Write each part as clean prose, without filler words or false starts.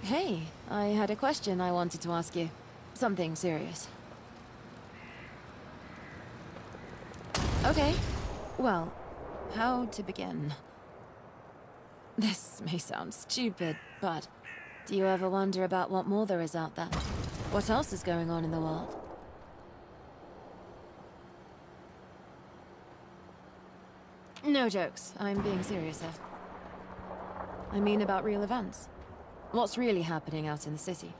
Hey, I had a question I wanted to ask you. Something serious. Okay, well, how to begin? This may sound stupid, but do you ever wonder about what more there is out there? What else is going on in the world? No jokes, I'm being serious here. I mean about real events. What's really happening out in the city?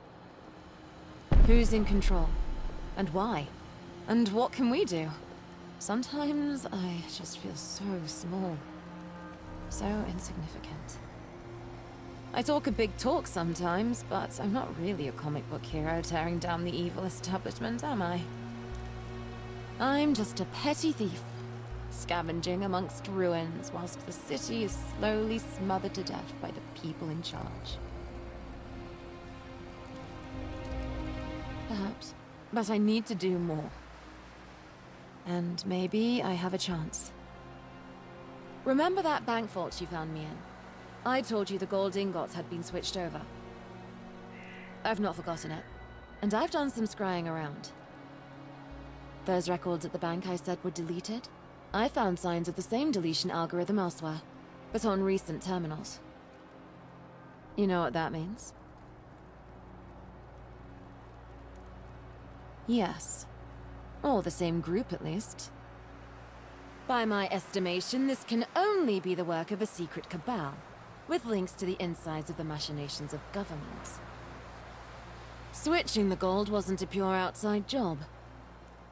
Who's in control? And why? And what can we do? Sometimes I just feel so small. So insignificant. I talk a big talk sometimes, but I'm not really a comic book hero tearing down the evil establishment, am I? I'm just a petty thief, scavenging amongst ruins whilst the city is slowly smothered to death by the people in charge. Perhaps. But I need to do more. And maybe I have a chance. Remember that bank vault you found me in? I told you the gold ingots had been switched over. I've not forgotten it. And I've done some scrying around. Those records at the bank I said were deleted? I found signs of the same deletion algorithm elsewhere, but on recent terminals. You know what that means? Yes. Or the same group, at least. By my estimation, this can only be the work of a secret cabal, with links to the insides of the machinations of governments. Switching the gold wasn't a pure outside job.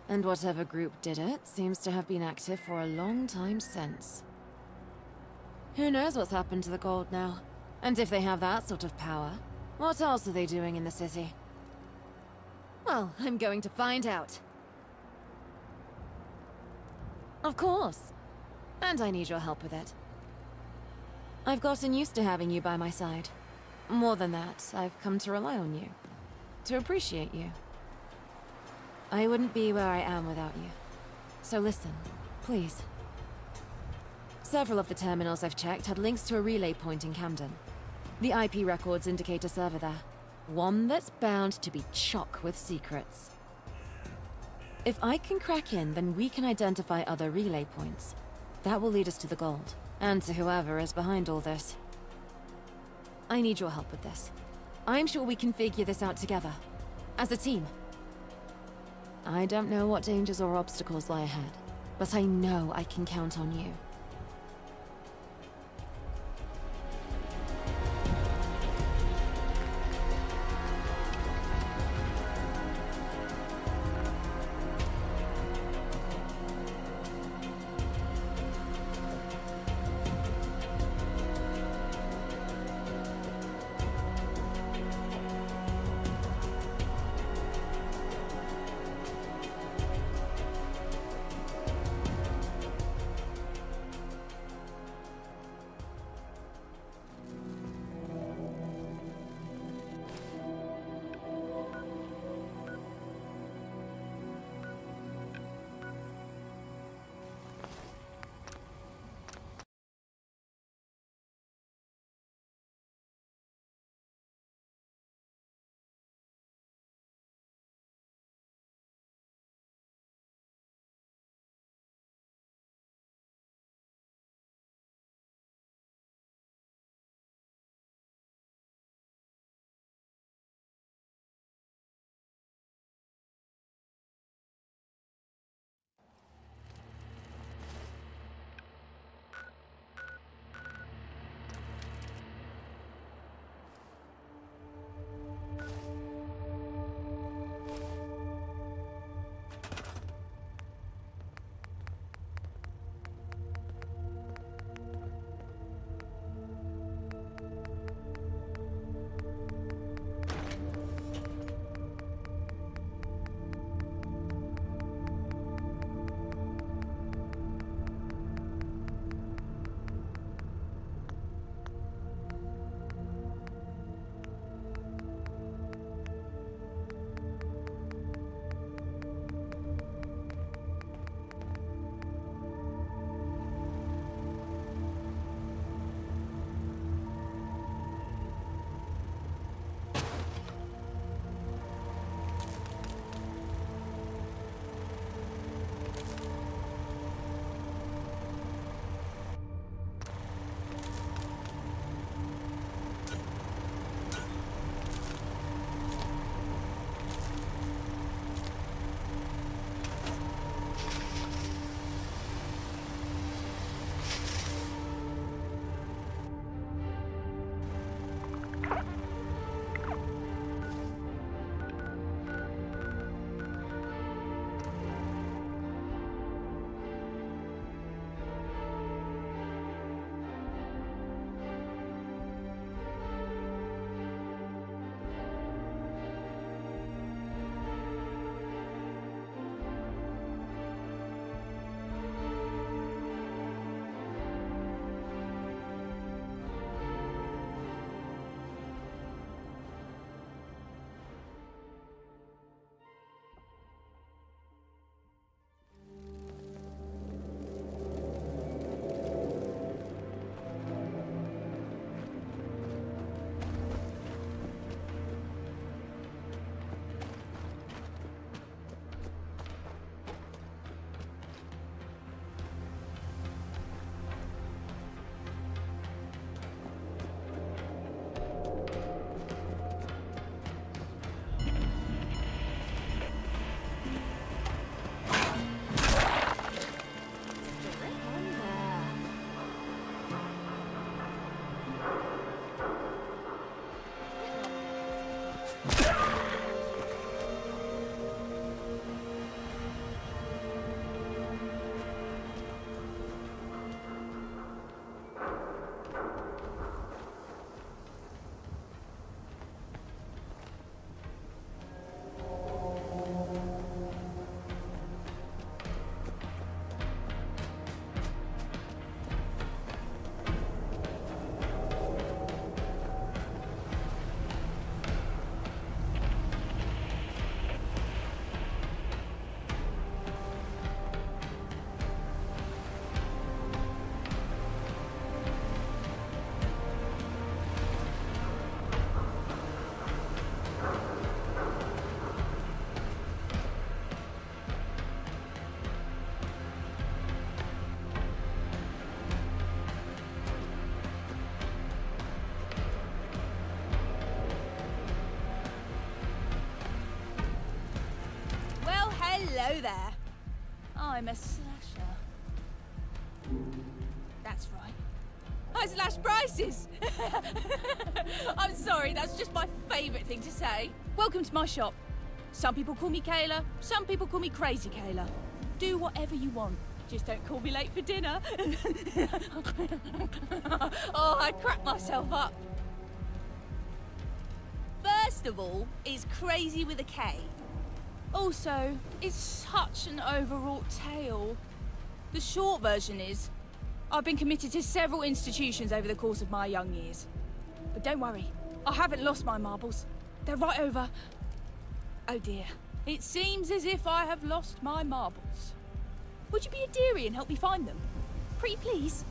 And whatever group did it seems to have been active for a long time since. Who knows what's happened to the gold now? And if they have that sort of power, what else are they doing in the city? Well, I'm going to find out. Of course. And I need your help with it. I've gotten used to having you by my side. More than that, I've come to rely on you. To appreciate you. I wouldn't be where I am without you. So listen, please. Several of the terminals I've checked had links to a relay point in Camden. The IP records indicate a server there. One that's bound to be chock with secrets. If I can crack in, then we can identify other relay points. That will lead us to the gold, and to whoever is behind all this. I need your help with this. I'm sure we can figure this out together. As a team. I don't know what dangers or obstacles lie ahead, but I know I can count on you. there. I'm a slasher. That's right. I slash prices! I'm sorry, that's just my favourite thing to say. Welcome to my shop. Some people call me Kayla, some people call me Crazy Kayla. Do whatever you want. Just don't call me late for dinner. Oh, I cracked myself up. First of all, it's Crazy with a K. Also, it's such an overwrought tale. The short version is, I've been committed to several institutions over the course of my young years. But don't worry, I haven't lost my marbles. They're right over... Oh dear. It seems as if I have lost my marbles. Would you be a dearie and help me find them? Pretty please.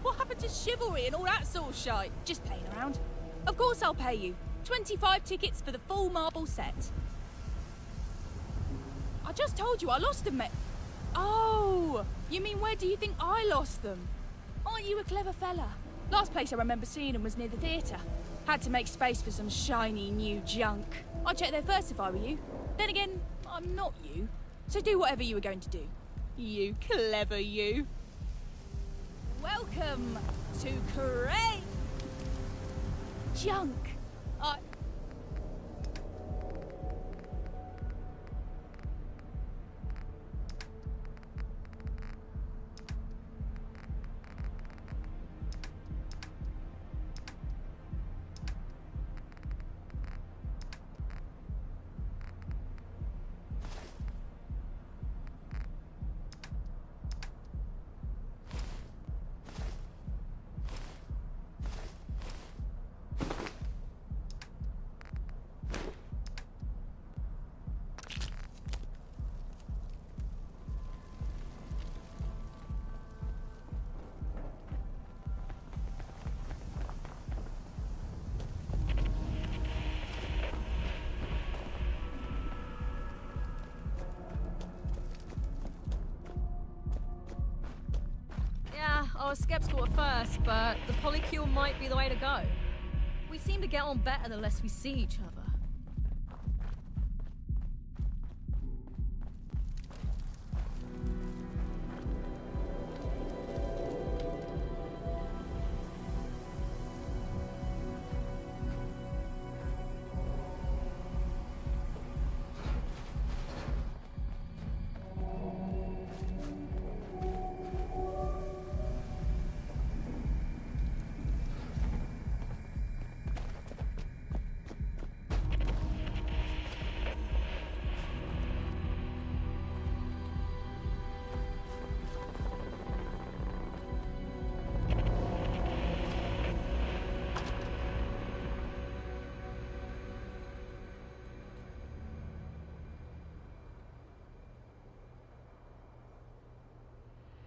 What happened to chivalry and all that sort of shite? Just playing around. Of course I'll pay you. 25 tickets for the full marble set. I just told you I lost them, mate. Oh, you mean where do you think I lost them? Aren't you a clever fella? Last place I remember seeing them was near the theatre. Had to make space for some shiny new junk. I'd check there first if I were you. Then again, I'm not you. So do whatever you were going to do. You clever you. Welcome to Cray Junk. I was skeptical at first, but the polycule might be the way to go. We seem to get on better the less we see each other.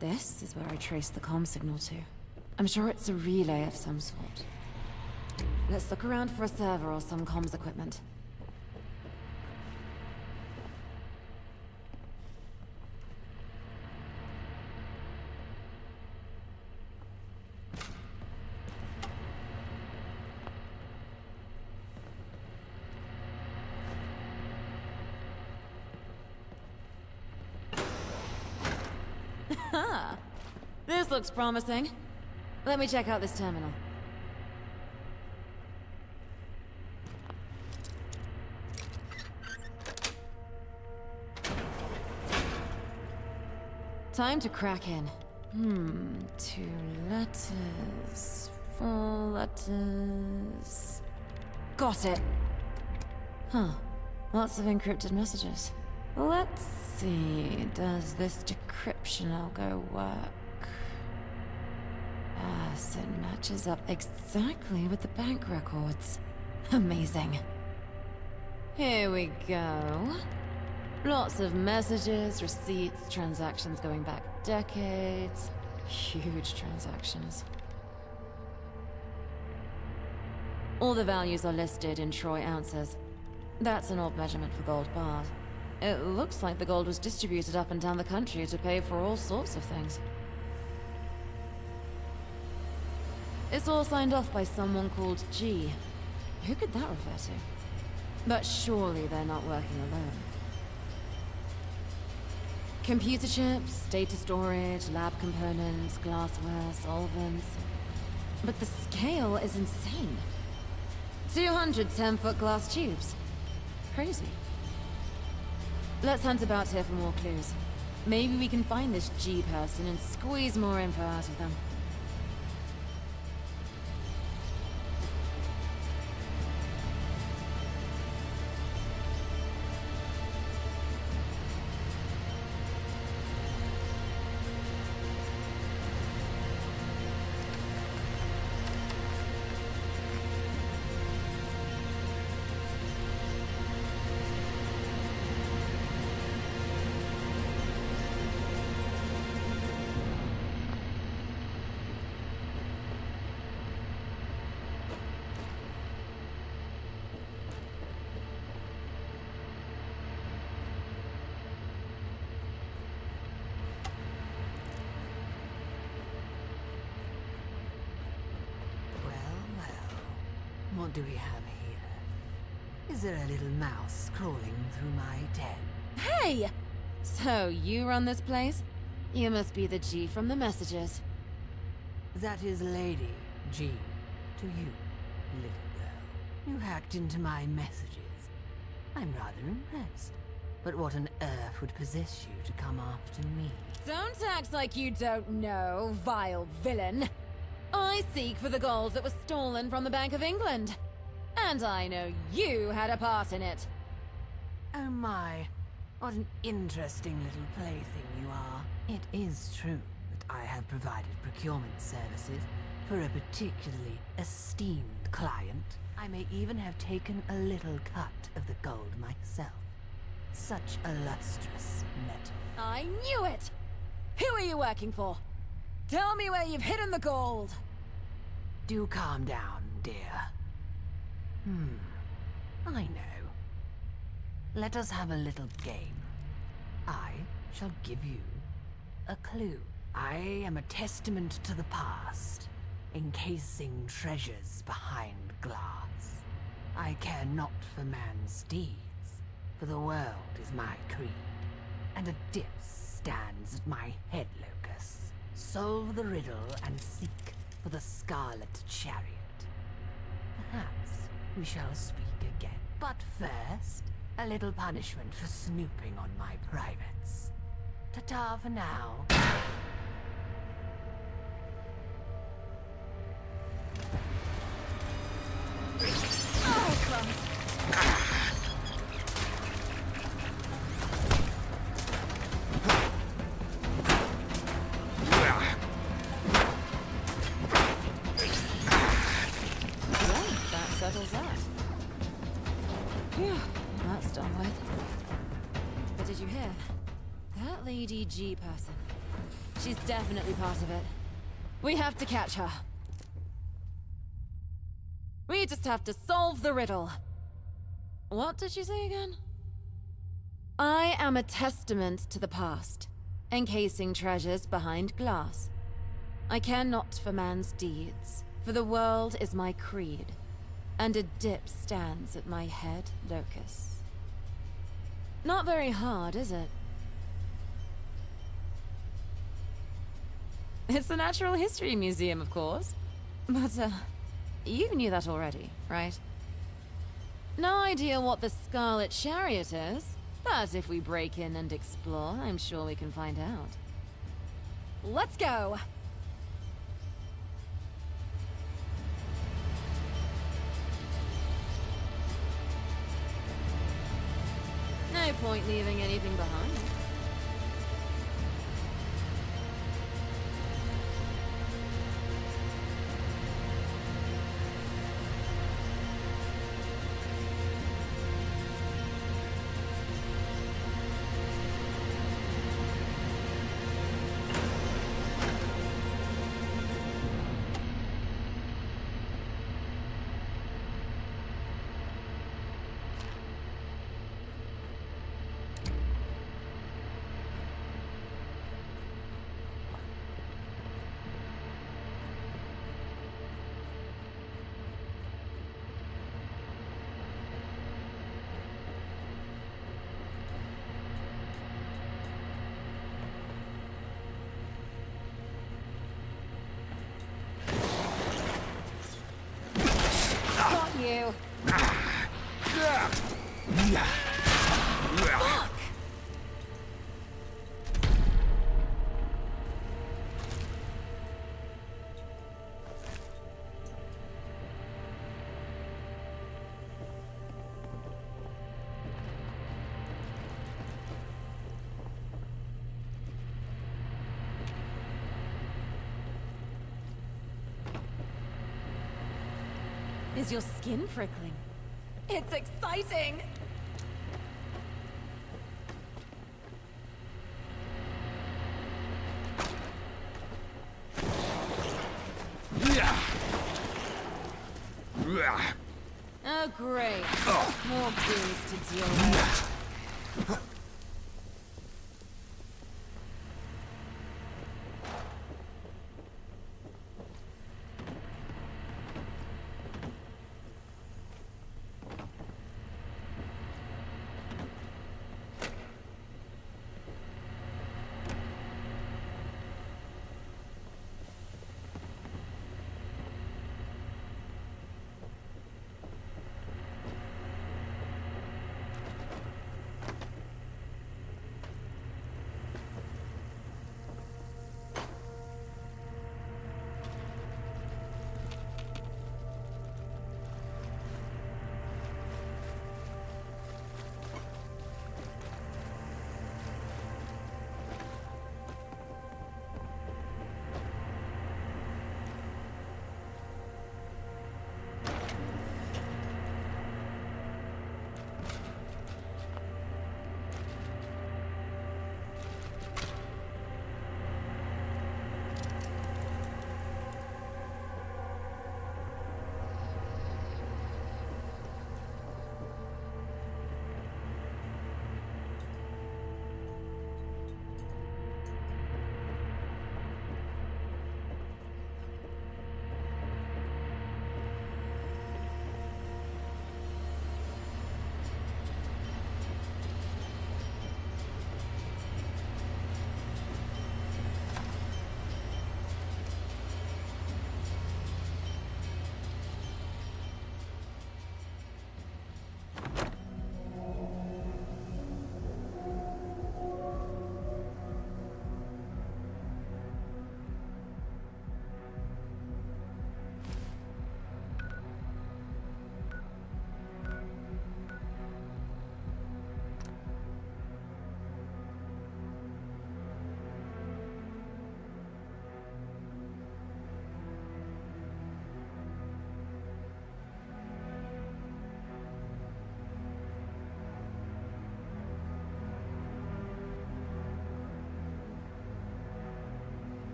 This is where I traced the comm signal to. I'm sure it's a relay of some sort. Let's look around for a server or some comms equipment. This looks promising. Let me check out this terminal. Time to crack in. 2 letters, 4 letters... Got it! Huh. Lots of encrypted messages. Let's see, does this decryption algo work? Yes, it matches up exactly with the bank records. Amazing. Here we go. Lots of messages, receipts, transactions going back decades. Huge transactions. All the values are listed in troy ounces. That's an old measurement for gold bars. It looks like the gold was distributed up and down the country to pay for all sorts of things. It's all signed off by someone called G. Who could that refer to? But surely they're not working alone. Computer chips, data storage, lab components, glassware, solvents. But the scale is insane. 200 10-foot glass tubes. Crazy. Let's hunt about here for more clues. Maybe we can find this G person and squeeze more info out of them. What do we have here? Is there a little mouse crawling through my den? Hey! So, you run this place? You must be the G from the messages. That is Lady G to you, little girl. You hacked into my messages. I'm rather impressed. But what on earth would possess you to come after me? Don't act like you don't know, vile villain. I seek for the gold that was stolen from the Bank of England. And I know you had a part in it. Oh my, what an interesting little plaything you are. It is true that I have provided procurement services for a particularly esteemed client. I may even have taken a little cut of the gold myself. Such illustrious metal. I knew it! Who are you working for? Tell me where you've hidden the gold! Do calm down, dear. I know. Let us have a little game. I shall give you a clue. I am a testament to the past, encasing treasures behind glass. I care not for man's deeds, for the world is my creed, and a dip stands at my head, Locus. Solve the riddle and seek for the Scarlet Chariot. Perhaps we shall speak again. But first, a little punishment for snooping on my privates. Ta-ta for now. Oh, crumbs. Well, that settles that. Phew, that's done with. But did you hear? That Lady G person. She's definitely part of it. We have to catch her. We just have to solve the riddle. What did she say again? I am a testament to the past, encasing treasures behind glass. I care not for man's deeds, for the world is my creed, and a dip stands at my head, Locus. Not very hard, is it? It's the Natural History Museum, of course. But, you knew that already, right? No idea what the Scarlet Chariot is, but if we break in and explore, I'm sure we can find out. Let's go! No point leaving anything behind. you. Is your skin prickling? It's exciting! Oh, great. More goons to deal with.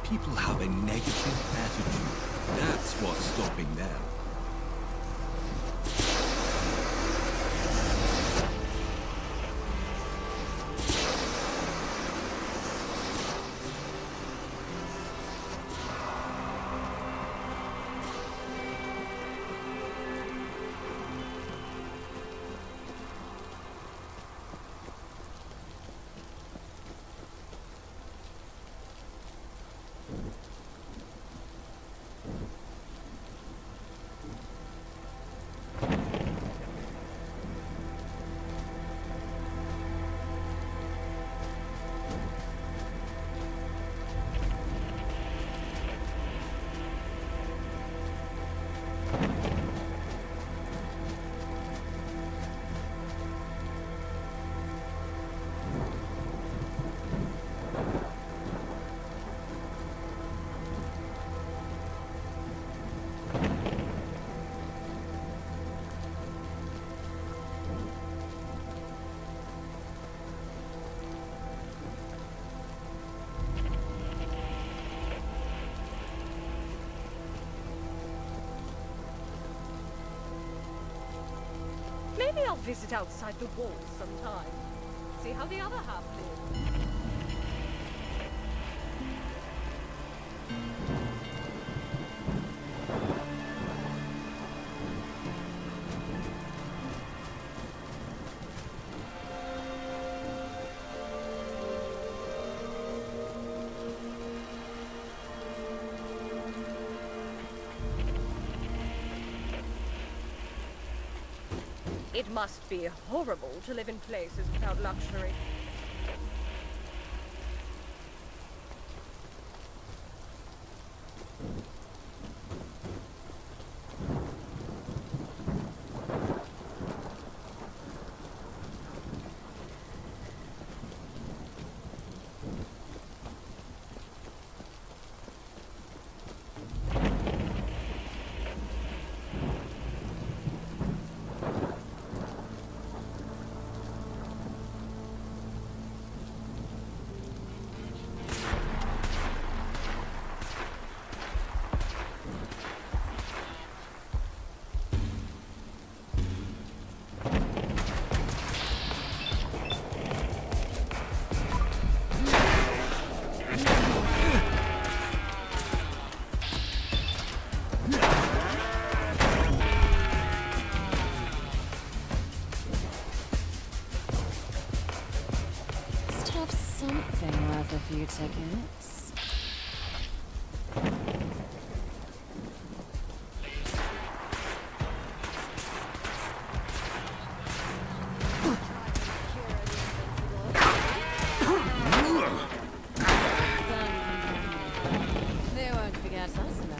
People have a negative attitude. That's what's stopping them. Maybe I'll visit outside the walls sometime. See how the other half live. It must be horrible to live in places without luxury. Something worth a few tickets. They won't forget us enough.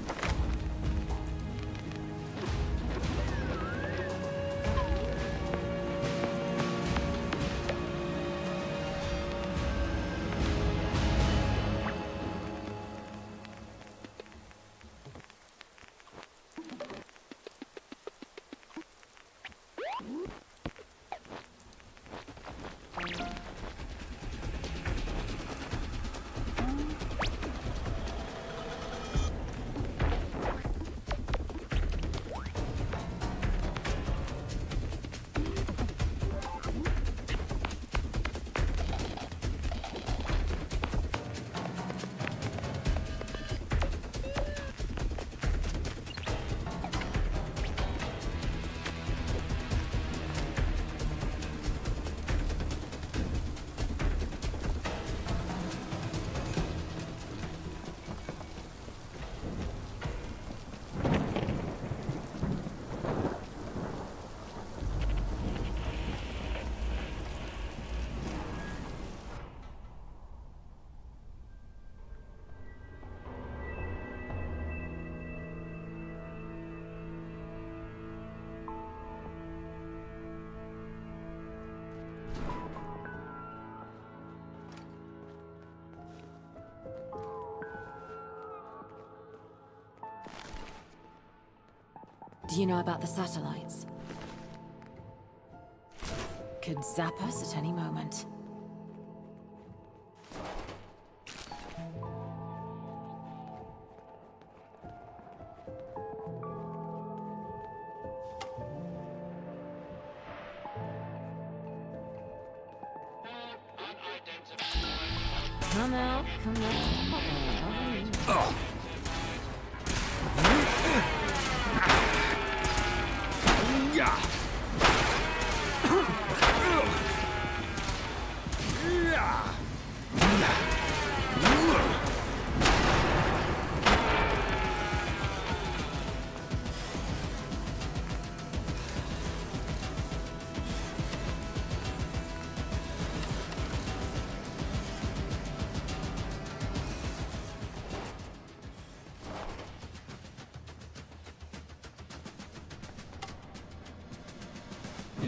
Do you know about the satellites? Could zap us at any moment. Come out, come out.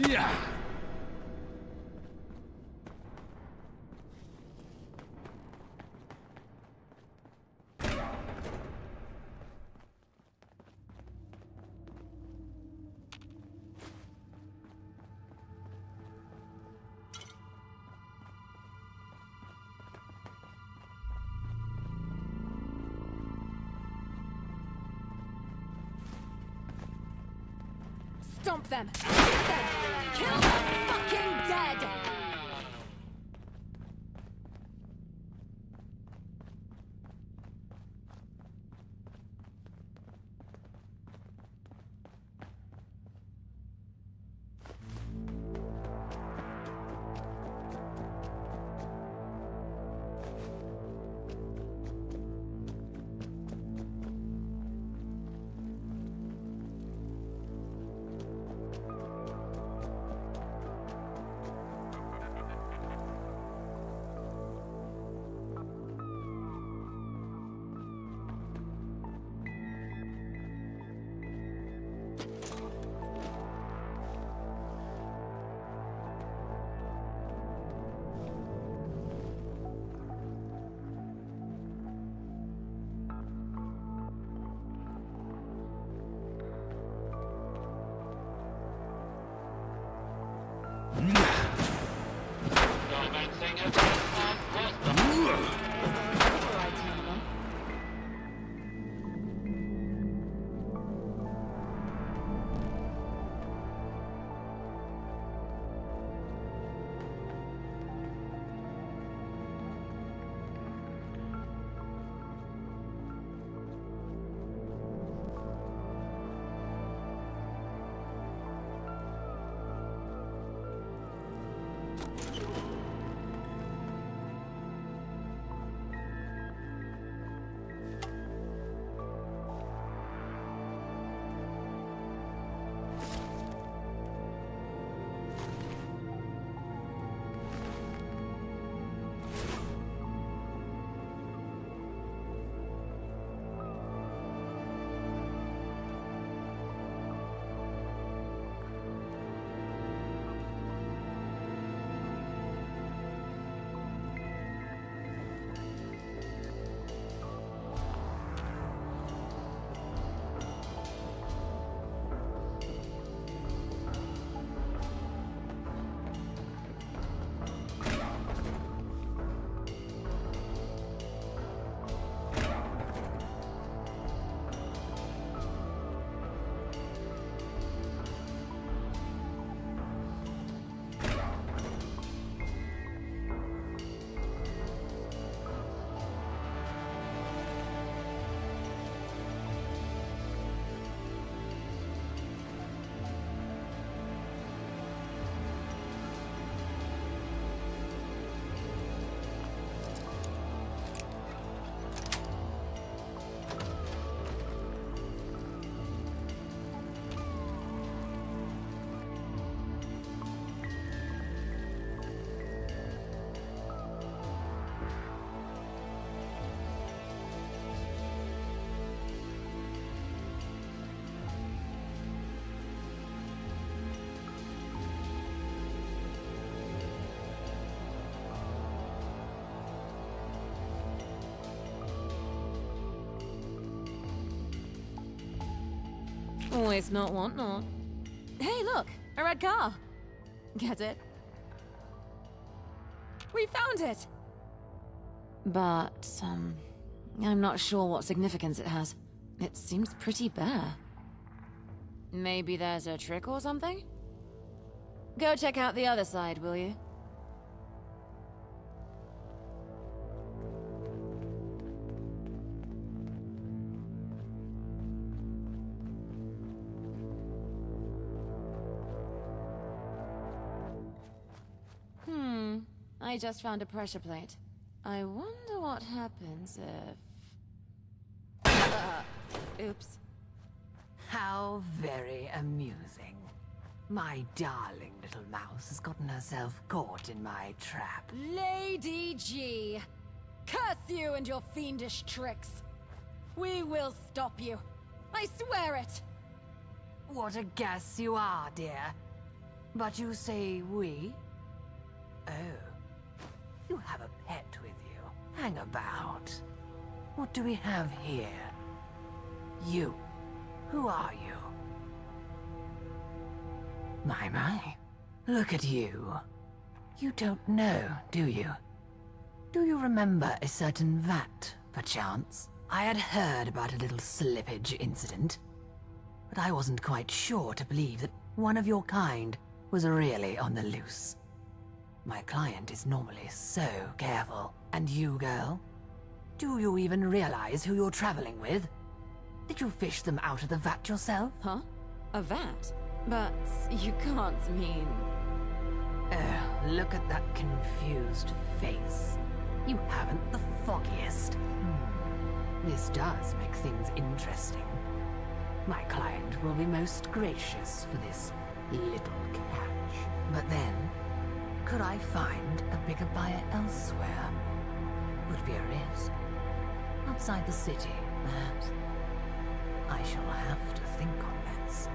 Yeah. Stomp them! Hit them! Kill them fucking dead! Always not want not. Hey, look! A red car! Get it? We found it! But, I'm not sure what significance it has. It seems pretty bare. Maybe there's a trick or something? Go check out the other side, will you? I just found a pressure plate. I wonder what happens if... oops. How very amusing. My darling little mouse has gotten herself caught in my trap. Lady G! Curse you and your fiendish tricks! We will stop you. I swear it! What a guess you are, dear. But you say we? Oh. You have a pet with you. Hang about. What do we have here? You. Who are you? My. Look at you. You don't know, do you? Do you remember a certain vat, perchance? I had heard about a little slippage incident, but I wasn't quite sure to believe that one of your kind was really on the loose. My client is normally so careful. And you, girl? Do you even realize who you're traveling with? Did you fish them out of the vat yourself? Huh? A vat? But you can't mean... Oh, look at that confused face. You haven't the foggiest. This does make things interesting. My client will be most gracious for this little catch. But then, could I find a bigger buyer elsewhere? Would be a risk. Outside the city, perhaps. I shall have to think on this.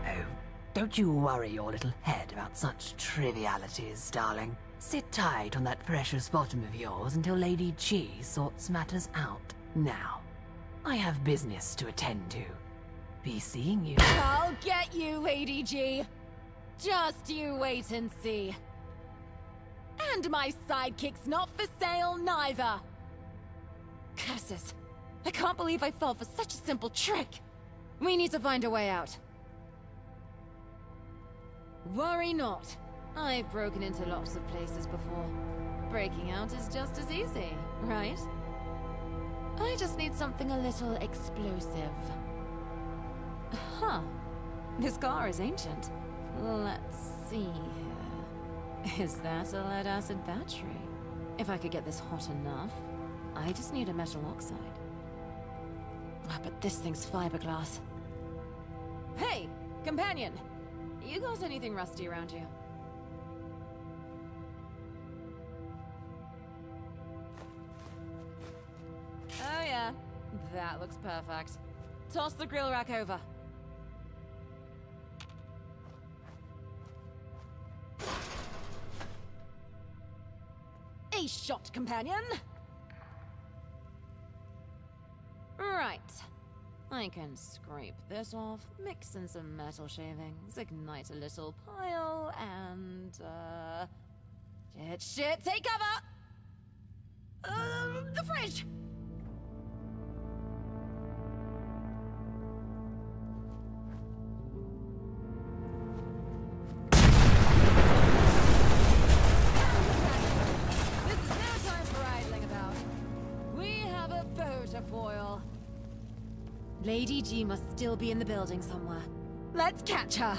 Oh, don't you worry your little head about such trivialities, darling. Sit tight on that precious bottom of yours until Lady G sorts matters out. Now, I have business to attend to. Be seeing you. I'll get you, Lady G! Just you wait and see. And my sidekick's not for sale, neither! Curses. I can't believe I fell for such a simple trick! We need to find a way out. Worry not. I've broken into lots of places before. Breaking out is just as easy, right? I just need something a little explosive. Huh. This car is ancient. Let's see here. Is that a lead-acid battery? If I could get this hot enough, I just need a metal oxide. Ah, but this thing's fiberglass. Hey, companion! You got anything rusty around you? Oh yeah, that looks perfect. Toss the grill rack over. A shot, companion! Right. I can scrape this off, mix in some metal shavings, ignite a little pile, and, Shit, take cover! The fridge! This is no time for idling about. We have a photofoil. Lady G must still be in the building somewhere. Let's catch her!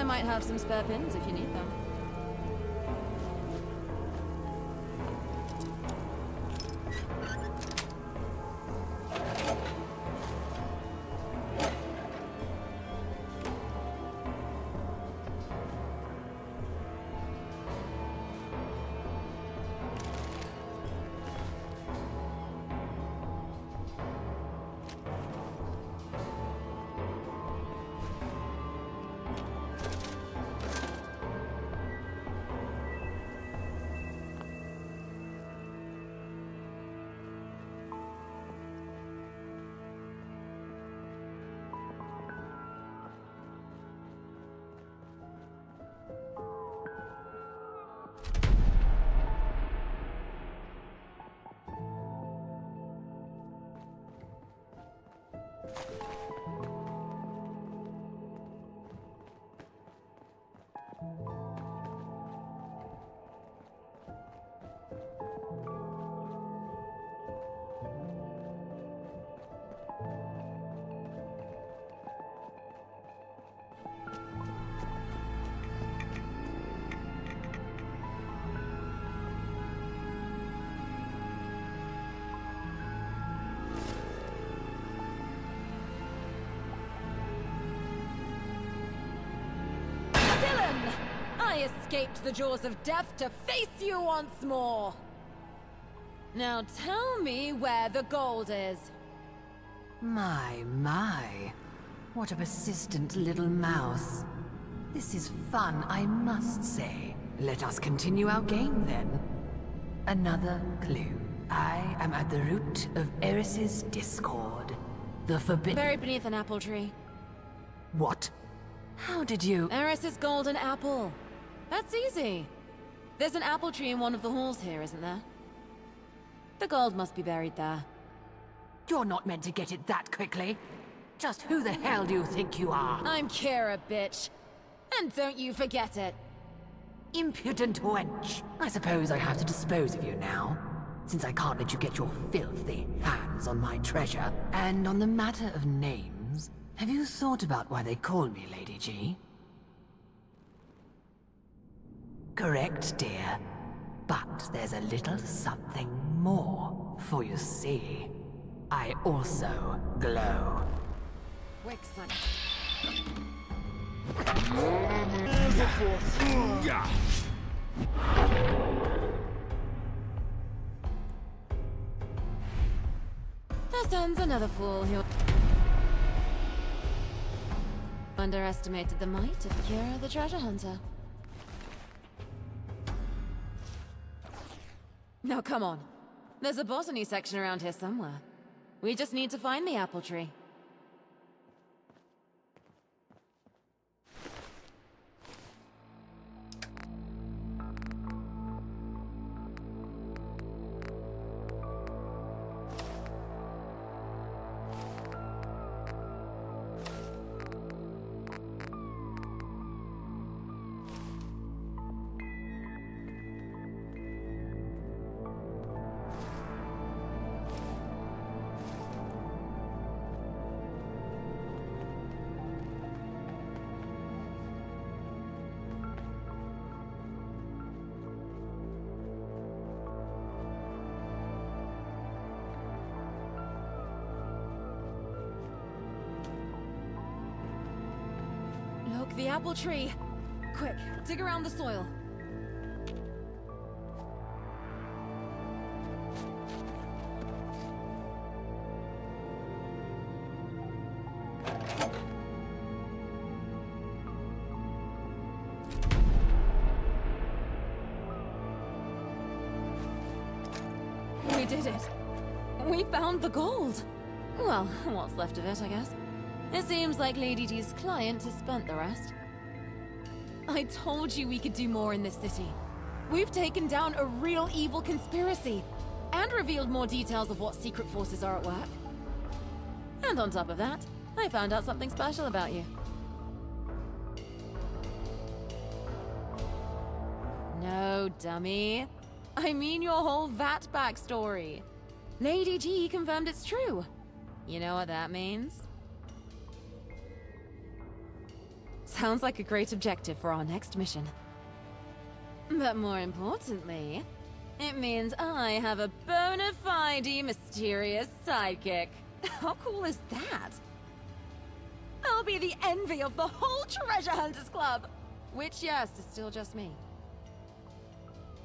I might have some spare pins if you need them. I escaped the jaws of death to face you once more! Now tell me where the gold is. My. What a persistent little mouse. This is fun, I must say. Let us continue our game, then. Another clue. I am at the root of Eris's discord. The forbidden... Buried beneath an apple tree. What? How did you... Eris's golden apple. That's easy. There's an apple tree in one of the halls here, isn't there? The gold must be buried there. You're not meant to get it that quickly. Just who the hell do you think you are? I'm Kira, bitch. And don't you forget it. Impudent wench. I suppose I have to dispose of you now, since I can't let you get your filthy hands on my treasure. And on the matter of names, have you thought about why they call me Lady G? Correct, dear. But there's a little something more, for you see, I also glow. Quick, son. There stands another fool who underestimated the might of Kira the treasure hunter. Now come on. There's a botany section around here somewhere. We just need to find the apple tree. Look, the apple tree. Quick, dig around the soil. We did it. We found the gold. Well, what's left of it, I guess. It seems like Lady D's client has spent the rest. I told you we could do more in this city. We've taken down a real evil conspiracy, and revealed more details of what secret forces are at work. And on top of that, I found out something special about you. No, dummy. I mean your whole VAT backstory. Lady G confirmed it's true. You know what that means? Sounds like a great objective for our next mission. But more importantly, it means I have a bona fide mysterious sidekick. How cool is that? I'll be the envy of the whole Treasure Hunters Club! Which, yes, is still just me.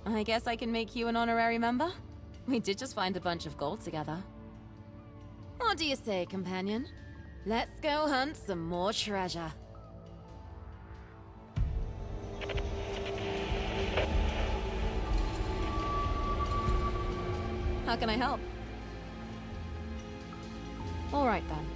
I guess I can make you an honorary member? We did just find a bunch of gold together. What do you say, companion? Let's go hunt some more treasure. How can I help? All right then.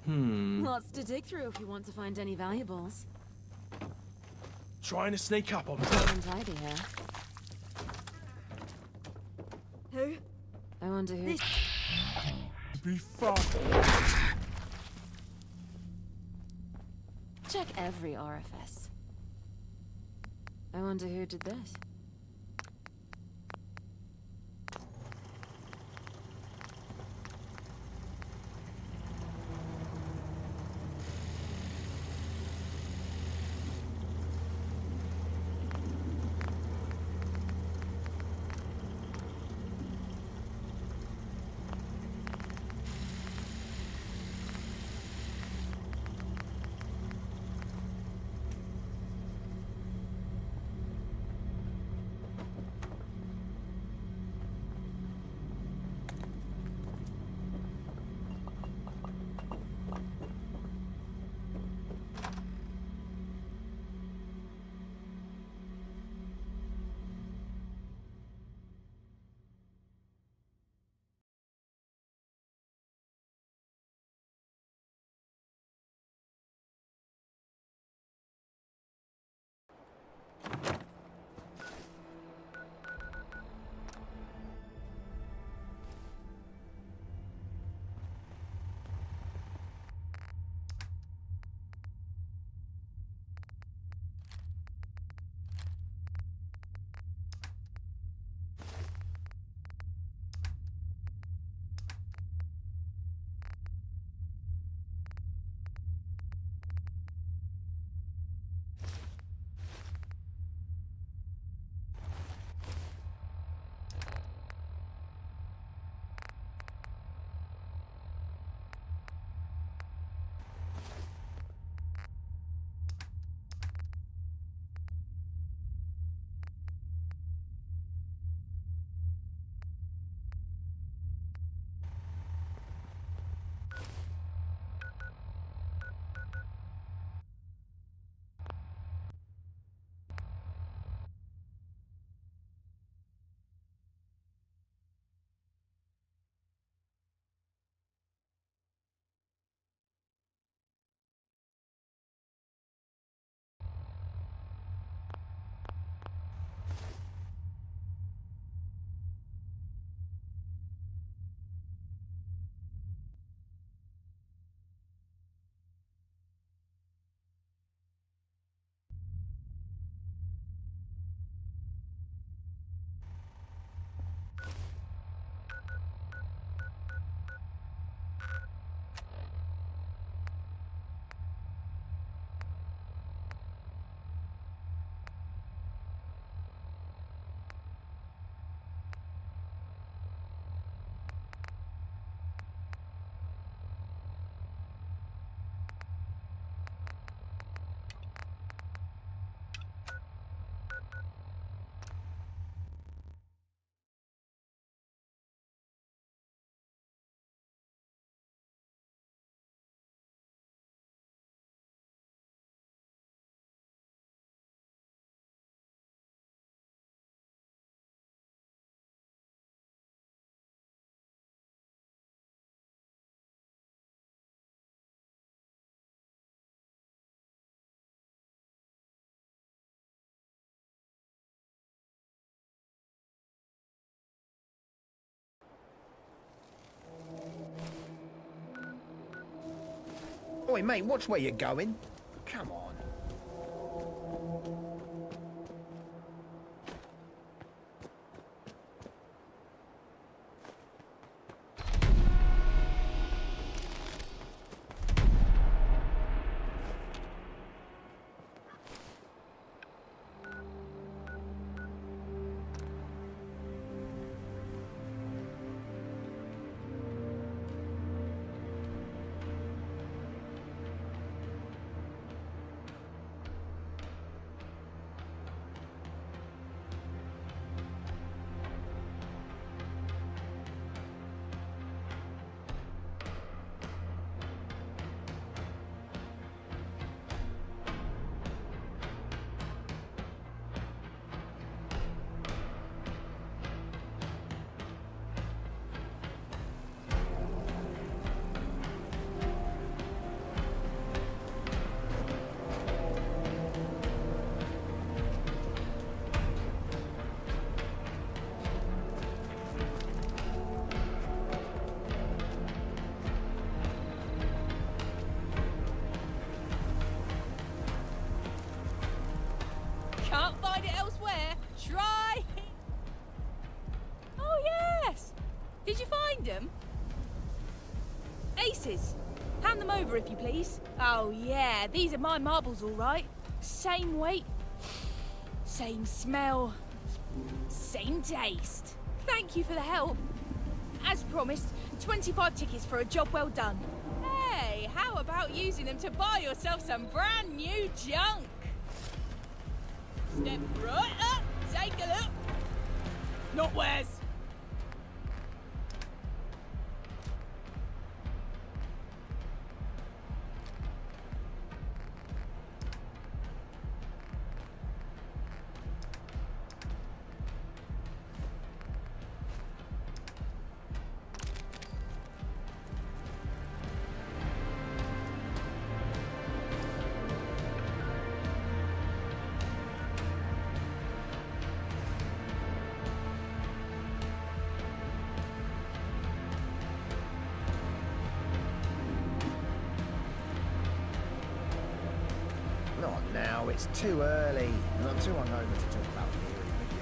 Lots to dig through if you want to find any valuables. Trying to sneak up on me. Untidy here. Who? I wonder who. Be fun. Check every orifice. I wonder who did this. Oi, mate, watch where you're going. Come on. Can't find it elsewhere. Try. Oh, yes. Did you find them? Aces. Hand them over, if you please. Oh, yeah. These are my marbles, all right. Same weight. Same smell. Same taste. Thank you for the help. As promised, 25 tickets for a job well done. Hey, how about using them to buy yourself some brand new junk? Step right up, take a look. Not Wes. Not now, it's too early. And I'm too hungover to talk about theory with you.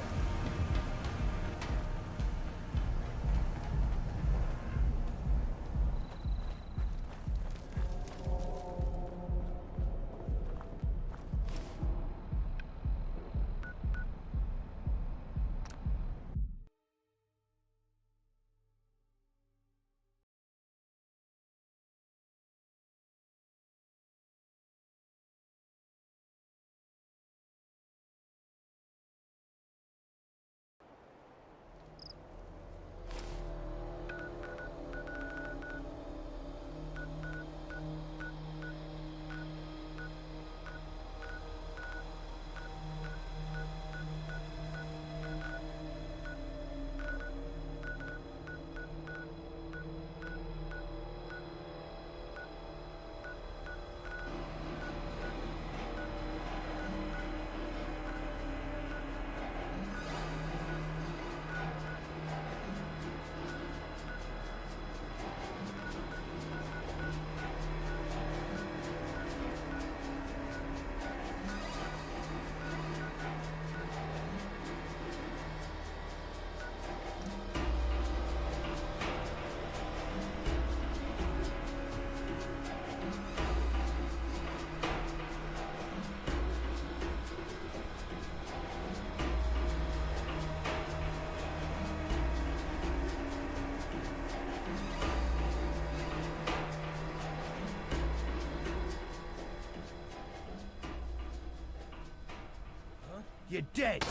You're dead.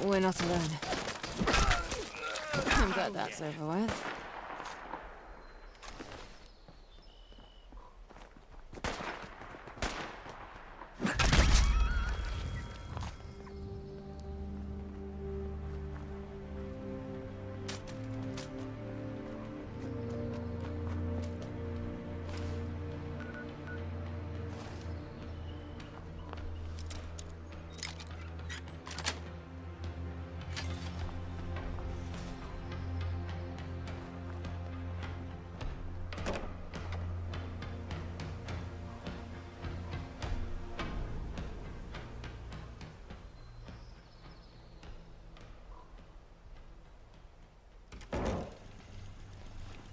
We're not alone. I'm glad that's over with.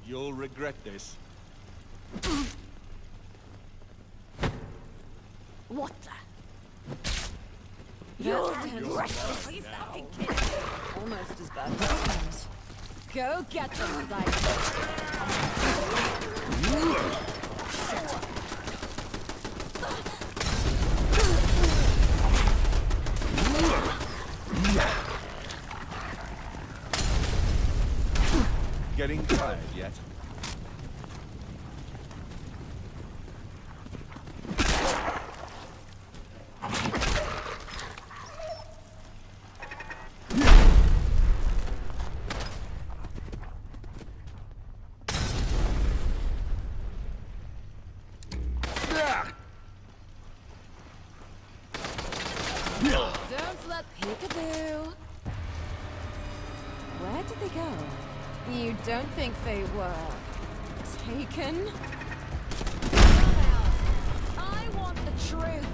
You'll regret this. What the? You'll Almost as bad as friends. Go get them, Cypher. Getting tired yet? Don't let peekaboo. Where did they go? You don't think they were taken? I want the truth.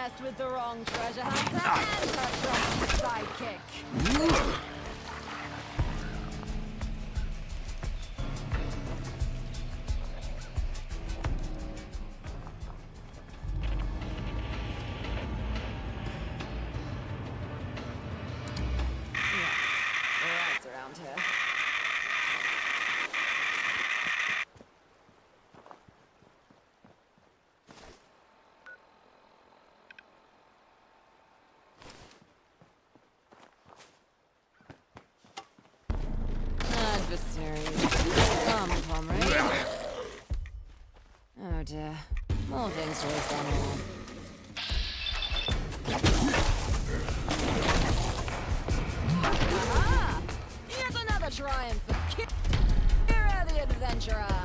messed with the wrong treasure hunter and her trusty sidekick. Right around here. Adversaries. Come, comrade. Oh dear. More things to waste on all. Aha! Yet another triumph for Kira the Adventurer!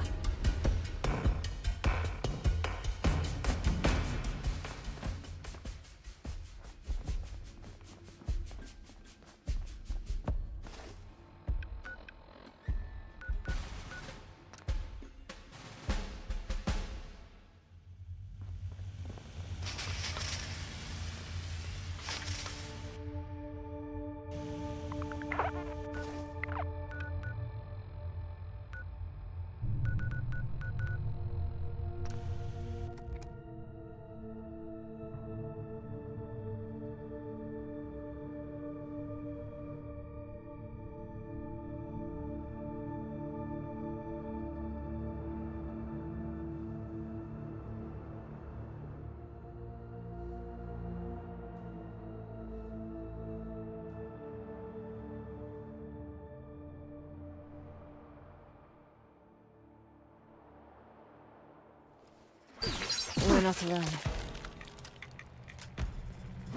We're not alone.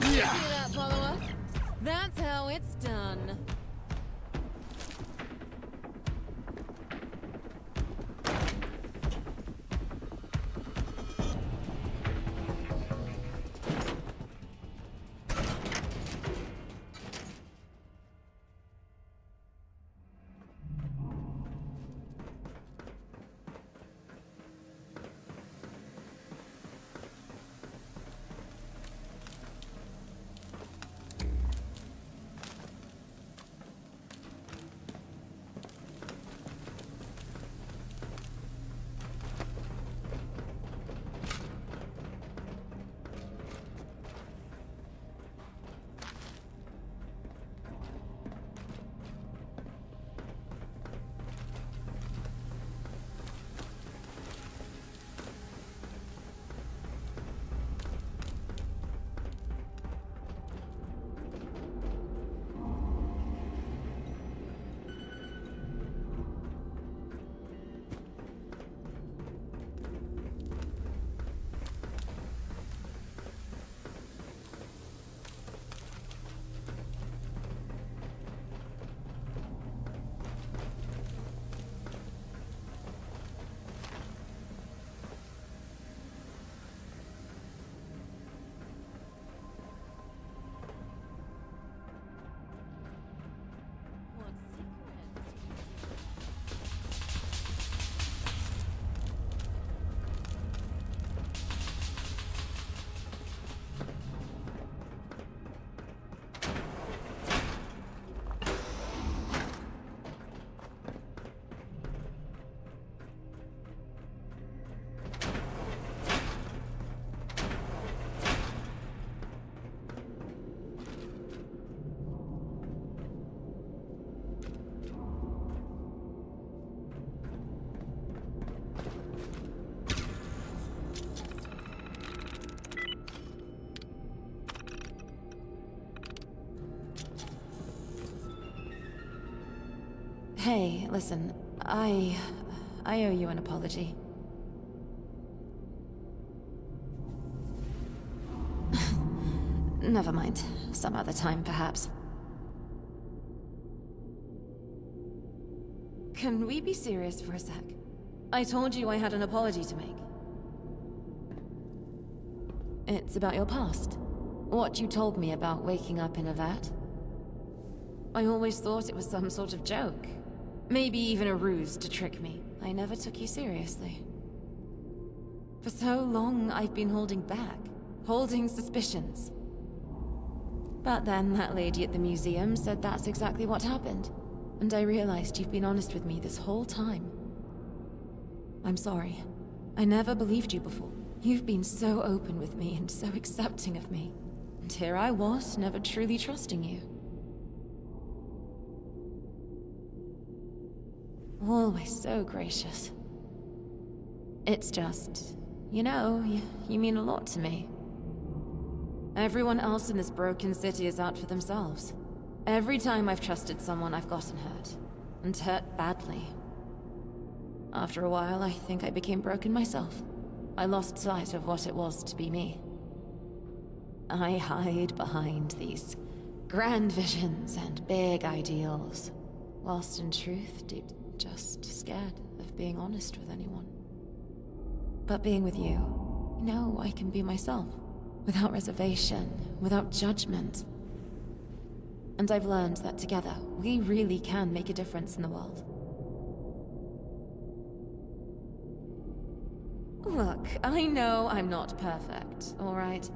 You see that, follower? That's how it's done. Hey, listen, I owe you an apology. Never mind. Some other time, perhaps. Can we be serious for a sec? I told you I had an apology to make. It's about your past. What you told me about waking up in a vat. I always thought it was some sort of joke. Maybe even a ruse to trick me. I never took you seriously. For so long, I've been holding back, holding suspicions. But then that lady at the museum said that's exactly what happened. And I realized you've been honest with me this whole time. I'm sorry. I never believed you before. You've been so open with me and so accepting of me. And here I was, never truly trusting you. Always so gracious. It's just, you know, you mean a lot to me. Everyone else in this broken city is out for themselves. Every time I've trusted someone, I've gotten hurt. And hurt badly. After a while, I think I became broken myself. I lost sight of what it was to be me. I hide behind these grand visions and big ideals, whilst in truth, deep, just scared of being honest with anyone. But being with you, I can be myself, without reservation, without judgment. And I've learned that together, we really can make a difference in the world. Look, I know I'm not perfect, alright?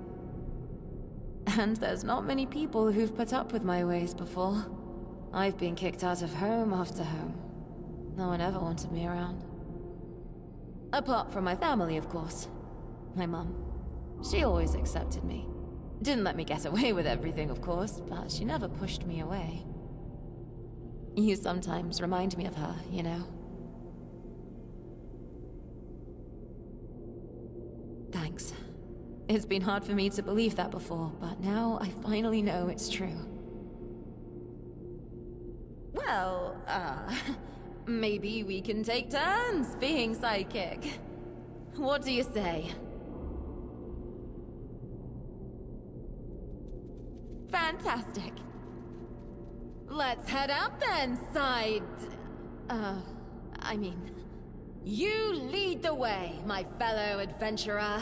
And there's not many people who've put up with my ways before. I've been kicked out of home after home. No one ever wanted me around. Apart from my family, of course. My mum. She always accepted me. Didn't let me get away with everything, of course, but she never pushed me away. You sometimes remind me of her, you know? Thanks. It's been hard for me to believe that before, but now I finally know it's true. Well, maybe we can take turns being psychic. What do you say? Fantastic. Let's head out then, you lead the way, my fellow adventurer.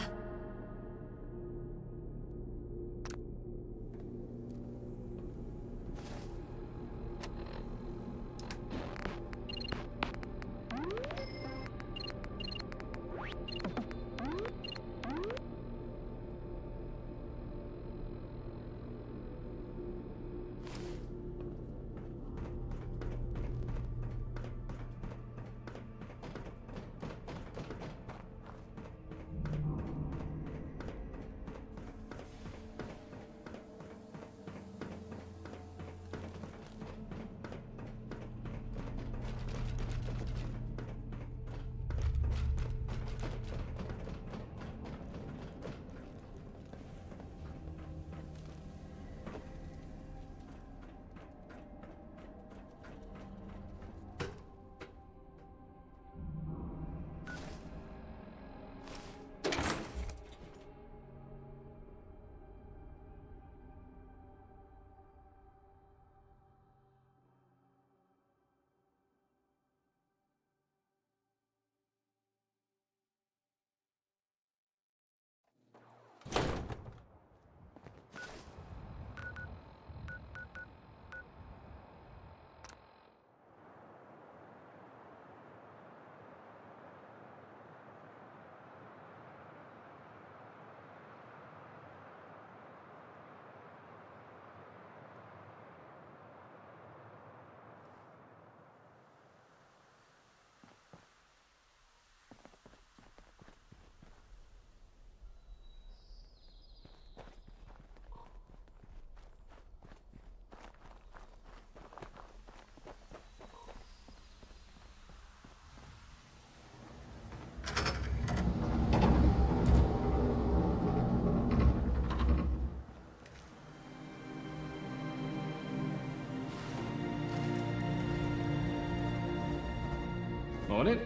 Morning.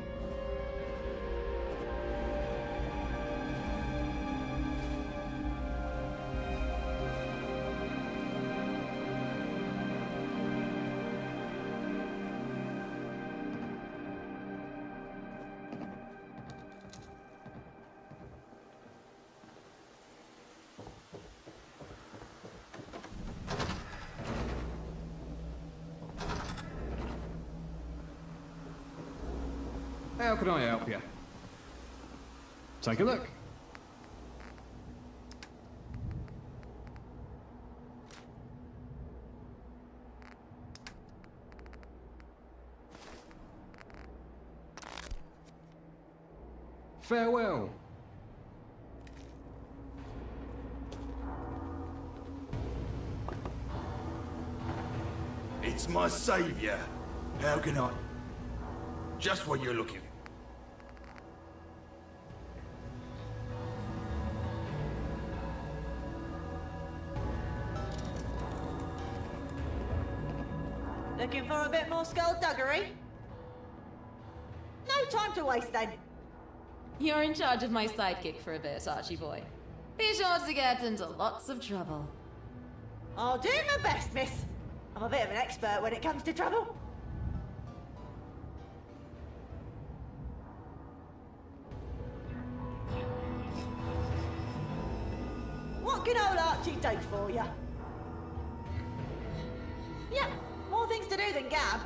How can I help you? Take a look. Farewell. It's my saviour. How can I... Just what you're looking for. Looking for a bit more skullduggery? No time to waste then. You're in charge of my sidekick for a bit, Archie boy. Be sure to get into lots of trouble. I'll do my best, miss. I'm a bit of an expert when it comes to trouble. What can old Archie do for you? Yeah, more things to do than gab.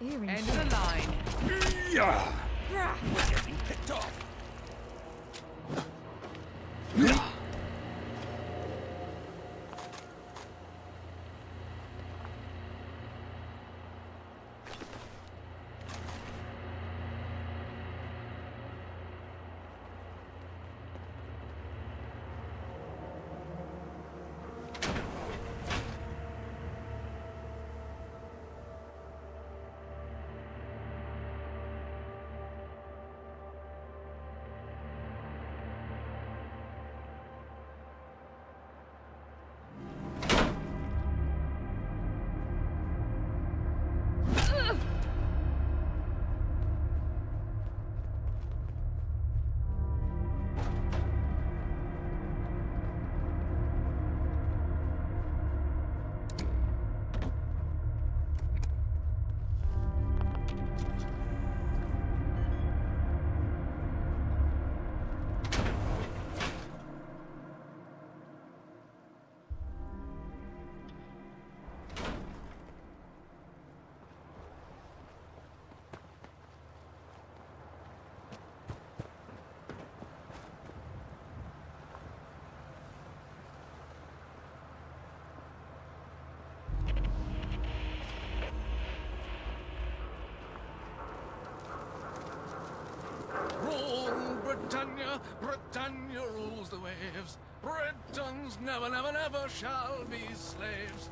Eerie End shit. of the line. Yeah. Rah. We're getting picked off. Rule Britannia, Britannia rules the waves. Britons never, never, never shall be slaves.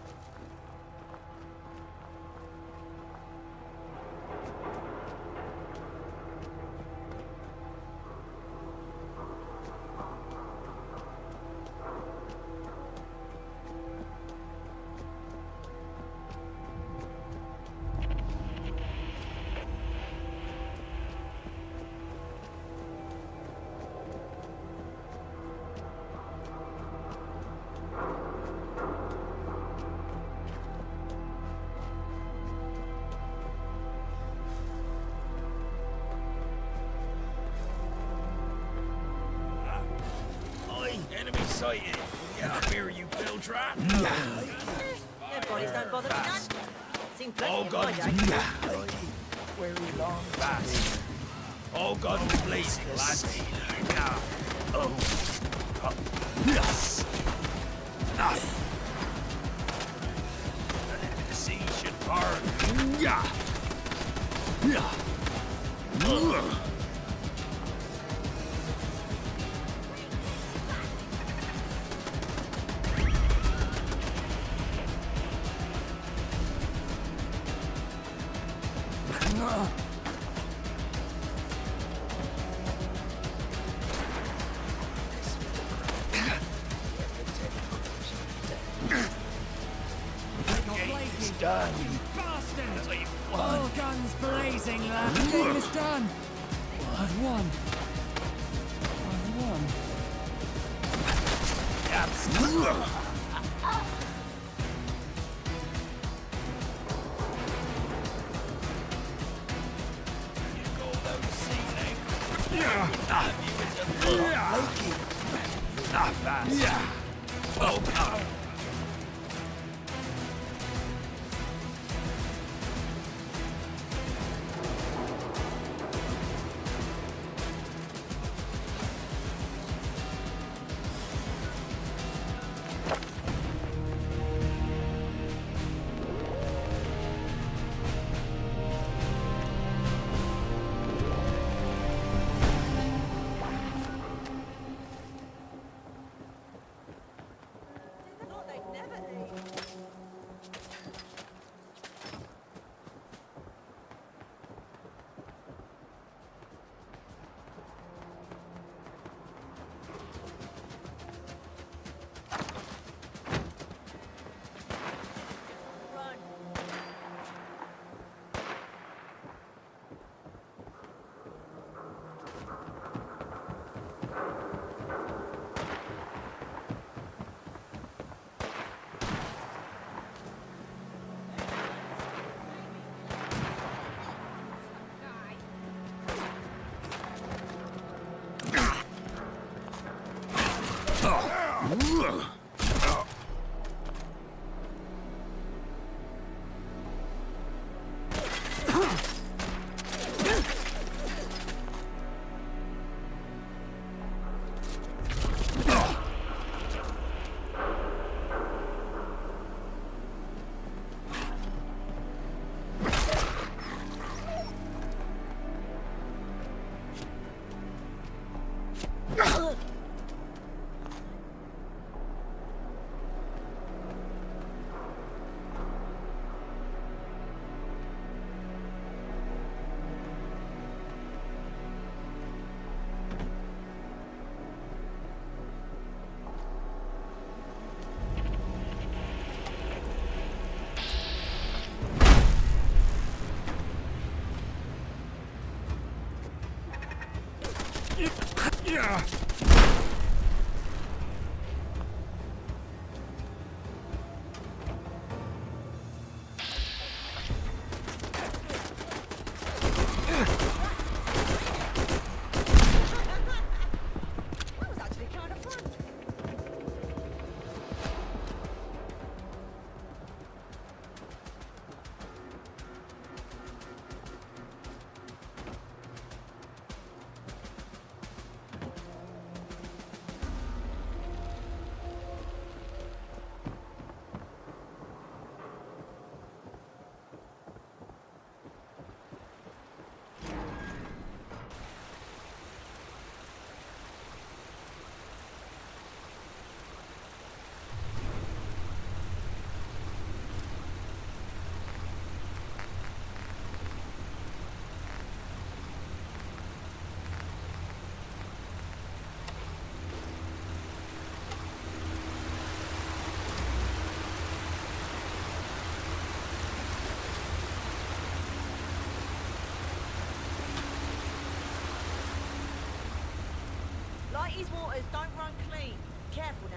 Enemy sighted. Get up here, you pill trap. Their bodies don't bother me none. Seen plenty All in my guns day. Where he long fast. All guns blazing, lads. Oh. Yes. The sea should burn. Yeah. It's done. You bastard! Won. All guns blazing, lad. The game is done. I've won. I've won. Oh, come. Thought they'd never leave. Yeah. That was actually kind of fun. Lighty's waters don't run clean. Careful now.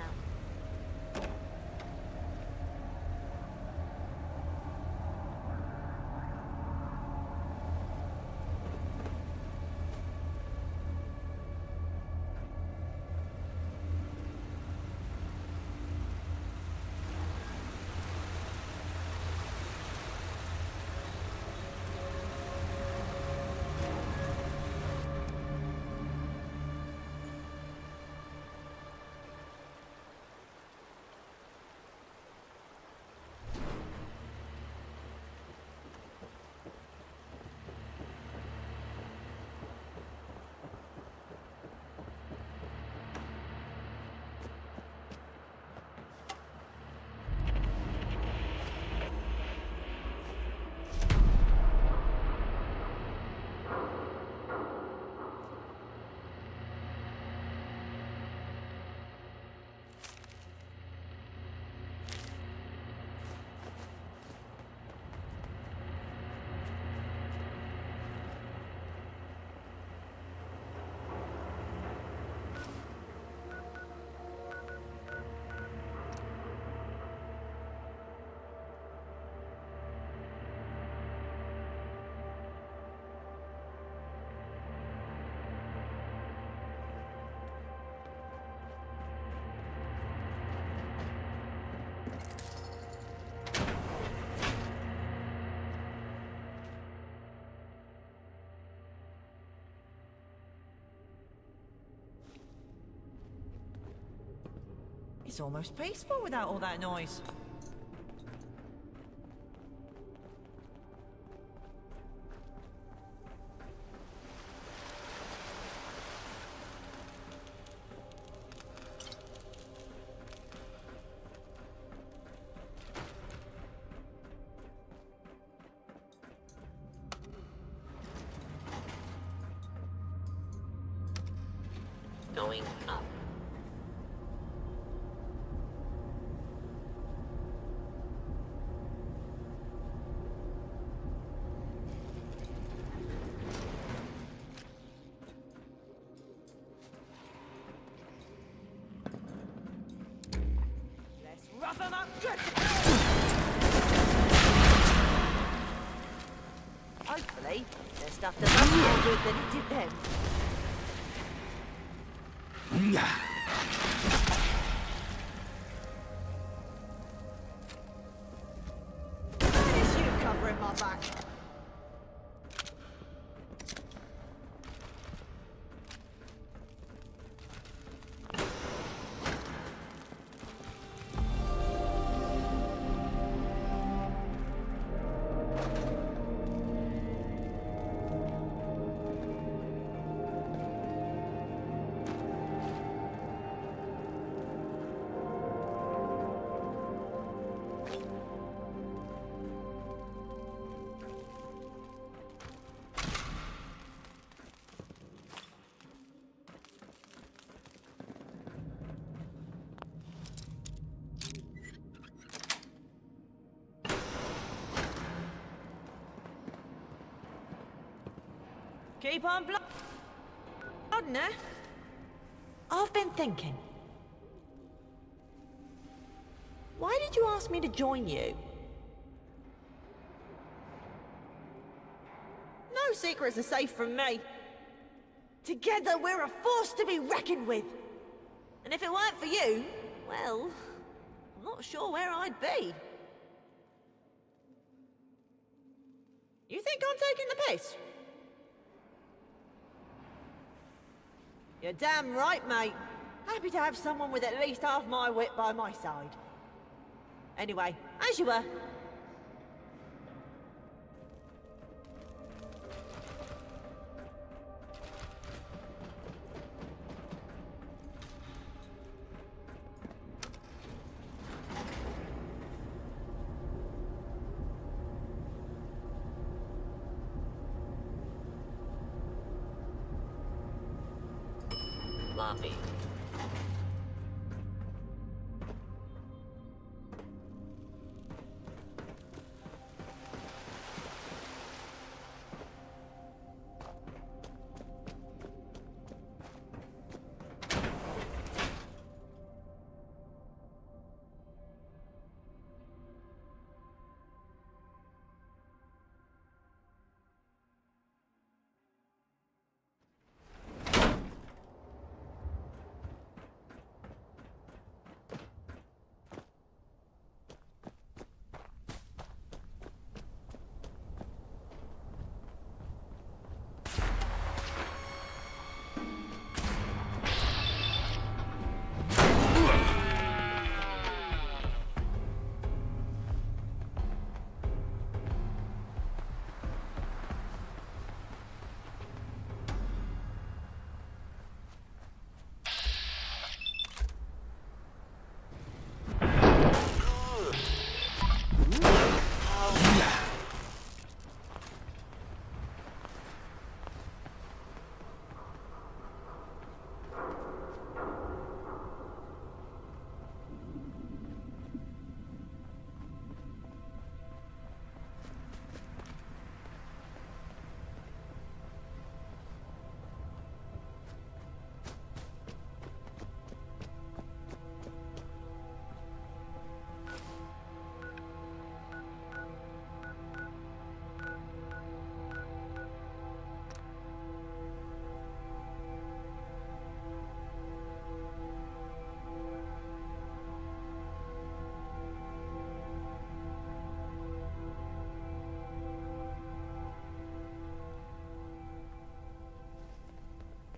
It's almost peaceful without all that noise. Going up. Let's rough 'em up good. Hopefully, their stuff does us more good than it did them. Finish you covering my back. Keep on blooding in there. I've been thinking. Why did you ask me to join you? No secrets are safe from me. Together we're a force to be reckoned with. And if it weren't for you, well, I'm not sure where I'd be. You think I'm taking the piss? You're damn right, mate. Happy to have someone with at least half my wit by my side. Anyway, as you were. Lobby.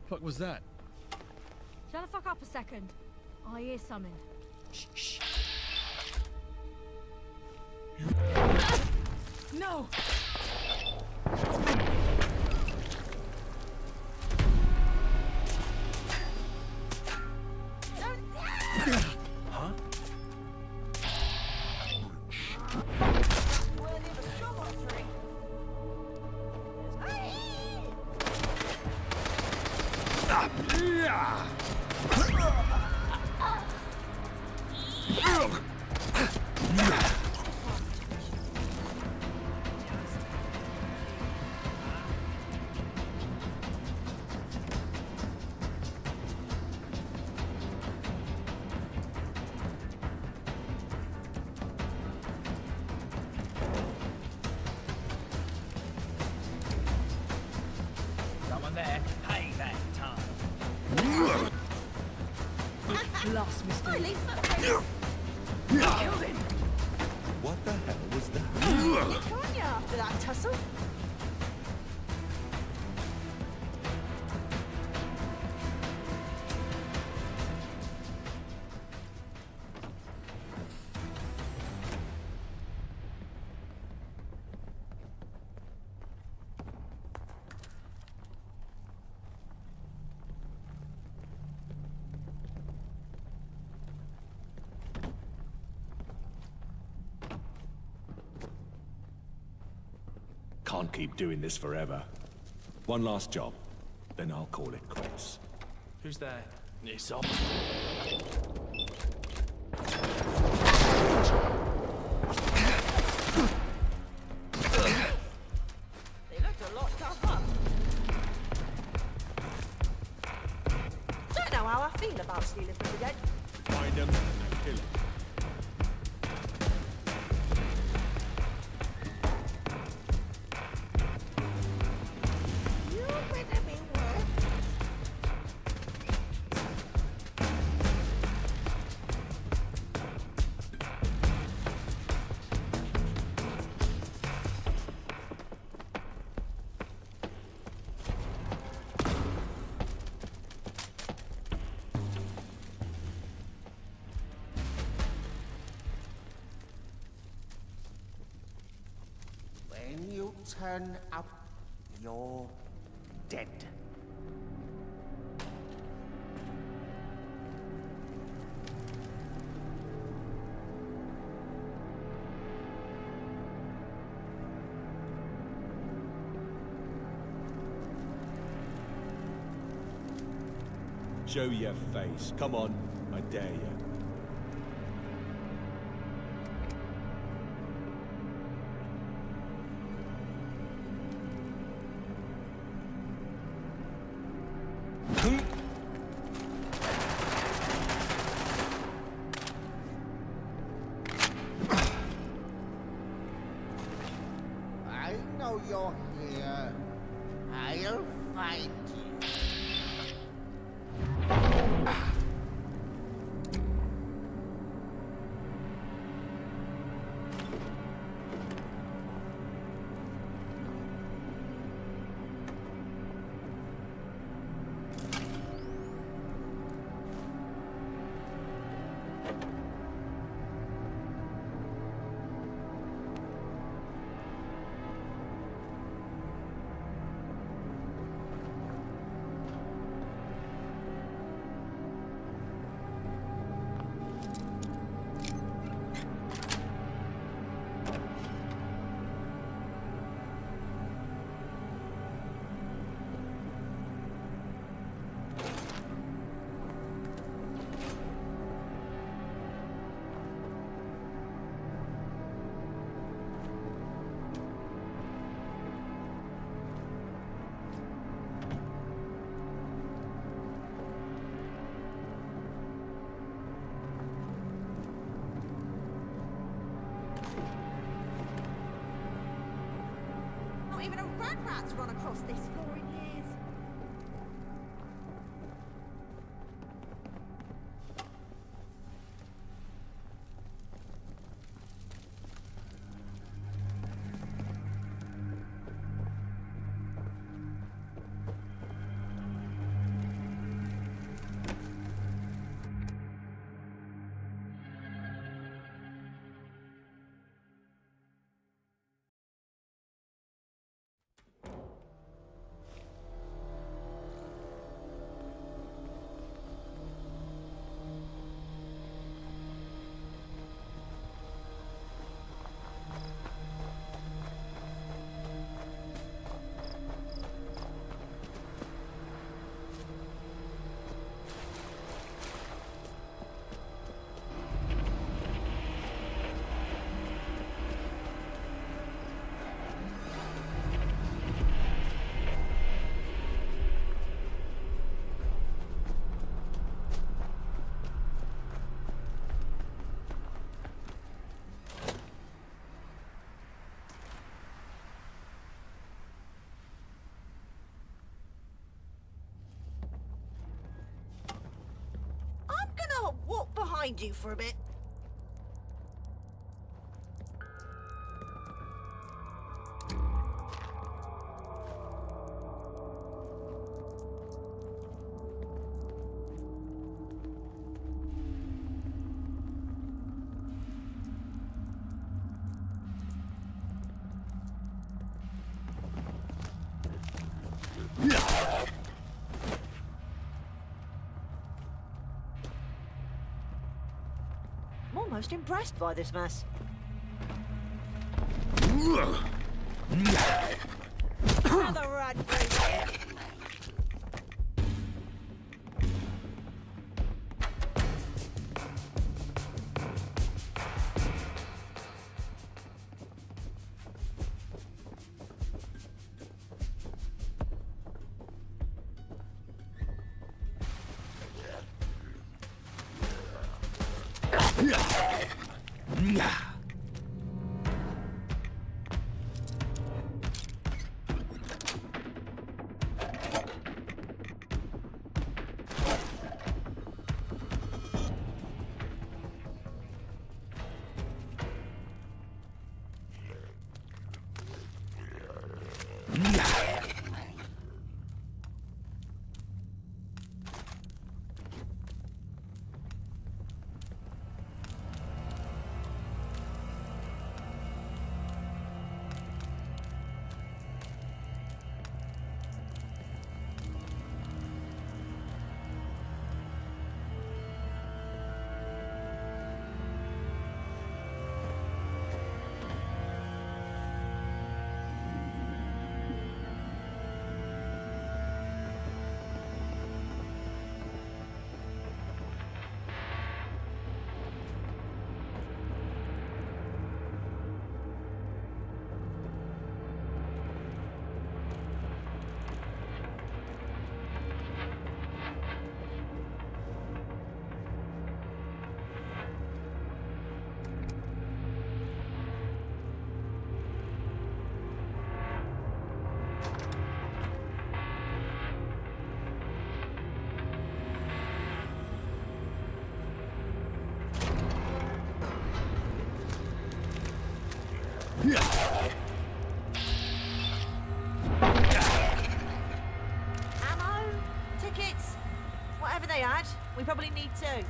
Fuck was that? Shut the fuck up a second. I hear something. Shh. No! Huh? Someone there. Payback time. Lost, Mr. Hi, Lisa. Killed him. What the hell was that? Can't you after that tussle? Can't keep doing this forever. One last job, then I'll call it quits. Who's there? It's off. They looked a lot tougher. feel about stealing from the dead. Find them and kill them. You better be worth. When you turn up, you're dead. Show your face. Come on, I dare you. I know you're here. I'll find you. Not even a rat's run across this floor in years. I'm gonna walk behind you for a bit. I'm almost impressed by this mess. Another rat race. Ammo? Tickets? Whatever they had, we probably need two.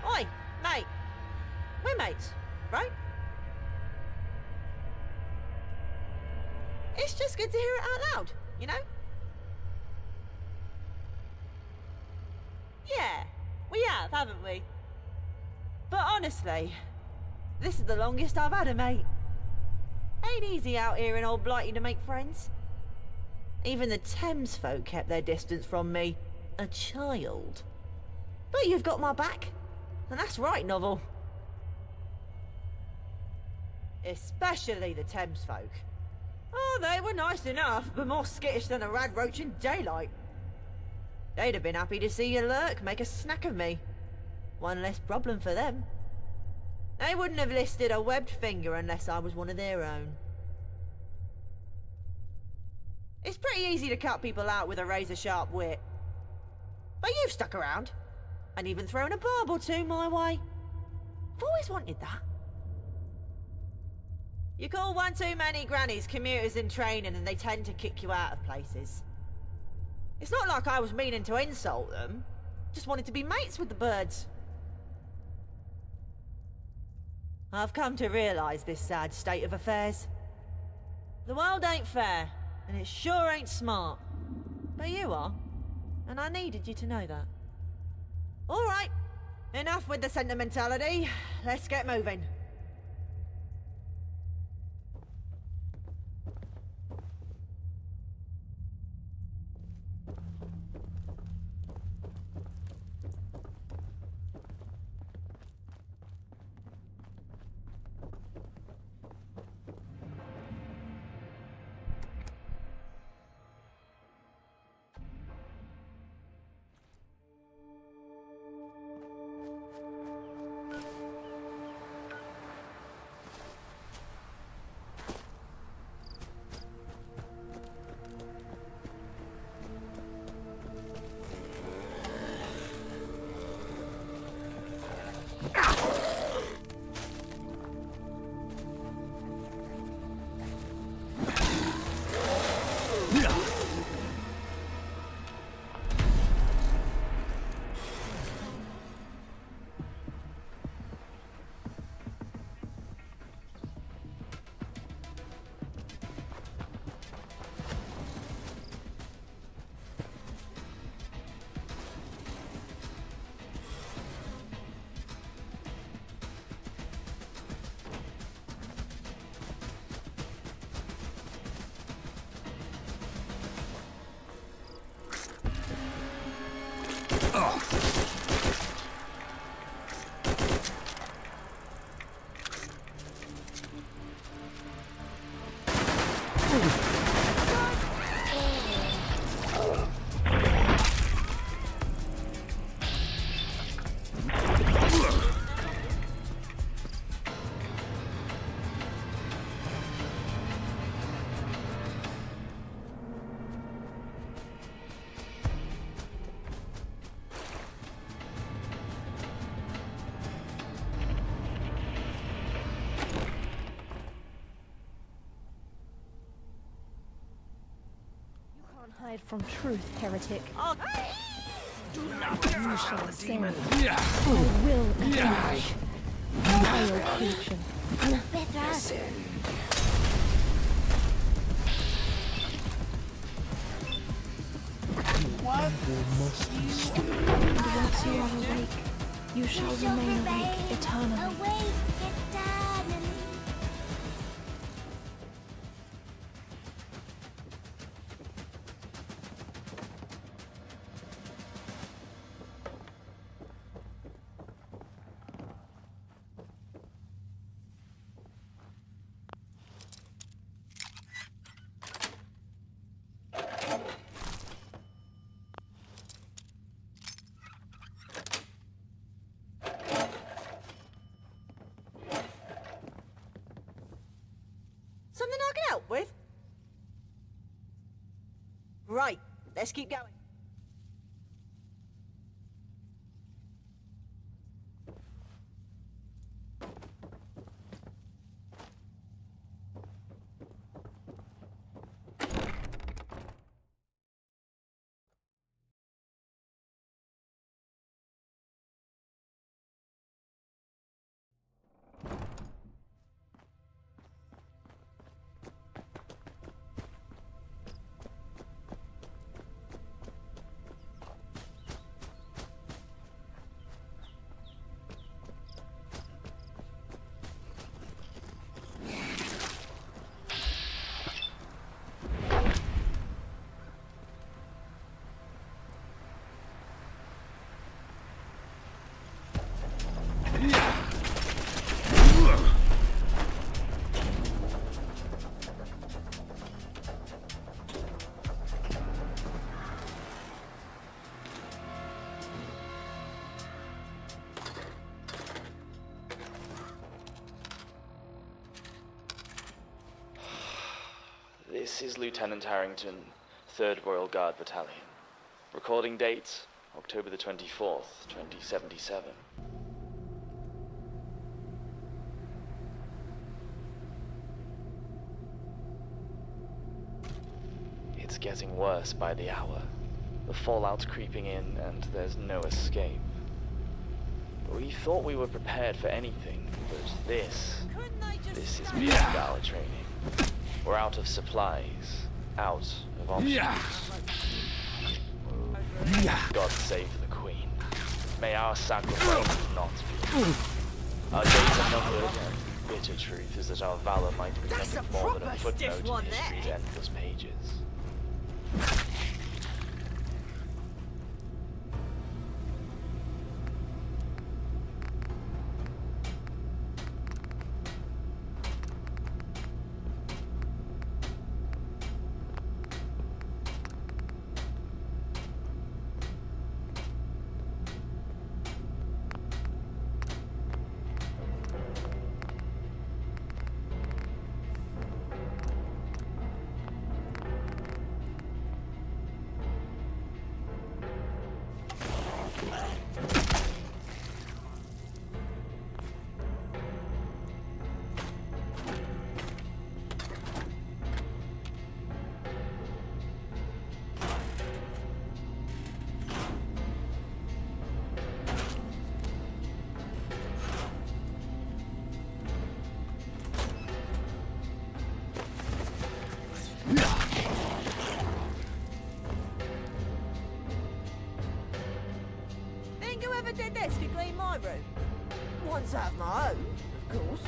Oi, mate. We're mates, right? It's just good to hear it out loud, you know? Yeah, we have, haven't we? But honestly, this is the longest I've had a mate. Ain't easy out here in Old Blighty to make friends. Even the Thames folk kept their distance from me. A child. But you've got my back. And that's right, Novel. Especially the Thames folk. Oh, they were nice enough, but more skittish than a rad roach in daylight. They'd have been happy to see you lurk, make a snack of me. One less problem for them. They wouldn't have listed a webbed finger unless I was one of their own. It's pretty easy to cut people out with a razor-sharp wit. But you've stuck around. And even thrown a barb or two my way. I've always wanted that. You call one too many grannies commuters in training and they tend to kick you out of places. It's not like I was meaning to insult them. Just wanted to be mates with the birds. I've come to realise this sad state of affairs. The world ain't fair, and it sure ain't smart. But you are, and I needed you to know that. All right, enough with the sentimentality. Let's get moving. Hide from truth, heretic. Oh, You shall ascend. I will avenge. Vile creature. Listen. And once you are awake, you shall remain awake eternally. something I can help with? Right, let's keep going. This is Lieutenant Harrington, 3rd Royal Guard Battalion. Recording date, October the 24th, 2077. It's getting worse by the hour. The fallout's creeping in and there's no escape. We thought we were prepared for anything, but this is beyond our training. We're out of supplies, out of options. God save the Queen. May our sacrifice not be. Our days are numbered, and the bitter truth is that our valor might be nothing more than a footnote in history's endless pages. Think whoever did this could clean my room? Once I have my own, of course.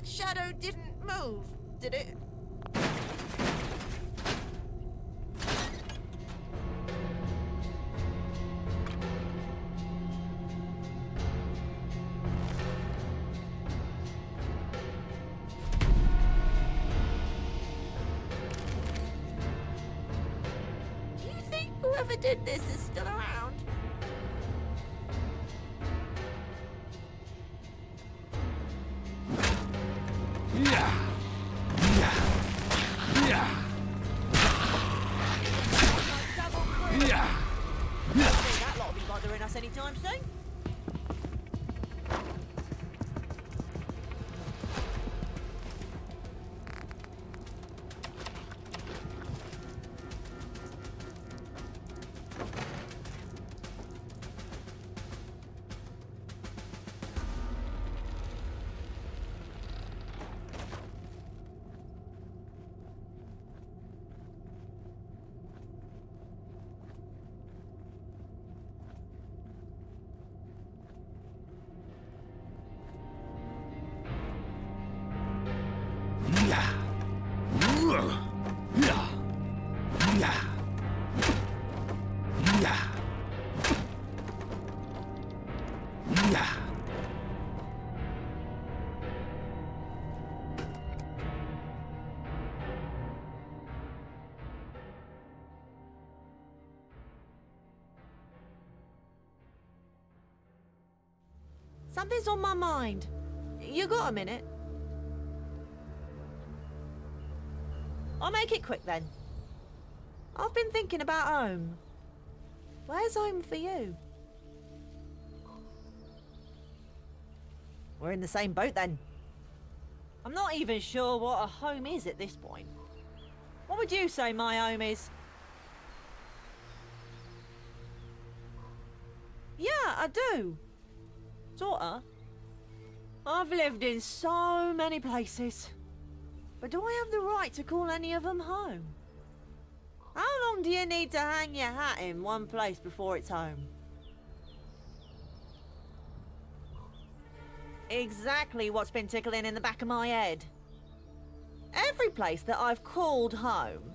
That shadow didn't move, did it? Do you think whoever did this is still around? That lot will be bothering us anytime soon. Something's on my mind. You got a minute? I'll make it quick then. I've been thinking about home. Where's home for you? We're in the same boat then. I'm not even sure what a home is at this point. What would you say my home is? Yeah, I do. Sorta. I've lived in so many places. But do I have the right to call any of them home? How long do you need to hang your hat in one place before it's home? Exactly what's been tickling in the back of my head. Every place that I've called home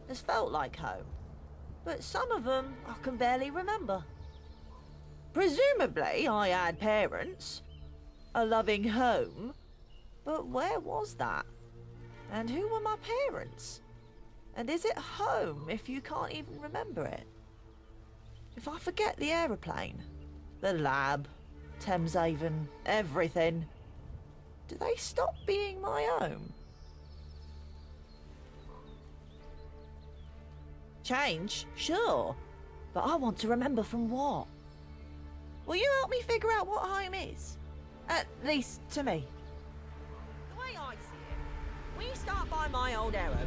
has felt like home. But some of them I can barely remember. Presumably I had parents, a loving home, but where was that? And who were my parents? And is it home if you can't even remember it? If I forget the aeroplane, the lab, Thames Haven, everything, do they stop being my home? Change, sure, but I want to remember from what? Will you help me figure out what home is? At least to me. The way I see it, we start by my old aeroplane.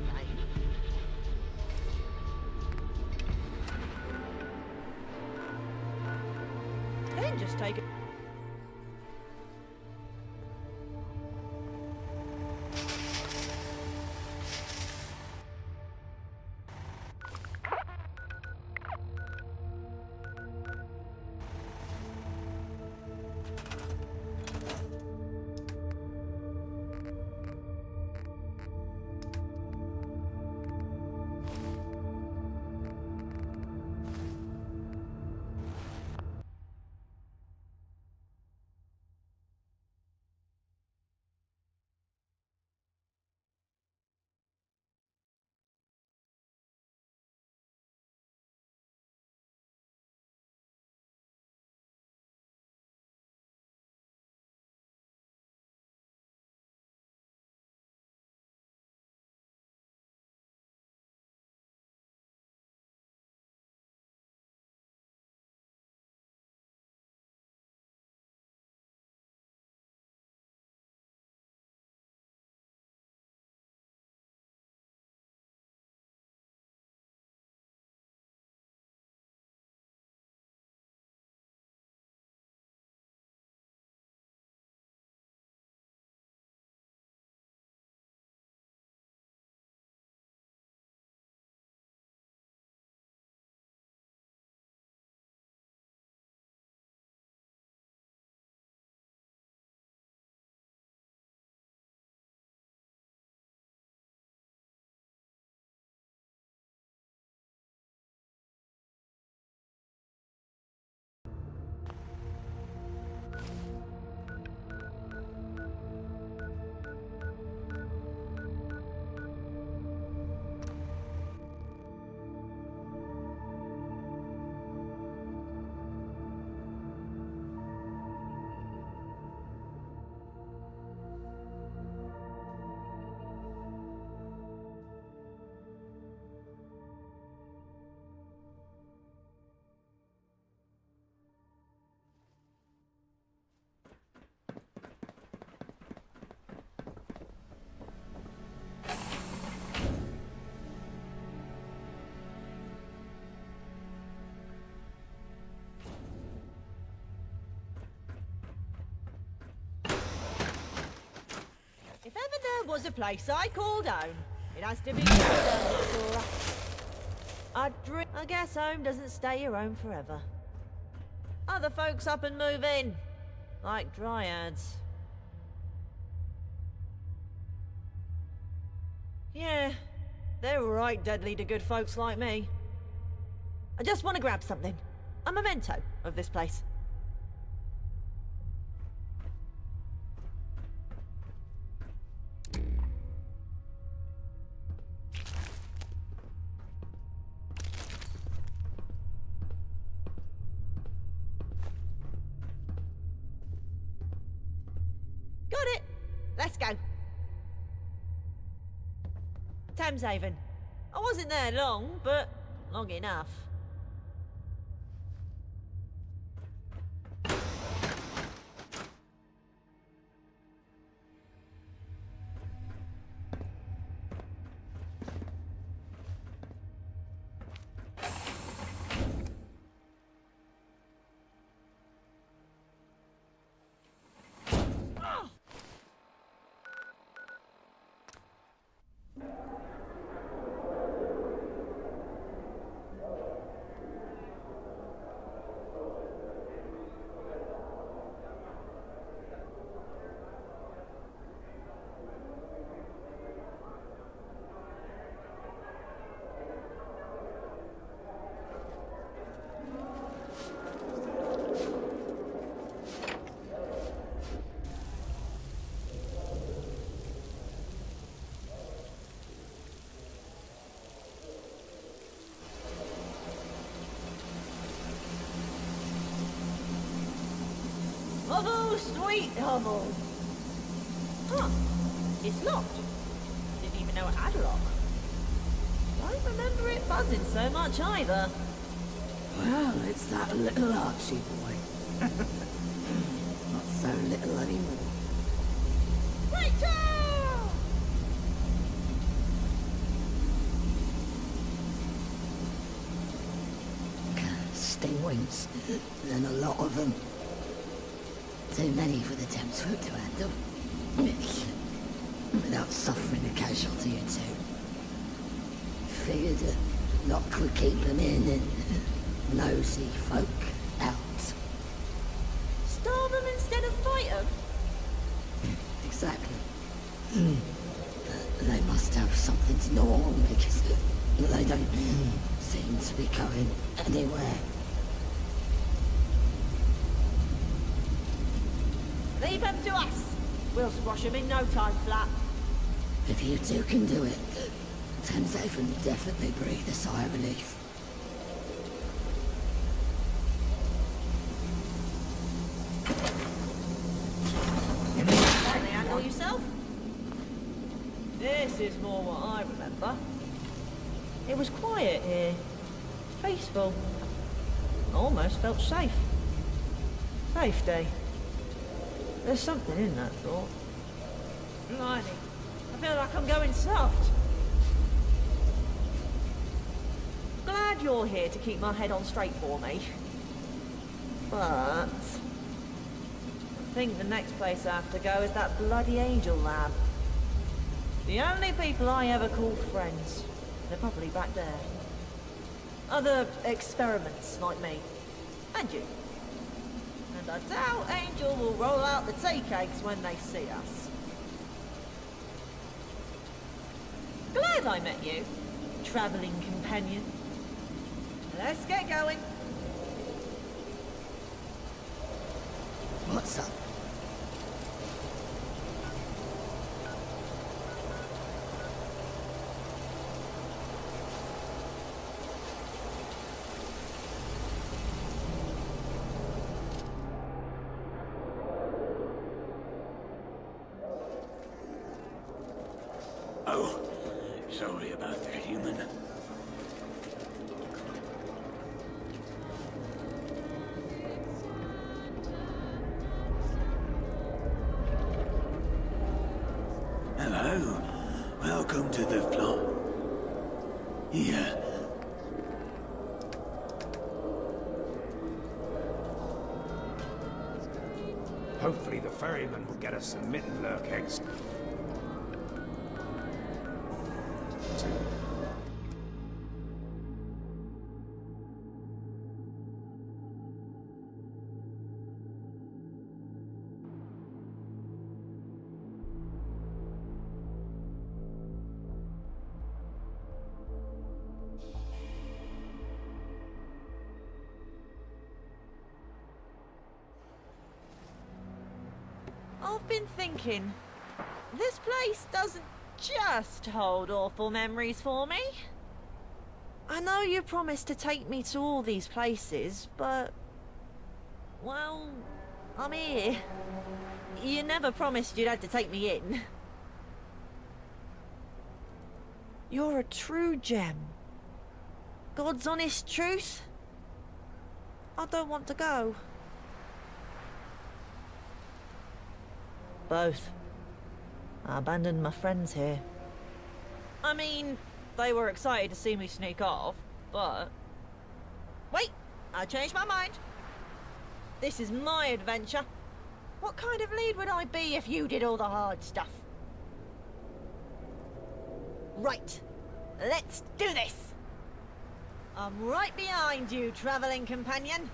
Then just take it. was a place I called home. It has to be done, Flora. I guess home doesn't stay your home forever. Other folks up and move in, like dryads. Yeah, they're right deadly to good folks like me. I just want to grab something. A memento of this place. Got it! Let's go. Thameshaven. I wasn't there long, but long enough. Hovel, sweet hovel. Huh. It's locked. Didn't even know it had a lock. Don't remember it buzzing so much either. Well, it's that little Archie boy. Not so little anymore. Rachel! Stingwings. And a lot of them. Too many for the Thamesfolk to handle. Without suffering a casualty or two. Figured a lot could keep them in and nosy folk out. Starve them instead of fight them? Exactly. But they must have something to gnaw on because they don't seem to be going anywhere. Leave them to us. We'll squash them in no time flat. If you two can do it, Thameshaven will definitely breathe a sigh of relief. Can you handle yourself? This is more what I remember. It was quiet here. Peaceful. Almost felt safe. Safety. There's something in that thought. Blimey, I feel like I'm going soft. Glad you're here to keep my head on straight for me. But I think the next place I have to go is that bloody Angel Lab. The only people I ever called friends. They're probably back there. Other experiments like me. And you. And I doubt Angel will roll out the tea cakes when they see us. Glad I met you, travelling companion. Let's get going. What's up? Oh, sorry about that, human. Hello. Welcome to the floor. Here. Hopefully the ferryman will get us some mitten lurk eggs. I've been thinking, this place doesn't just hold awful memories for me. I know you promised to take me to all these places, but... well, I'm here. You never promised you'd had to take me in. You're a true gem. God's honest truth. I don't want to go. Both. I abandoned my friends here. I mean, they were excited to see me sneak off, but... wait! I changed my mind. This is my adventure. What kind of lead would I be if you did all the hard stuff? Right. Let's do this! I'm right behind you, traveling companion.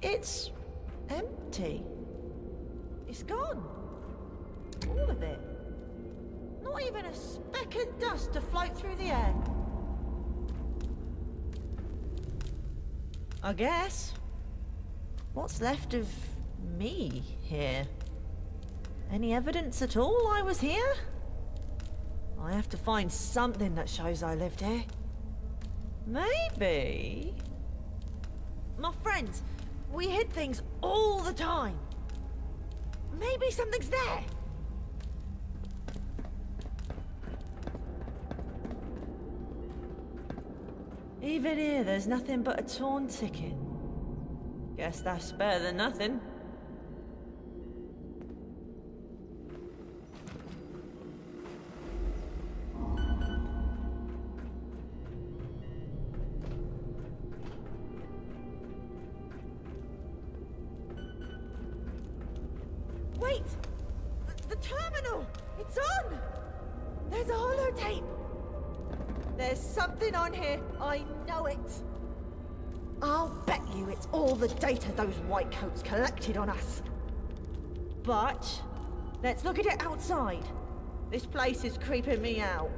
It's empty. It's gone. All of it. Not even a speck of dust to float through the air. I guess. What's left of me here? Any evidence at all I was here? I have to find something that shows I lived here. Maybe... my friends, we hid things all the time. Maybe something's there. Even here, there's nothing but a torn ticket. Guess that's better than nothing. Wait! The terminal! It's on! There's a holotape! There's something on here. I know it. I'll bet you it's all the data those white coats collected on us. But let's look at it outside. This place is creeping me out.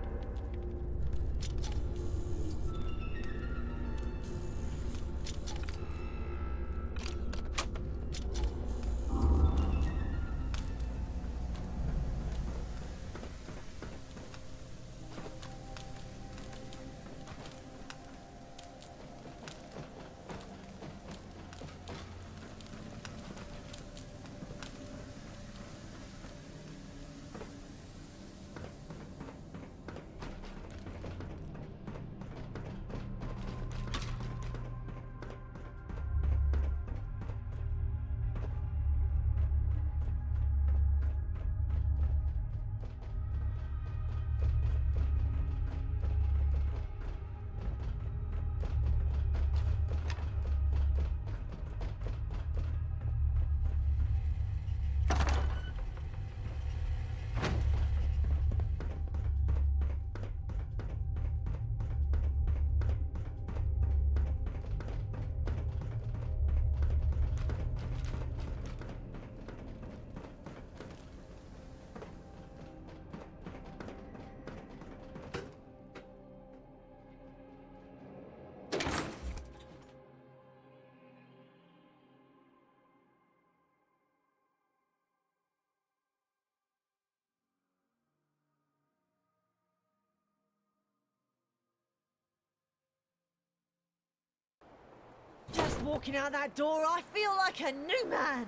Just walking out that door, I feel like a new man.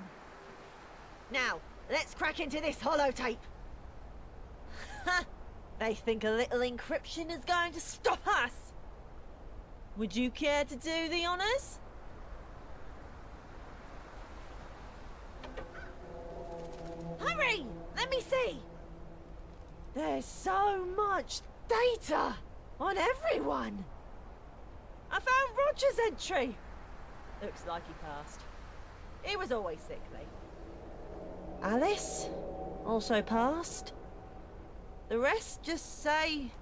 Now, let's crack into this holotape. Ha! They think a little encryption is going to stop us. Would you care to do the honors? Hurry! Let me see! There's so much data on everyone. I found Roger's entry. Looks like he passed. He was always sickly. Alice? Also passed. The rest just say...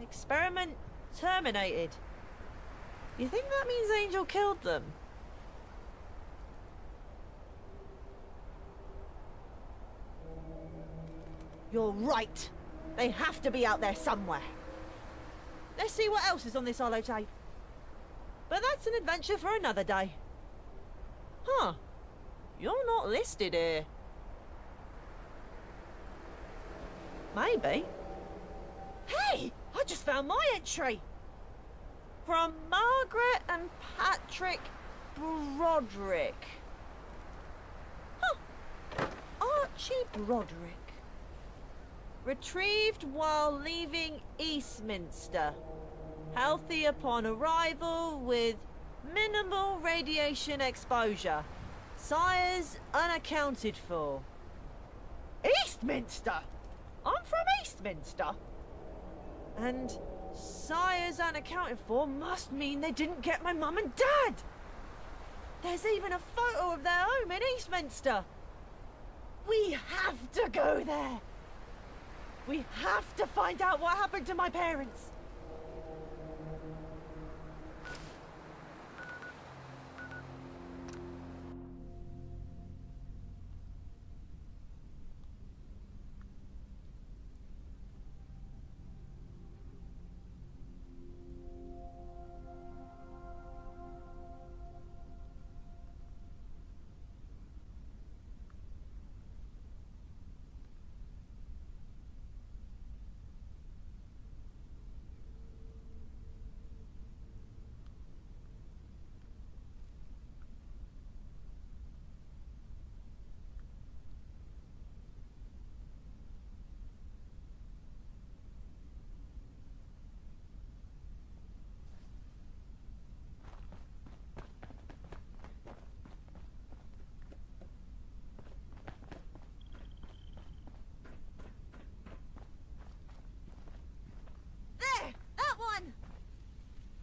experiment terminated. You think that means Angel killed them? You're right. They have to be out there somewhere. Let's see what else is on this holotape. But that's an adventure for another day. Huh. You're not listed here. Maybe. Hey! I just found my entry! From Margaret and Patrick Broderick. Huh. Archie Broderick. Retrieved while leaving Eastminster. Healthy upon arrival with minimal radiation exposure. Sires unaccounted for. Eastminster? I'm from Eastminster. And sires unaccounted for must mean they didn't get my mum and dad. There's even a photo of their home in Eastminster. We have to go there. We have to find out what happened to my parents.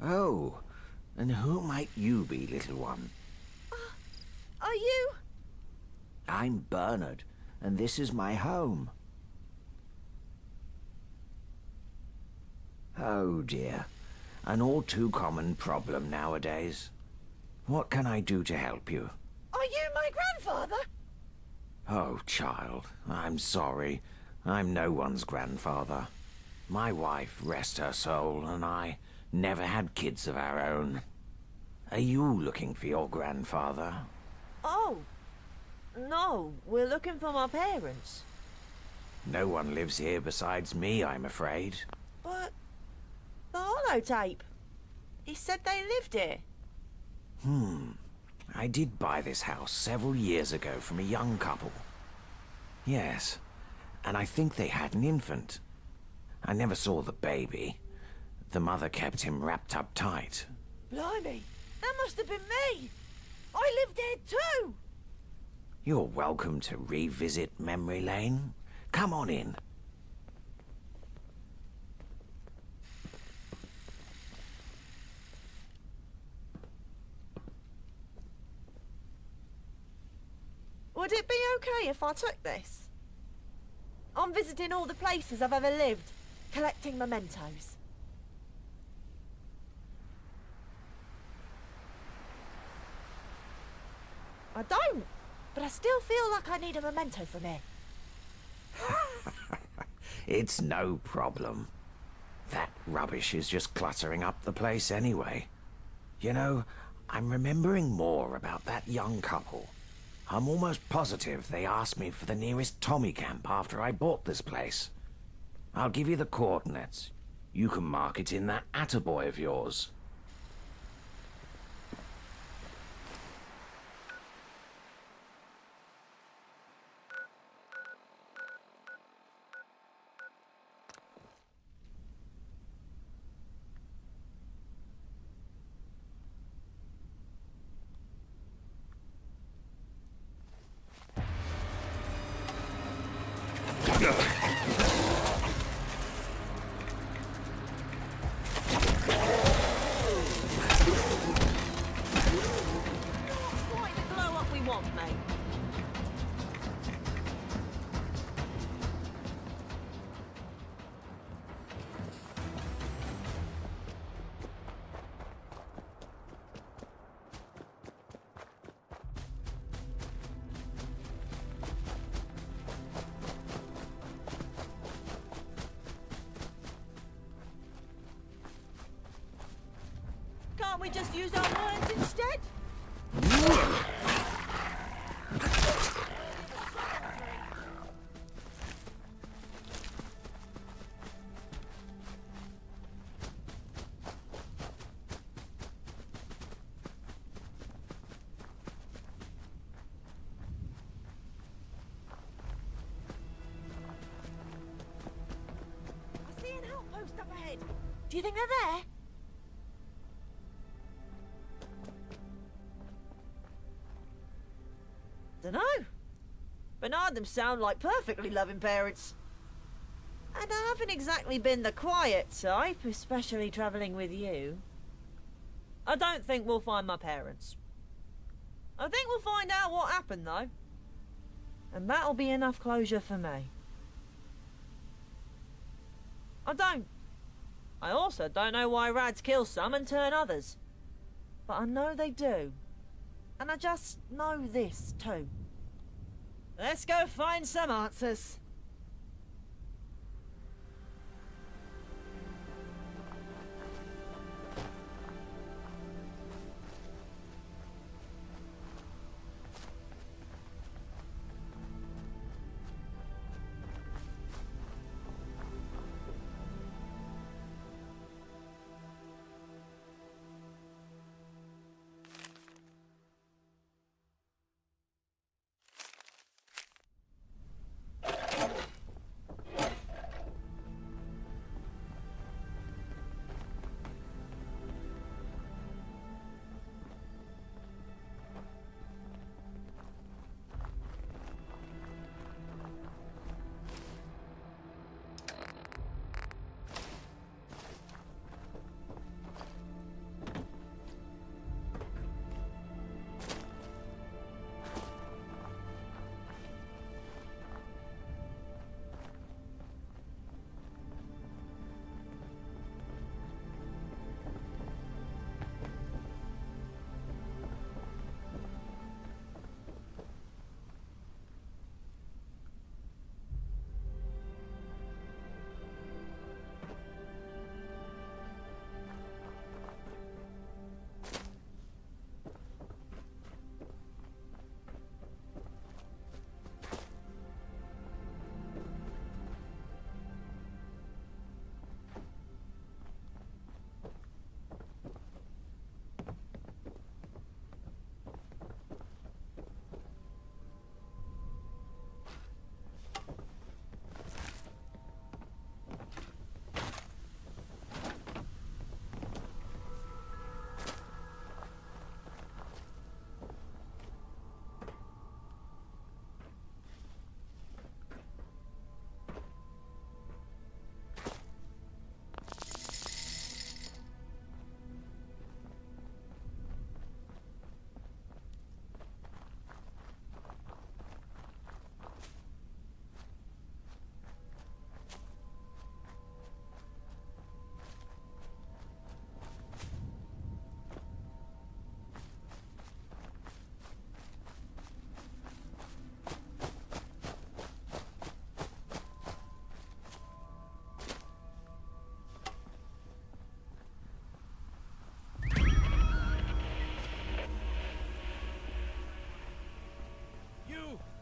Oh, and who might you be, little one? Are you? I'm Bernard, and this is my home. Oh dear, an all too common problem nowadays. What can I do to help you? Are you my grandfather? Oh, child, I'm sorry. I'm no one's grandfather. My wife, rest her soul, and I never had kids of our own. Are you looking for your grandfather? Oh, no, we're looking for my parents. No one lives here besides me, I'm afraid. But the holotape, he said they lived here. I did buy this house several years ago from a young couple. Yes, and I think they had an infant. I never saw the baby. The mother kept him wrapped up tight. Blimey, that must have been me. I lived here too. You're welcome to revisit Memory Lane. Come on in. Would it be okay if I took this? I'm visiting all the places I've ever lived, collecting mementos. I don't, but I still feel like I need a memento from here. It's no problem. That rubbish is just cluttering up the place anyway. You know, I'm remembering more about that young couple. I'm almost positive they asked me for the nearest Tommy camp after I bought this place. I'll give you the coordinates. You can mark it in that attaboy of yours. we just use our words instead? I see an outpost up ahead. Do you think they're there? Dunno. Bernard them sound like perfectly loving parents. And I haven't exactly been the quiet type, especially travelling with you. I don't think we'll find my parents. I think we'll find out what happened, though. And that'll be enough closure for me. I also don't know why Rads kill some and turn others. But I know they do. And I just know this, too. Let's go find some answers.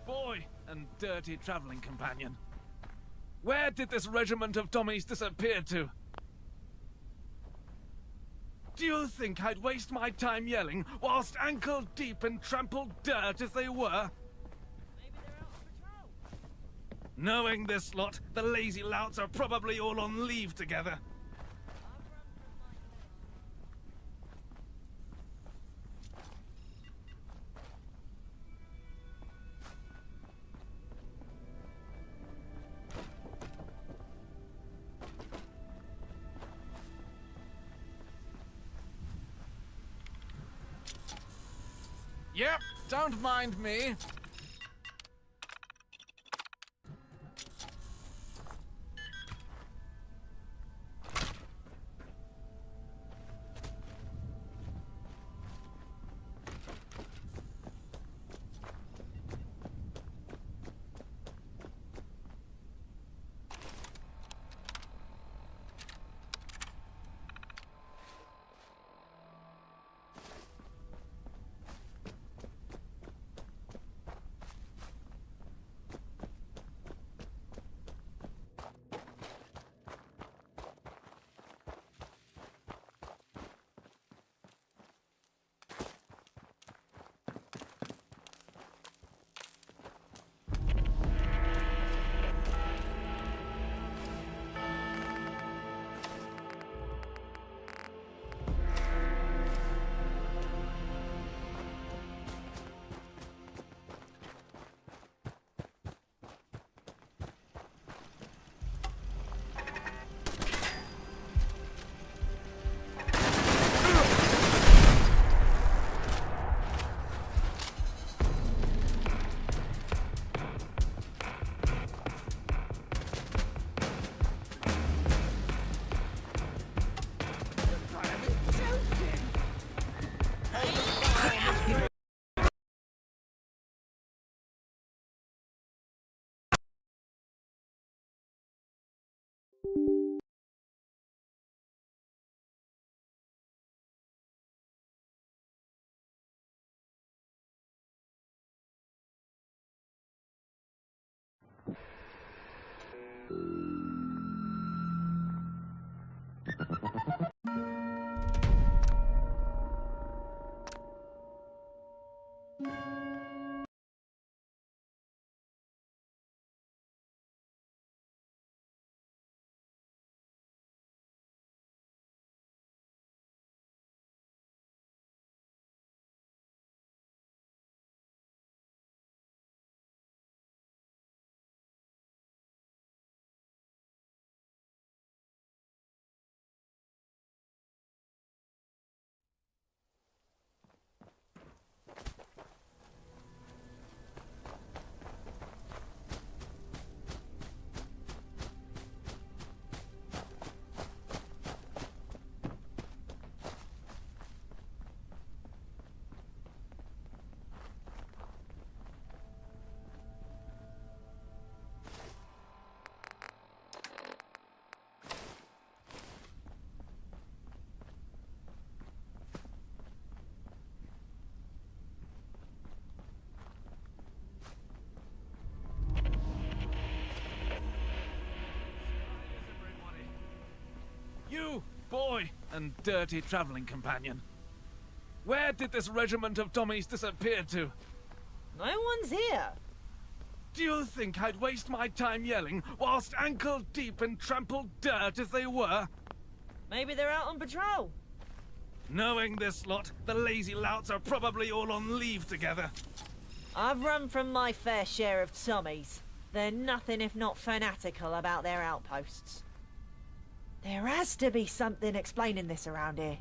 Boy and dirty traveling companion. Where did this regiment of Tommies disappear to? Do you think I'd waste my time yelling whilst ankle deep in trampled dirt as they were? Maybe they're out on patrol. Knowing this lot, the lazy louts are probably all on leave together. Yep, don't mind me. boy and dirty traveling companion. Where did this regiment of Tommies disappear to? No one's here. Do you think I'd waste my time yelling whilst ankle deep in trampled dirt as they were? Maybe they're out on patrol. Knowing this lot, the lazy louts are probably all on leave together. I've run from my fair share of Tommies. They're nothing if not fanatical about their outposts. There has to be something explaining this around here.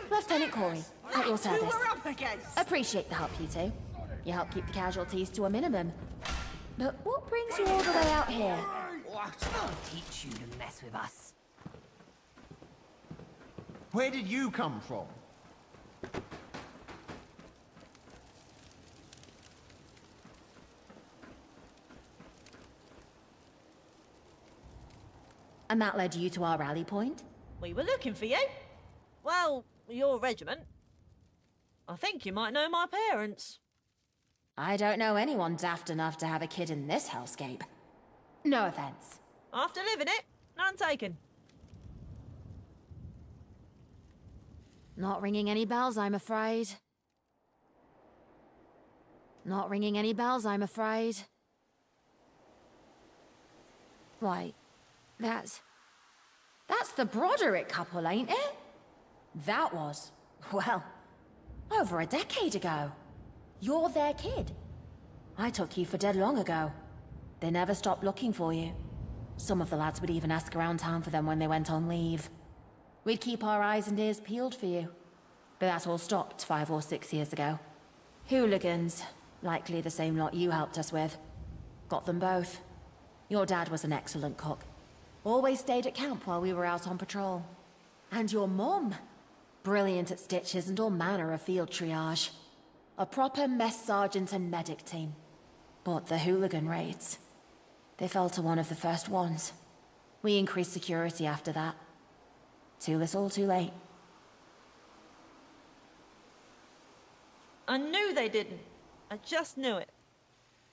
Lieutenant Corey, at your service. Who we're up against? Appreciate the help, you two. You help keep the casualties to a minimum. But what brings you all the way out here? What? I'll teach you to mess with us. Where did you come from? And that led you to our rally point? We were looking for you. Well, your regiment. I think you might know my parents. I don't know anyone daft enough to have a kid in this hellscape. No offense. After living it, none taken. Not ringing any bells, I'm afraid. Not ringing any bells, I'm afraid. Why, that's the Broderick couple, ain't it? That was, well, over a decade ago. You're their kid. I took you for dead long ago. They never stopped looking for you. Some of the lads would even ask around town for them when they went on leave. We'd keep our eyes and ears peeled for you. But that all stopped 5 or 6 years ago. Hooligans, likely the same lot you helped us with. Got them both. Your dad was an excellent cook. Always stayed at camp while we were out on patrol. And your mum, brilliant at stitches and all manner of field triage. A proper mess sergeant and medic team. But the hooligan raids, they fell to one of the first ones. We increased security after that. Too little, too late. I knew they didn't. I just knew it.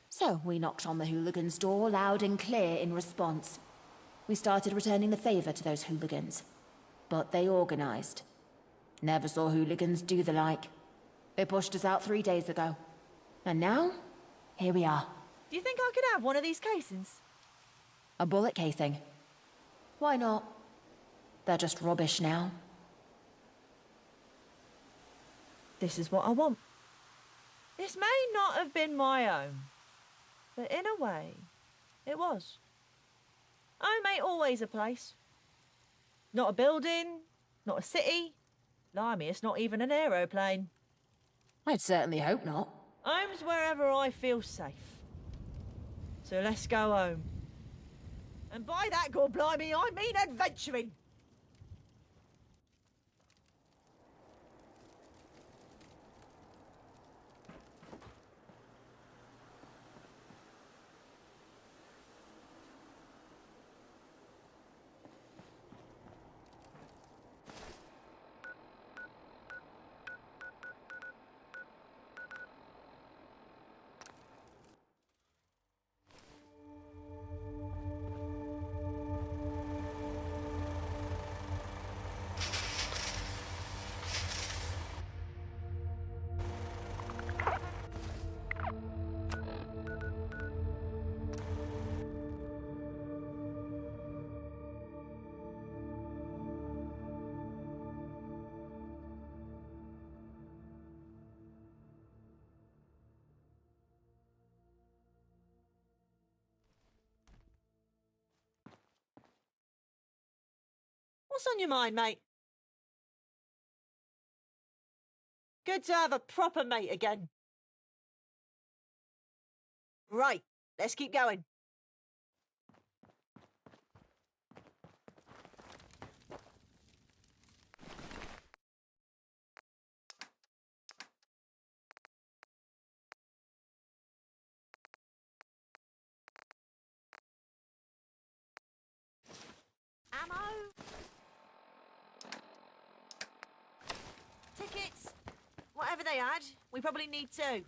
So we knocked on the hooligans' door loud and clear in response. We started returning the favor to those hooligans. But they organized. Never saw hooligans do the like. They pushed us out 3 days ago. And now, here we are. Do you think I could have one of these casings? A bullet casing. Why not? They're just rubbish now. This is what I want. This may not have been my own, but in a way, it was. Home ain't always a place. Not a building, not a city. Blimey, it's not even an aeroplane. I'd certainly hope not. Home's wherever I feel safe. So let's go home. And by that, God blimey, I mean adventuring. What's on your mind, mate? Good to have a proper mate again. Right, let's keep going. Ammo? Tickets? Whatever they had, we probably need two.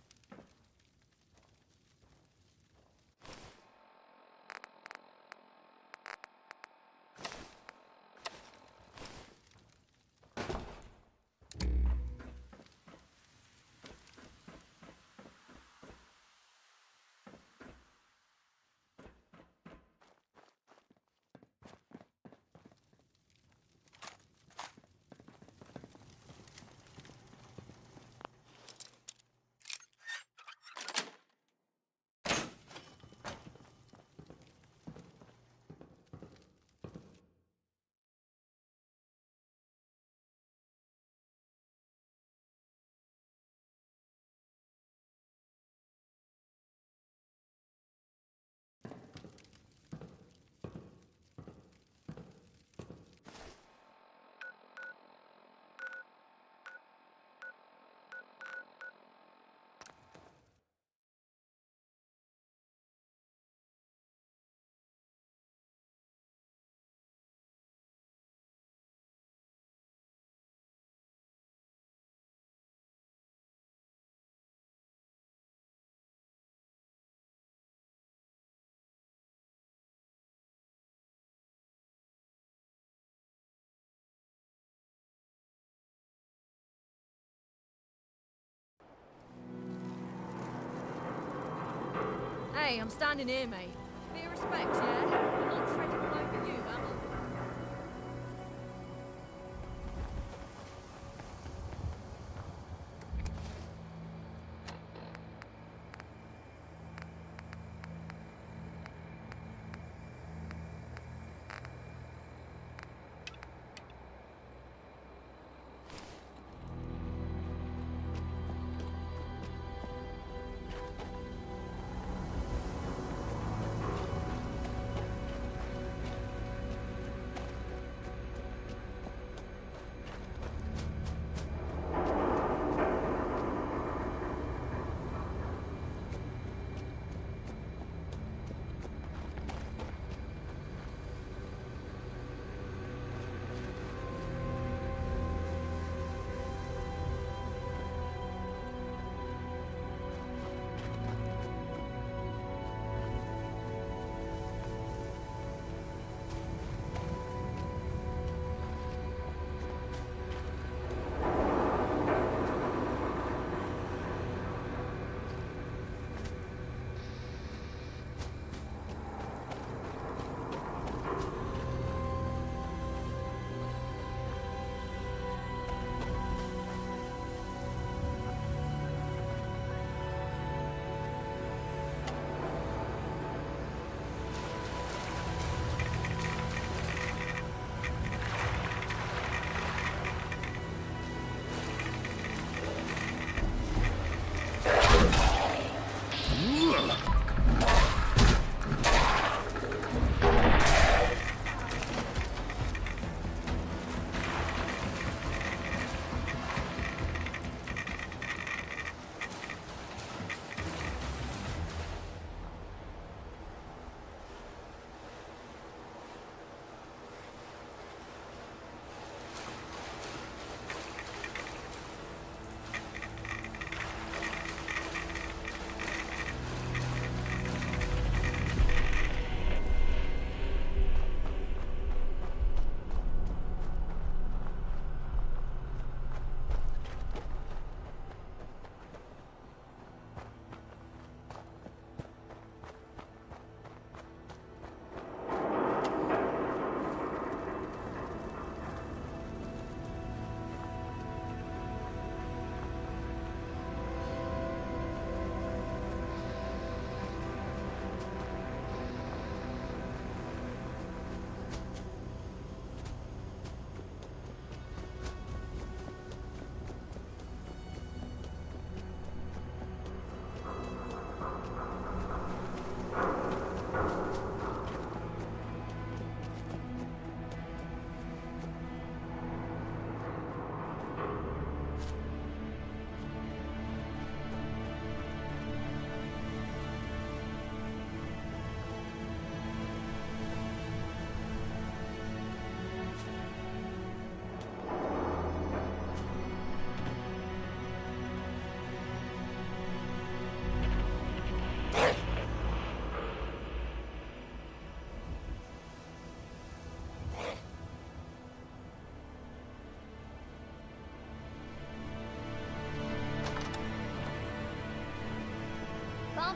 Hey, I'm standing here, mate. Bit of respect, yeah? I'm not treading all over you, am I?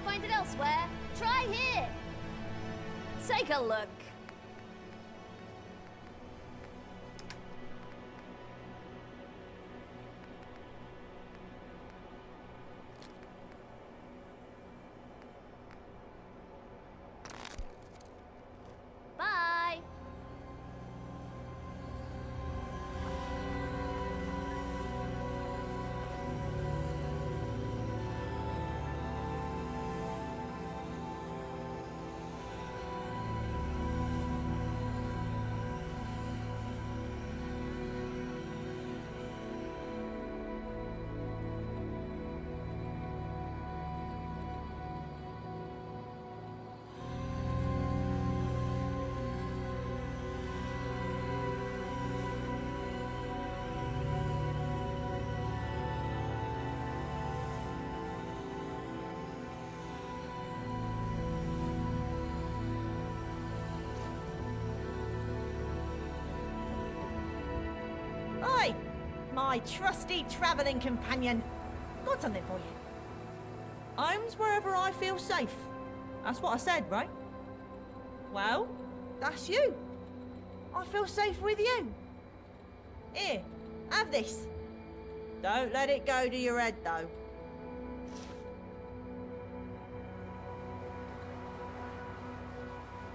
can't find it elsewhere, try here. Take a look. Bye. Oi! My trusty travelling companion. Got something for you. Home's wherever I feel safe. That's what I said, right? Well, that's you. I feel safe with you. Here, have this. Don't let it go to your head, though.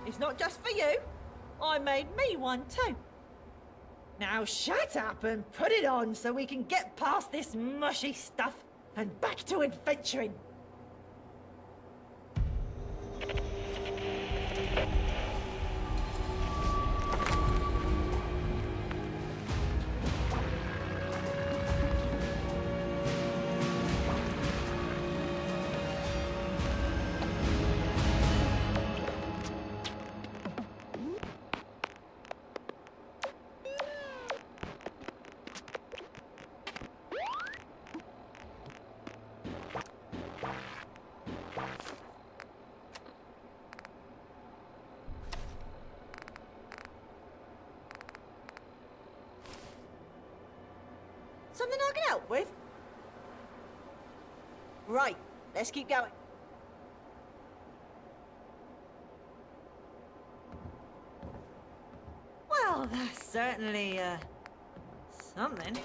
It's not just for you. I made me one too. Now shut up and put it on so we can get past this mushy stuff and back to adventuring. Something I can help with? Right, let's keep going. Well, that's certainly, something.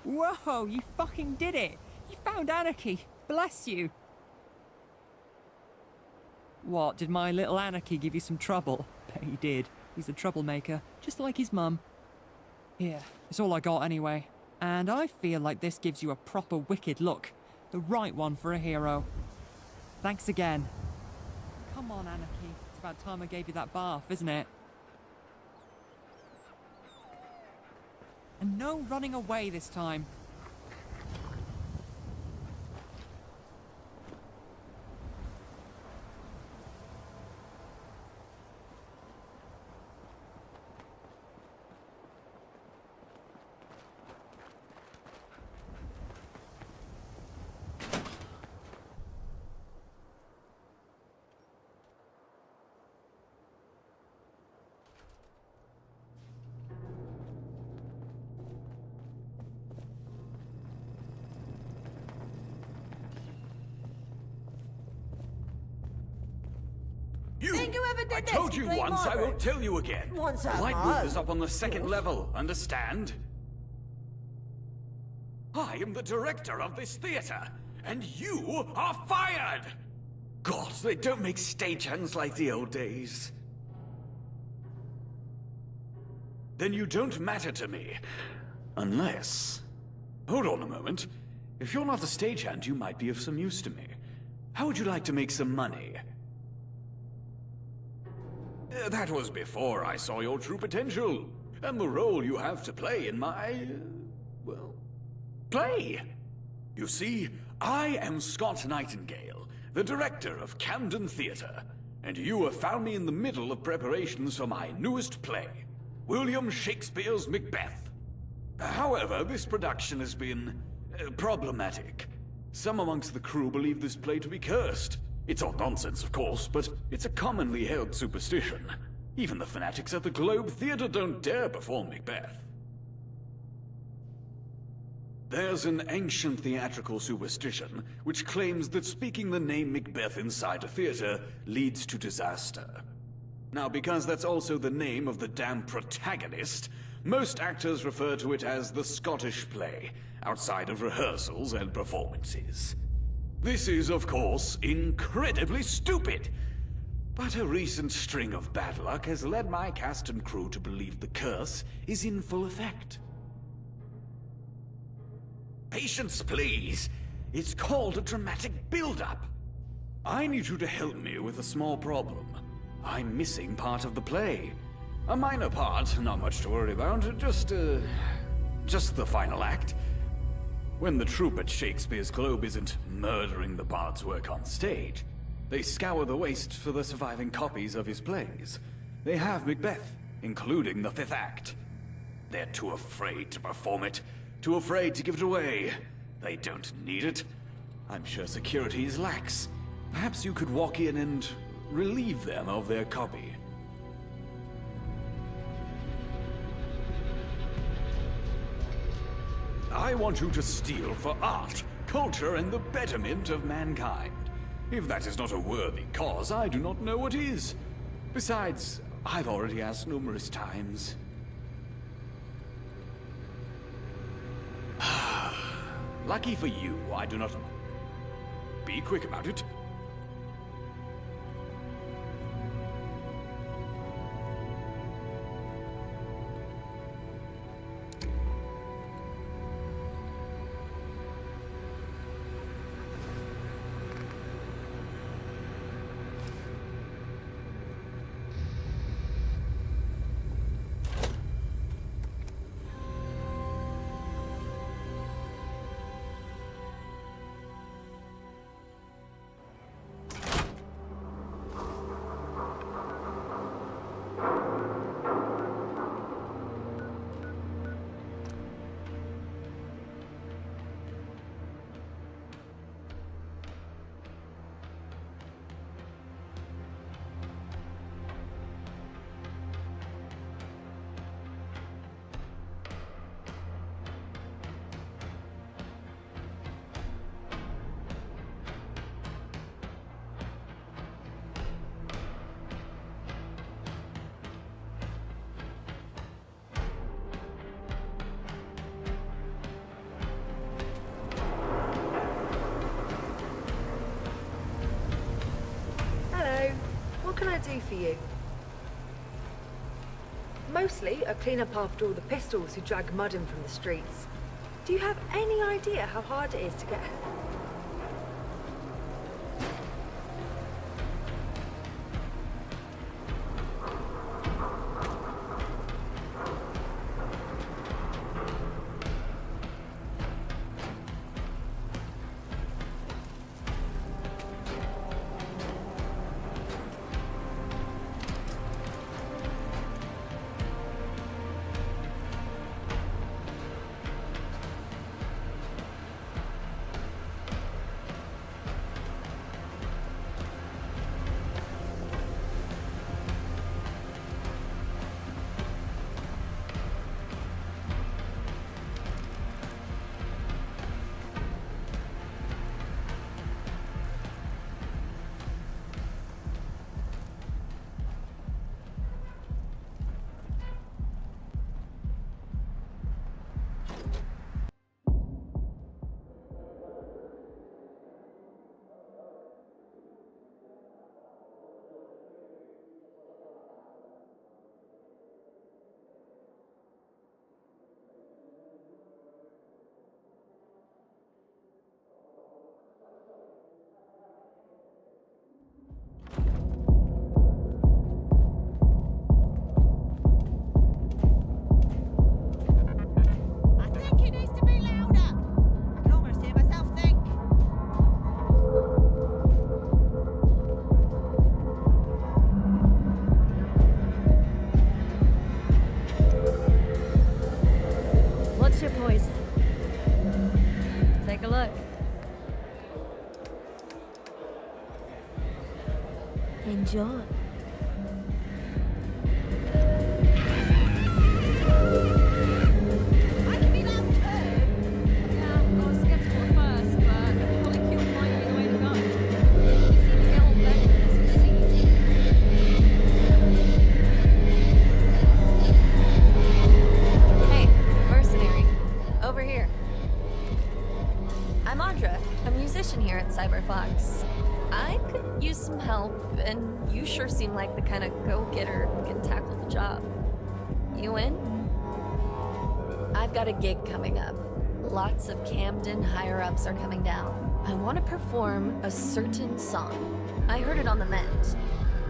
Whoa, you fucking did it! You found Anarchy! Bless you! What, did my little Anarchy give you some trouble? Bet he did. He's a troublemaker, just like his mum. Here, it's all I got anyway. And I feel like this gives you a proper wicked look. The right one for a hero. Thanks again. Come on, Anarchy. It's about time I gave you that bath, isn't it? And no running away this time. I told you once, I won't tell you again. Once The light booth is up on the second level, understand? I am the director of this theater, and you are fired! God, they don't make stagehands like the old days. Then you don't matter to me. Unless... Hold on a moment. If you're not the stagehand, you might be of some use to me. How would you like to make some money? That was before I saw your true potential, and the role you have to play in my... well, play. You see, I am Scott Nightingale, the director of Camden Theatre, and you have found me in the middle of preparations for my newest play, William Shakespeare's Macbeth. However, this production has been problematic. Some amongst the crew believe this play to be cursed. It's all nonsense, of course, but it's a commonly held superstition. Even the fanatics at the Globe Theatre don't dare perform Macbeth. There's an ancient theatrical superstition which claims that speaking the name Macbeth inside a theater leads to disaster. Now, because that's also the name of the damn protagonist, most actors refer to it as the Scottish play, outside of rehearsals and performances. This is, of course, incredibly stupid. But a recent string of bad luck has led my cast and crew to believe the curse is in full effect. Patience, please. It's called a dramatic build-up. I need you to help me with a small problem. I'm missing part of the play. A minor part, not much to worry about, just the final act. When the troupe at Shakespeare's Globe isn't murdering the bard's work on stage, they scour the waste for the surviving copies of his plays. They have Macbeth, including the fifth act. They're too afraid to perform it, too afraid to give it away. They don't need it. I'm sure security is lax. Perhaps you could walk in and relieve them of their copy. I want you to steal for art, culture, and the betterment of mankind. If that is not a worthy cause, I do not know what is. Besides, I've already asked numerous times. Lucky for you, I do not... Be quick about it. What can I do for you? Mostly, I clean up after all the pistols who drag mud in from the streets. Do you have any idea how hard it is to get... your poison. Take a look. Enjoy. Yeah, I was skeptical at first, but the polycule might be the way to go. We seem to get on better as we see. Hey, mercenary. Over here. I'm Audra, a musician here at Cyberfox. I could use some help, and you sure seem like the kind of go-getter who can tackle the job. You in? I've got a gig coming up. Lots of Camden higher-ups are coming down. I want to perform a certain song. I heard it on the net.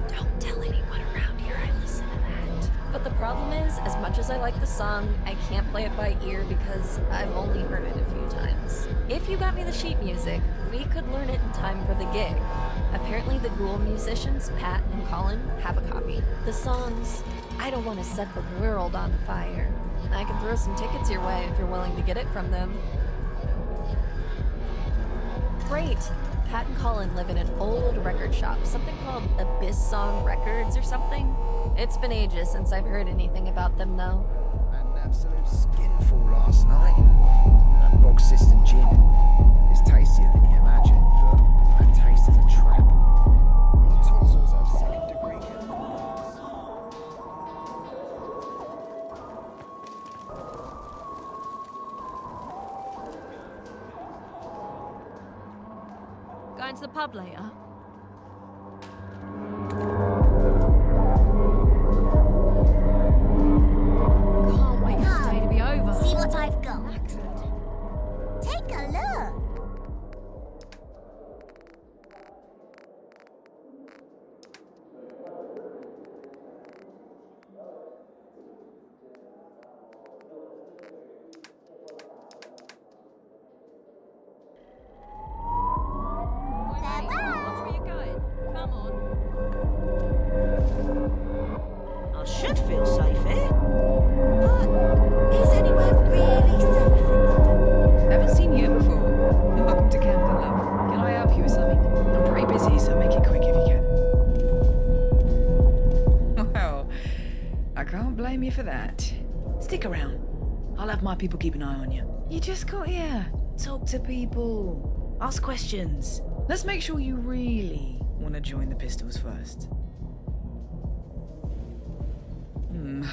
Don't tell anyone around here I listen to that. But the problem is, as much as I like the song, I can't play it by ear because I've only heard it a few times. If you got me the sheet music, we could learn it in time for the gig. Apparently the Ghoul musicians, Pat and Colin, have a copy. The songs, I don't want to set the world on fire. I can throw some tickets your way if you're willing to get it from them. Great! Pat and Colin live in an old record shop, something called Abyss Song Records or something. It's been ages since I've heard anything about them though. Had an absolute skinful last night. That bog system gin is tastier than you imagine, but that taste is a trap. My tonsils have second-degree chemical burns. Going to the pub later? Can't wait for today to be over. See what I've got. Take a look. Watch where you're going. Come on. I should feel safe here. But is anywhere really safe in London? Haven't seen you before. Welcome to Camden, love. Can I help you with something? I'm pretty busy, so make it quick if you can. Well, I can't blame you for that. Stick around. I'll have my people keep an eye on you. You just got here. Talk to people. Ask questions. Let's make sure you really want to join the Pistols first.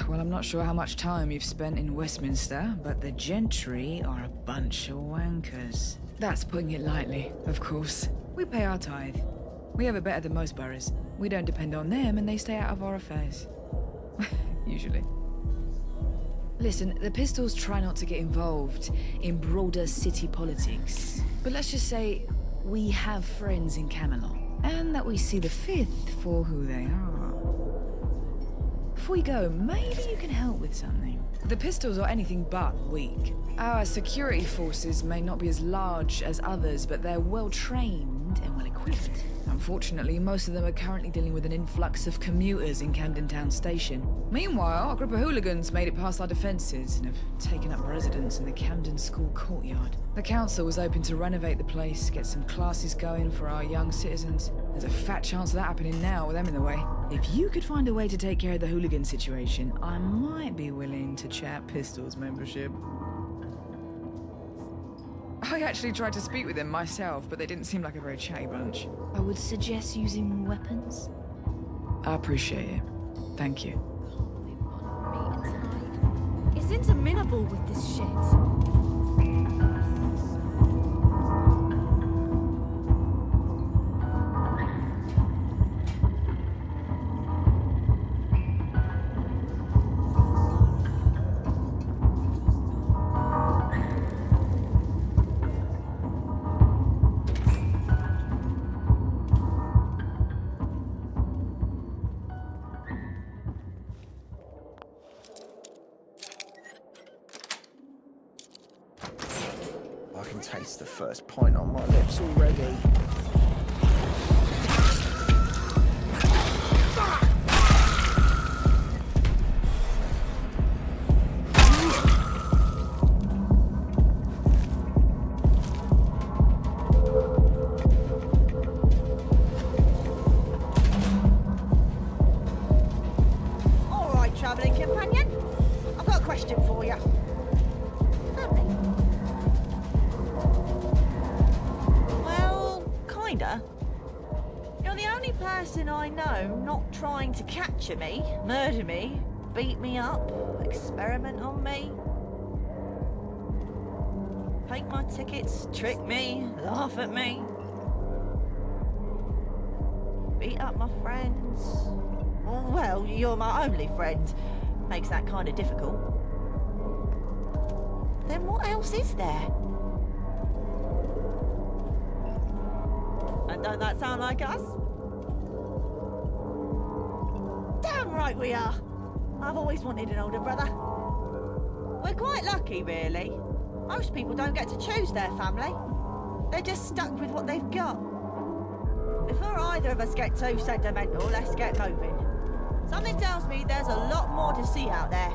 Well, I'm not sure how much time you've spent in Westminster, but the gentry are a bunch of wankers. That's putting it lightly, of course. We pay our tithe. We have it better than most boroughs. We don't depend on them, and they stay out of our affairs. Usually. Listen, the Pistols try not to get involved in broader city politics. But let's just say we have friends in Camelot, and that we see the Fifth for who they are. Before you go, maybe you can help with something. The Pistols are anything but weak. Our security forces may not be as large as others, but they're well trained and well equipped. Unfortunately, most of them are currently dealing with an influx of commuters in Camden Town Station. Meanwhile, a group of hooligans made it past our defences and have taken up residence in the Camden School courtyard. The council was hoping to renovate the place, get some classes going for our young citizens. There's a fat chance of that happening now with them in the way. If you could find a way to take care of the hooligan situation, I might be willing to chat Pistols membership. I actually tried to speak with them myself, but they didn't seem like a very chatty bunch. I would suggest using weapons. I appreciate it. Thank you. Isn't amenable with this shit. I can taste the first pint on my lips already. travelling companion. I've got a question for you. Family? Well, kinda. You're the only person I know not trying to capture me, murder me, beat me up, experiment on me. Take my tickets, trick me, laugh at me. Beat up my friends. Well, you're my only friend. Makes that kind of difficult. Then what else is there? And don't that sound like us? Damn right we are. I've always wanted an older brother. We're quite lucky, really. Most people don't get to choose their family. They're just stuck with what they've got. Before either of us get too sentimental, let's get moving. Something tells me there's a lot more to see out there.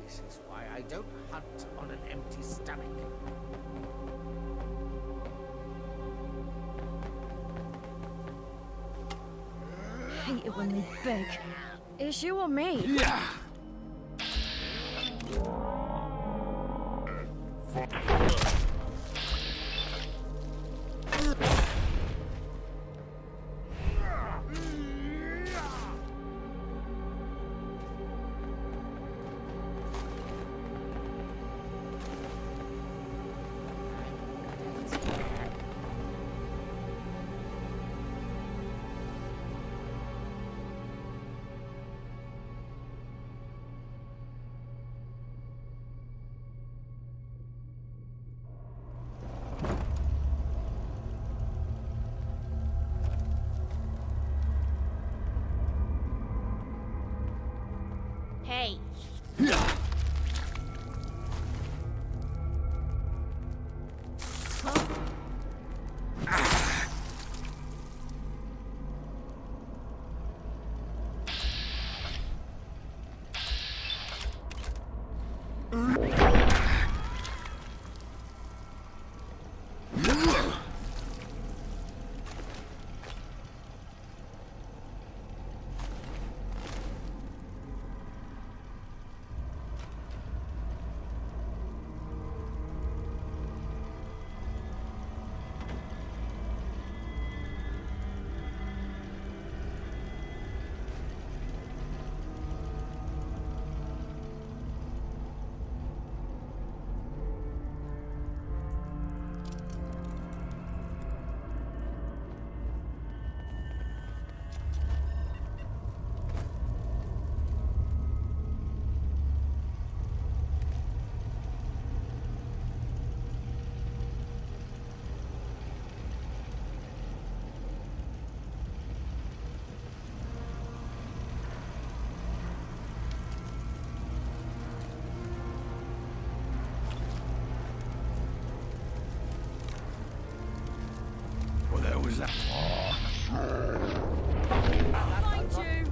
This is why I don't hunt on an empty stomach. Hate it when they beg. It's you or me? Yeah. that? Mind you.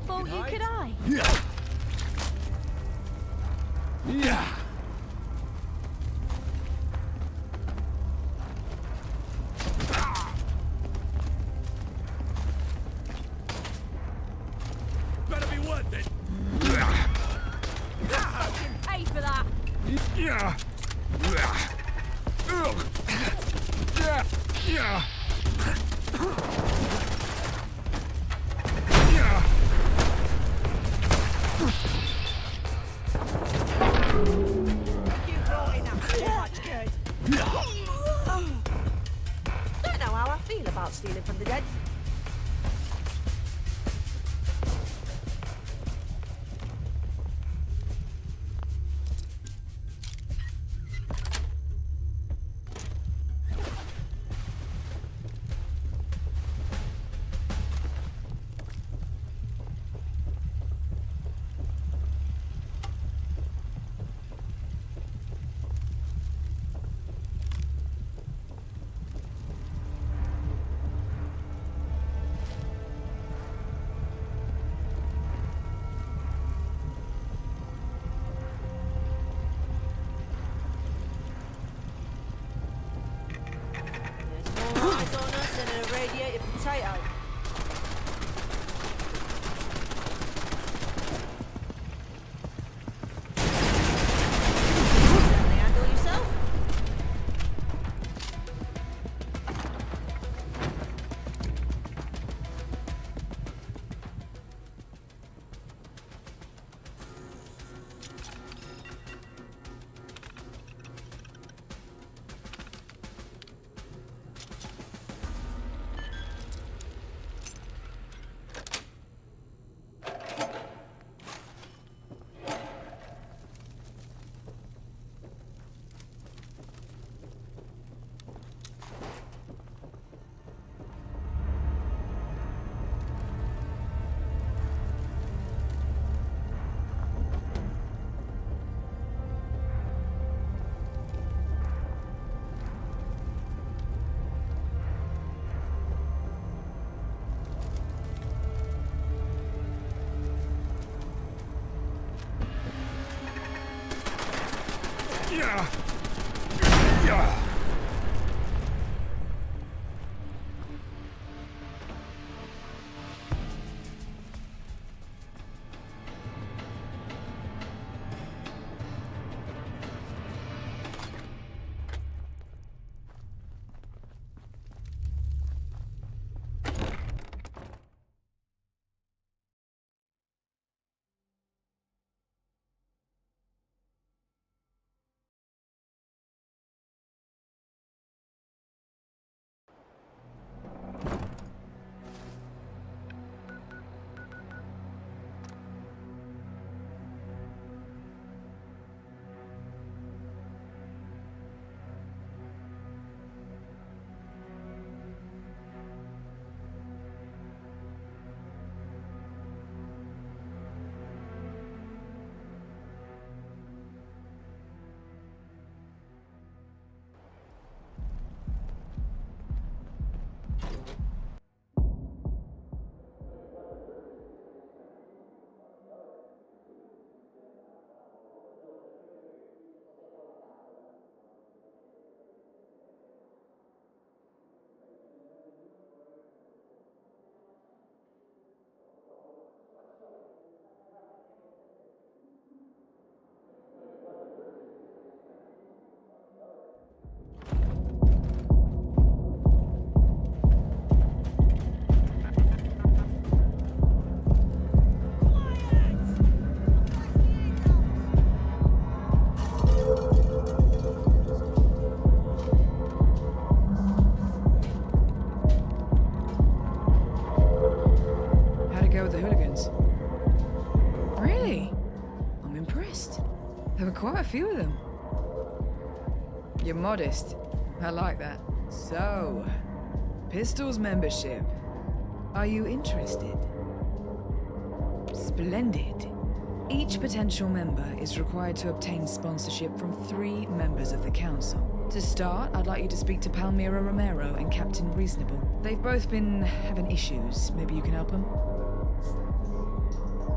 Thought you could I. Yeah. Yeah. Better be worth it. Pay for that. Yeah. Yeah. Don't know how I feel about stealing from the dead. Potato. Certainly handle yourself. Yeah. Yeah. Quite a few of them. You're modest. I like that. So, Pistols membership. Are you interested? Splendid. Each potential member is required to obtain sponsorship from 3 members of the council. To start, I'd like you to speak to Palmyra Romero and Captain Reasonable. They've both been having issues. Maybe you can help them?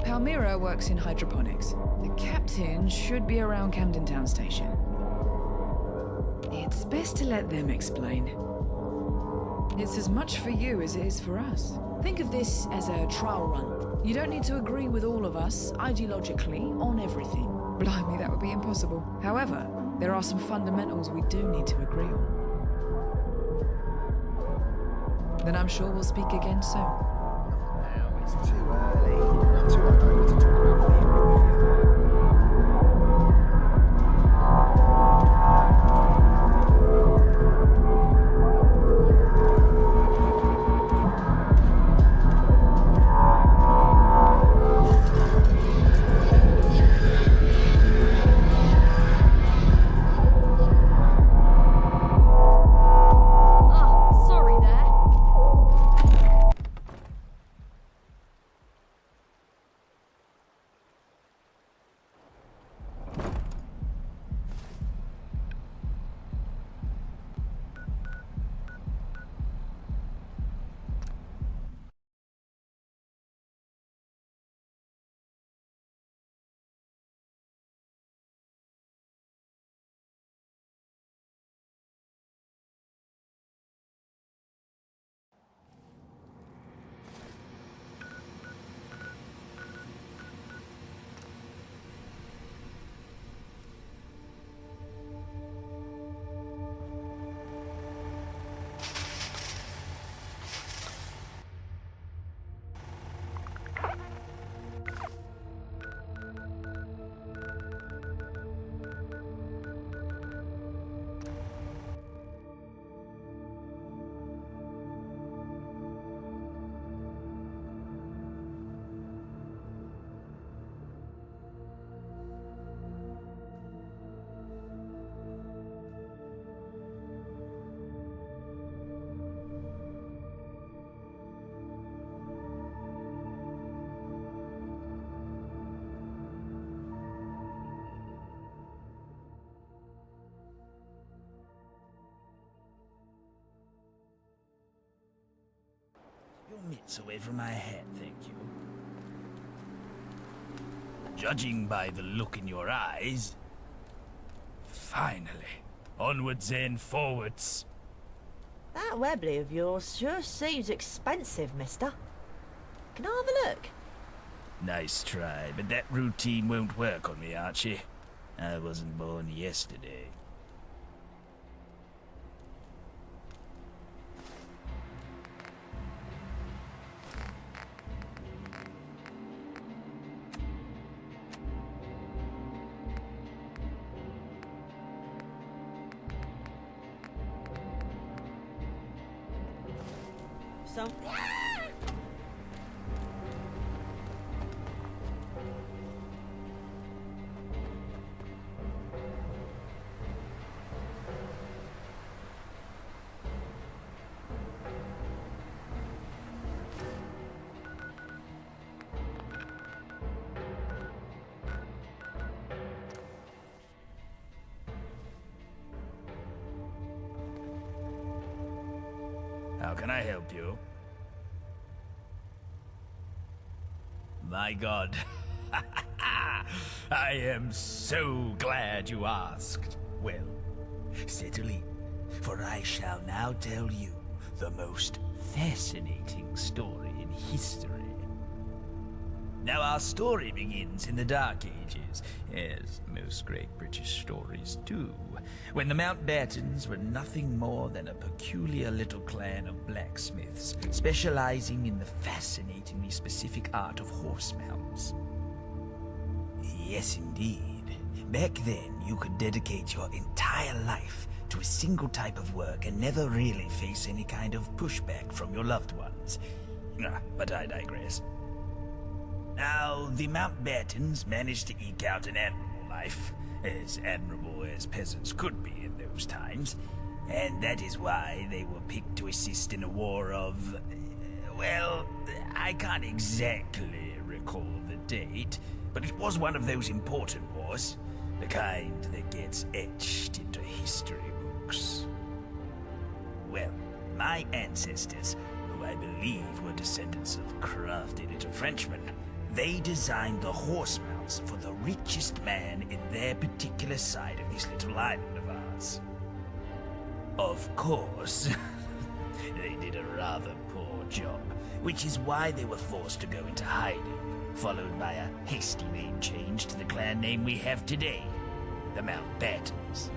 Palmyra works in hydroponics. The captain should be around Camden Town Station. It's best to let them explain. It's as much for you as it is for us. Think of this as a trial run. You don't need to agree with all of us, ideologically, on everything. Blimey, that would be impossible. However, there are some fundamentals we do need to agree on. Then I'm sure we'll speak again soon. Now it's too early. I'm too hungover to talk about theory with you. Sorry there. Your mitts away from my hat, thank you. Judging by the look in your eyes... Finally. Onwards and forwards. That Webley of yours sure seems expensive, mister. Can I have a look? Nice try, but that routine won't work on me, Archie. I wasn't born yesterday. So... How can I help you? My God. I am so glad you asked. Well, settle in, for I shall now tell you the most fascinating story in history. Now, our story begins in the Dark Ages, as most great British stories do, when the Mountbattens were nothing more than a peculiar little clan of blacksmiths, specializing in the fascinatingly specific art of horse mounts. Yes, indeed. Back then, you could dedicate your entire life to a single type of work and never really face any kind of pushback from your loved ones. But I digress. Now, the Mountbattens managed to eke out an admirable life, as admirable as peasants could be in those times, and that is why they were picked to assist in a war of... well, I can't exactly recall the date, but it was one of those important wars, the kind that gets etched into history books. Well, my ancestors, who I believe were descendants of crafty little Frenchmen, they designed the horse mounts for the richest man in their particular side of this little island of ours. Of course, they did a rather poor job, which is why they were forced to go into hiding, followed by a hasty name change to the clan name we have today, the Mountbattens.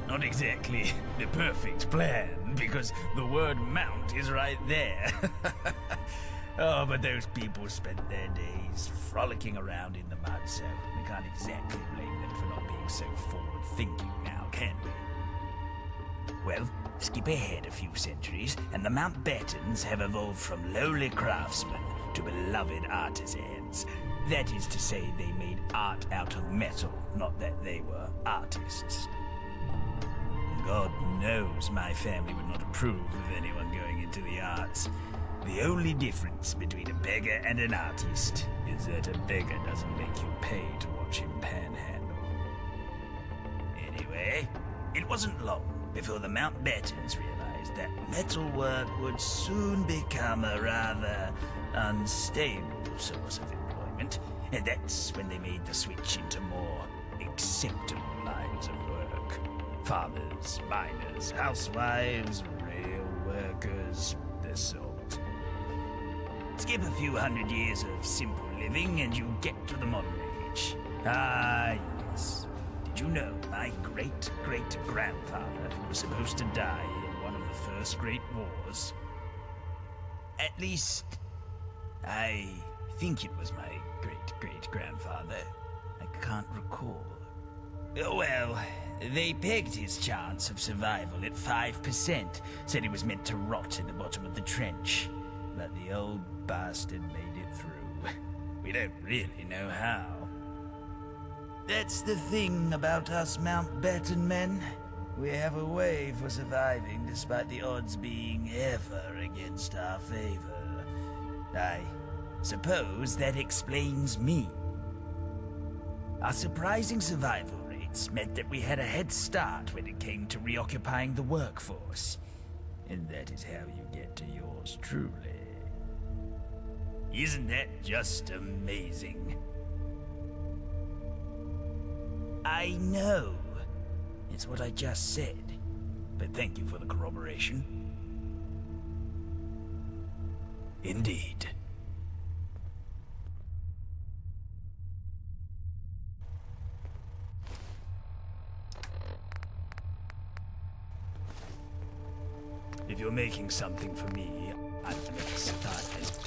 Not exactly the perfect plan, because the word mount is right there. Oh, but those people spent their days frolicking around in the mud, so we can't exactly blame them for not being so forward-thinking now, can we? Well, skip ahead a few centuries, and the Mountbattens have evolved from lowly craftsmen to beloved artisans. That is to say, they made art out of metal, not that they were artists. God knows my family would not approve of anyone going into the arts. The only difference between a beggar and an artist is that a beggar doesn't make you pay to watch him panhandle. Anyway, it wasn't long before the Mountbattens realized that metalwork would soon become a rather unstable source of employment, and that's when they made the switch into more acceptable lines of work. Farmers, miners, housewives, rail workers, the sort. Skip a few hundred years of simple living and you get to the modern age. Ah, yes. Did you know my great-great-grandfather was supposed to die in one of the first Great Wars? At least, I think it was my great-great-grandfather. I can't recall. Well, they pegged his chance of survival at 5%, said he was meant to rot in the bottom of the trench. But the old bastard made it through. We don't really know how. That's the thing about us Mountbatten men. We have a way for surviving despite the odds being ever against our favor. I suppose that explains me. Our surprising survival rates meant that we had a head start when it came to reoccupying the workforce. And that is how you get to yours truly. Isn't that just amazing? I know. It's what I just said. But thank you for the corroboration. Indeed. If you're making something for me, I'm gonna start as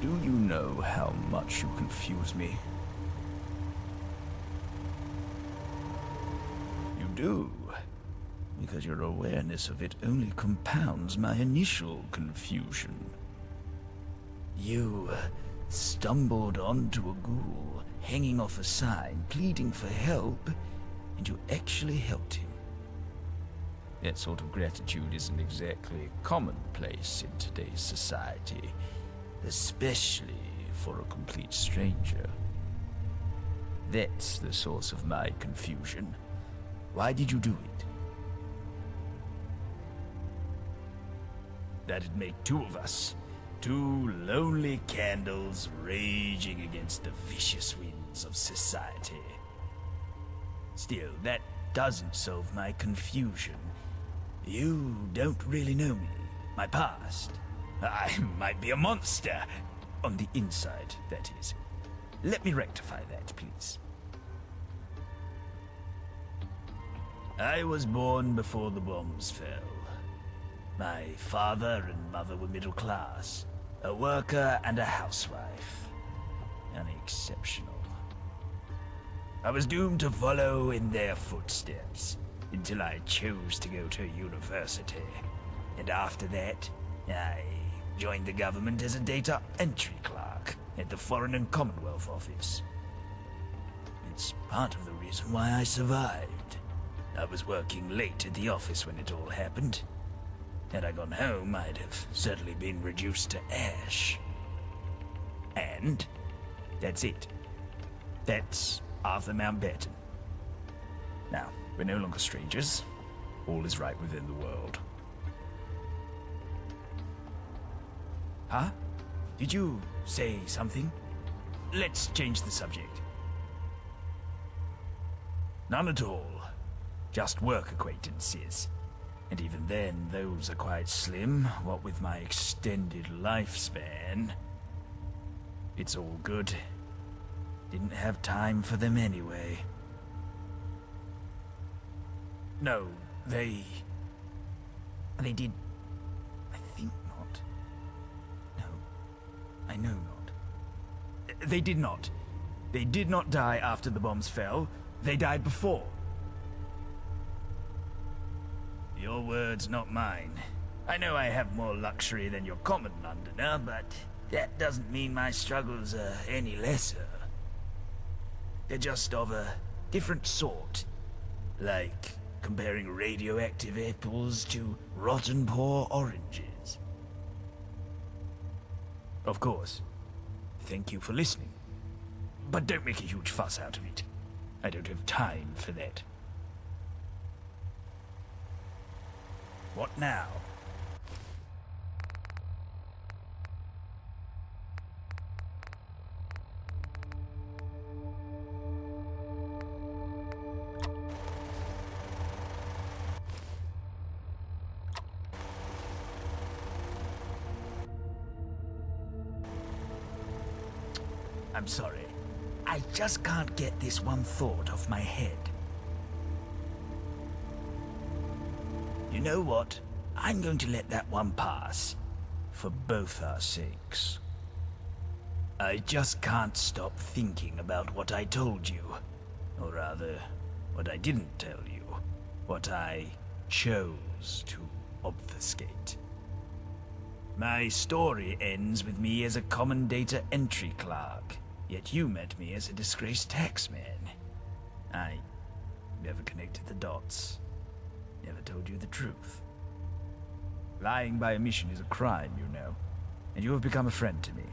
Do you know how much you confuse me? You do, because your awareness of it only compounds my initial confusion. You stumbled onto a ghoul hanging off a sign, pleading for help, and you actually helped him. That sort of gratitude isn't exactly commonplace in today's society. Especially for a complete stranger. That's the source of my confusion. Why did you do it? That'd make two of us. Two lonely candles raging against the vicious winds of society. Still, that doesn't solve my confusion. You don't really know me, my past. I might be a monster. On the inside, that is. Let me rectify that, please. I was born before the bombs fell. My father and mother were middle class, a worker and a housewife. Unexceptional. I was doomed to follow in their footsteps until I chose to go to university. And after that, I joined the government as a data entry clerk at the Foreign and Commonwealth Office. It's part of the reason why I survived. I was working late at the office when it all happened. Had I gone home, I'd have certainly been reduced to ash. And that's it. That's Arthur Mountbatten. Now, we're no longer strangers. All is right within the world. Huh? Did you say something? Let's change the subject. None at all. Just work acquaintances. And even then, those are quite slim, what with my extended lifespan. It's all good. Didn't have time for them anyway. No, they did... I think not. No, I know not. They did not. They did not die after the bombs fell. They died before. Your words, not mine. I know I have more luxury than your common Londoner, but that doesn't mean my struggles are any lesser. They're just of a different sort. Like comparing radioactive apples to rotten poor oranges. Of course. Thank you for listening. But don't make a huge fuss out of it. I don't have time for that. What now? I'm sorry. I just can't get this one thought off my head. You know what? I'm going to let that one pass. For both our sakes. I just can't stop thinking about what I told you. Or rather, what I didn't tell you. What I chose to obfuscate. My story ends with me as a common data entry clerk. Yet you met me as a disgraced taxman. I never connected the dots. Never told you the truth. Lying by omission is a crime, you know, and you have become a friend to me.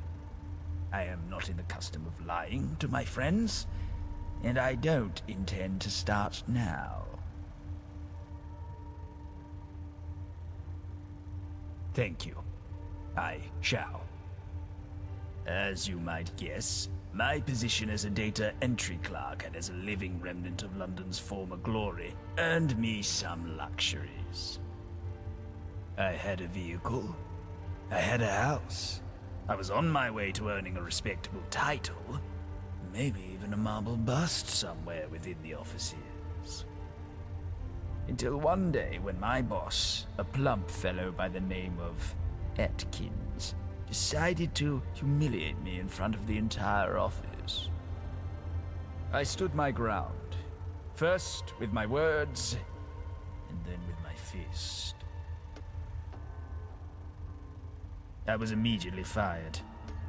I am not in the custom of lying to my friends, and I don't intend to start now. Thank you. I shall. As you might guess, my position as a data entry clerk and as a living remnant of London's former glory earned me some luxuries. I had a vehicle. I had a house. I was on my way to earning a respectable title. Maybe even a marble bust somewhere within the offices. Until one day when my boss, a plump fellow by the name of Atkins, decided to humiliate me in front of the entire office. I stood my ground, first with my words, and then with my fist. I was immediately fired.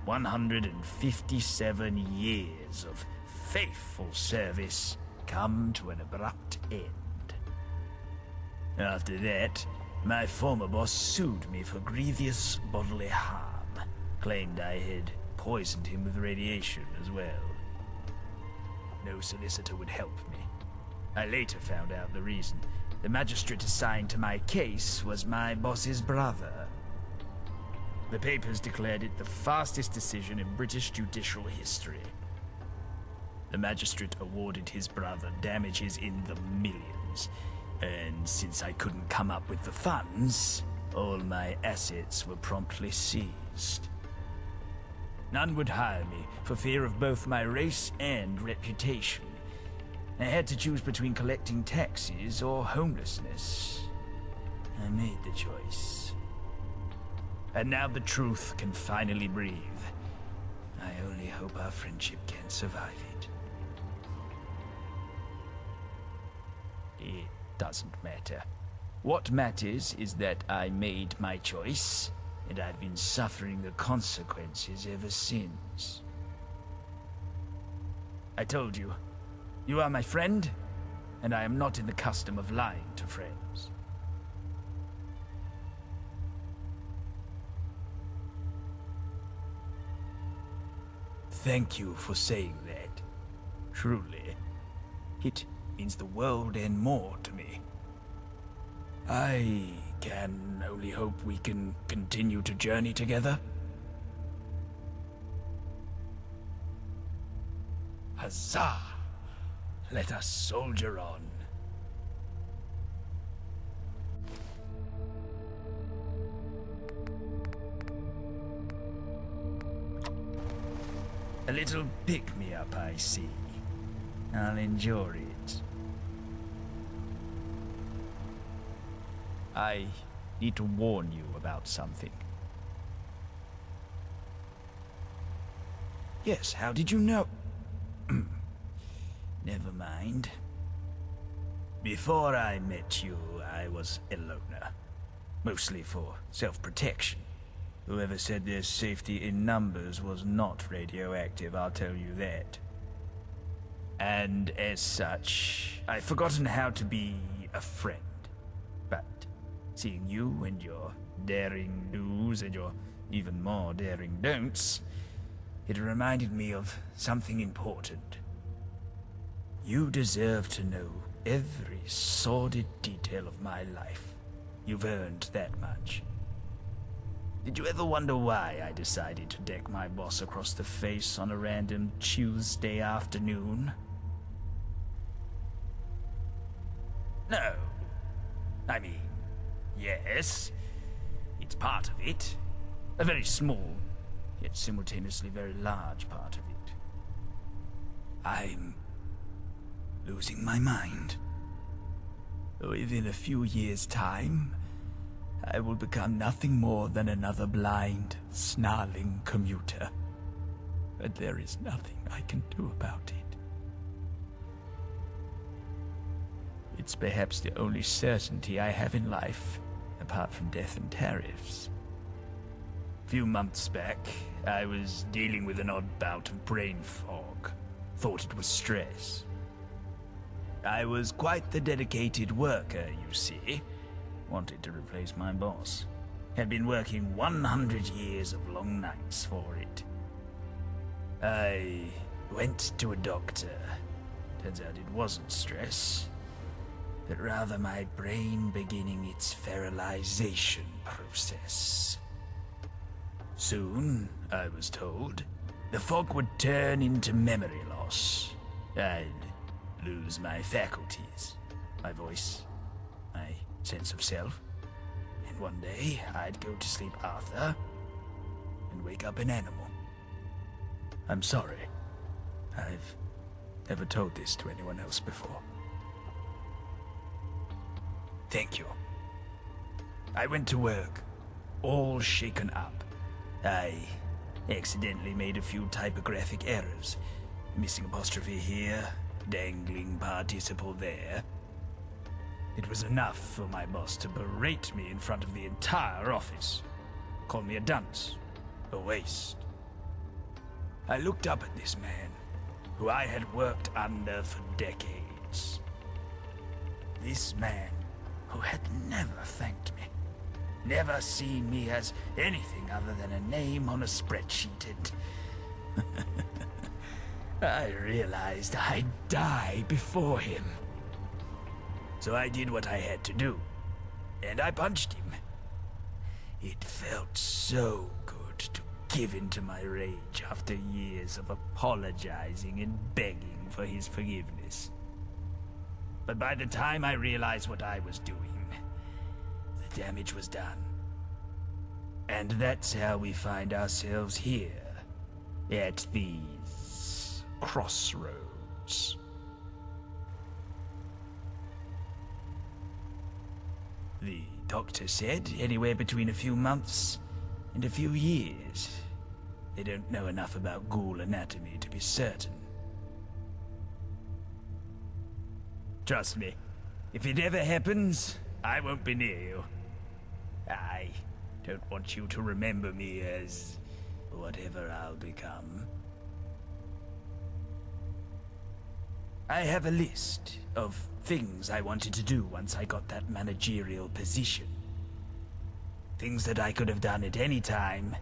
157 years of faithful service come to an abrupt end. After that, my former boss sued me for grievous bodily harm. Claimed I had poisoned him with radiation as well. No solicitor would help me. I later found out the reason. The magistrate assigned to my case was my boss's brother. The papers declared it the fastest decision in British judicial history. The magistrate awarded his brother damages in the millions, and since I couldn't come up with the funds, all my assets were promptly seized. None would hire me for fear of both my race and reputation. I had to choose between collecting taxes or homelessness. I made the choice. And now the truth can finally breathe. I only hope our friendship can survive it. It doesn't matter. What matters is that I made my choice, and I've been suffering the consequences ever since. I told you, you are my friend, and I am not in the custom of lying to friends. Thank you for saying that. Truly, it means the world and more to me. I can only hope we can continue to journey together. Huzzah! Let us soldier on. A little pick-me-up, I see. I'll enjoy it. I need to warn you about something. Yes, how did you know? Never mind. Before I met you, I was a loner. Mostly for self-protection. Whoever said there's safety in numbers was not radioactive, I'll tell you that. And as such, I've forgotten how to be a friend. But seeing you and your daring do's and your even more daring don'ts, it reminded me of something important. You deserve to know every sordid detail of my life. You've earned that much. Did you ever wonder why I decided to deck my boss across the face on a random Tuesday afternoon? No. I mean, yes, it's part of it. A very small, yet simultaneously very large part of it. I'm losing my mind. Within a few years' time, I will become nothing more than another blind, snarling commuter. But there is nothing I can do about it. It's perhaps the only certainty I have in life, apart from death and tariffs. A few months back, I was dealing with an odd bout of brain fog. Thought it was stress. I was quite the dedicated worker, you see. Wanted to replace my boss. Had been working 100 years of long nights for it. I went to a doctor. Turns out it wasn't stress, but rather my brain beginning its feralization process. Soon, I was told, the fog would turn into memory loss. I'd lose my faculties, my voice, my sense of self, and one day I'd go to sleep Arthur and wake up an animal. I'm sorry. I've never told this to anyone else before. Thank you. I went to work, all shaken up. I accidentally made a few typographic errors. Missing apostrophe here, dangling participle there. It was enough for my boss to berate me in front of the entire office. Call me a dunce, a waste. I looked up at this man, who I had worked under for decades. This man who had never thanked me, never seen me as anything other than a name on a spreadsheet, and I realized I'd die before him. So I did what I had to do, and I punched him. It felt so good to give in to my rage after years of apologizing and begging for his forgiveness. But by the time I realized what I was doing, the damage was done. And that's how we find ourselves here, at these crossroads. The doctor said anywhere between a few months and a few years. They don't know enough about ghoul anatomy to be certain. Trust me, if it ever happens, I won't be near you. I don't want you to remember me as whatever I'll become. I have a list of things I wanted to do once I got that managerial position. Things that I could have done at any time,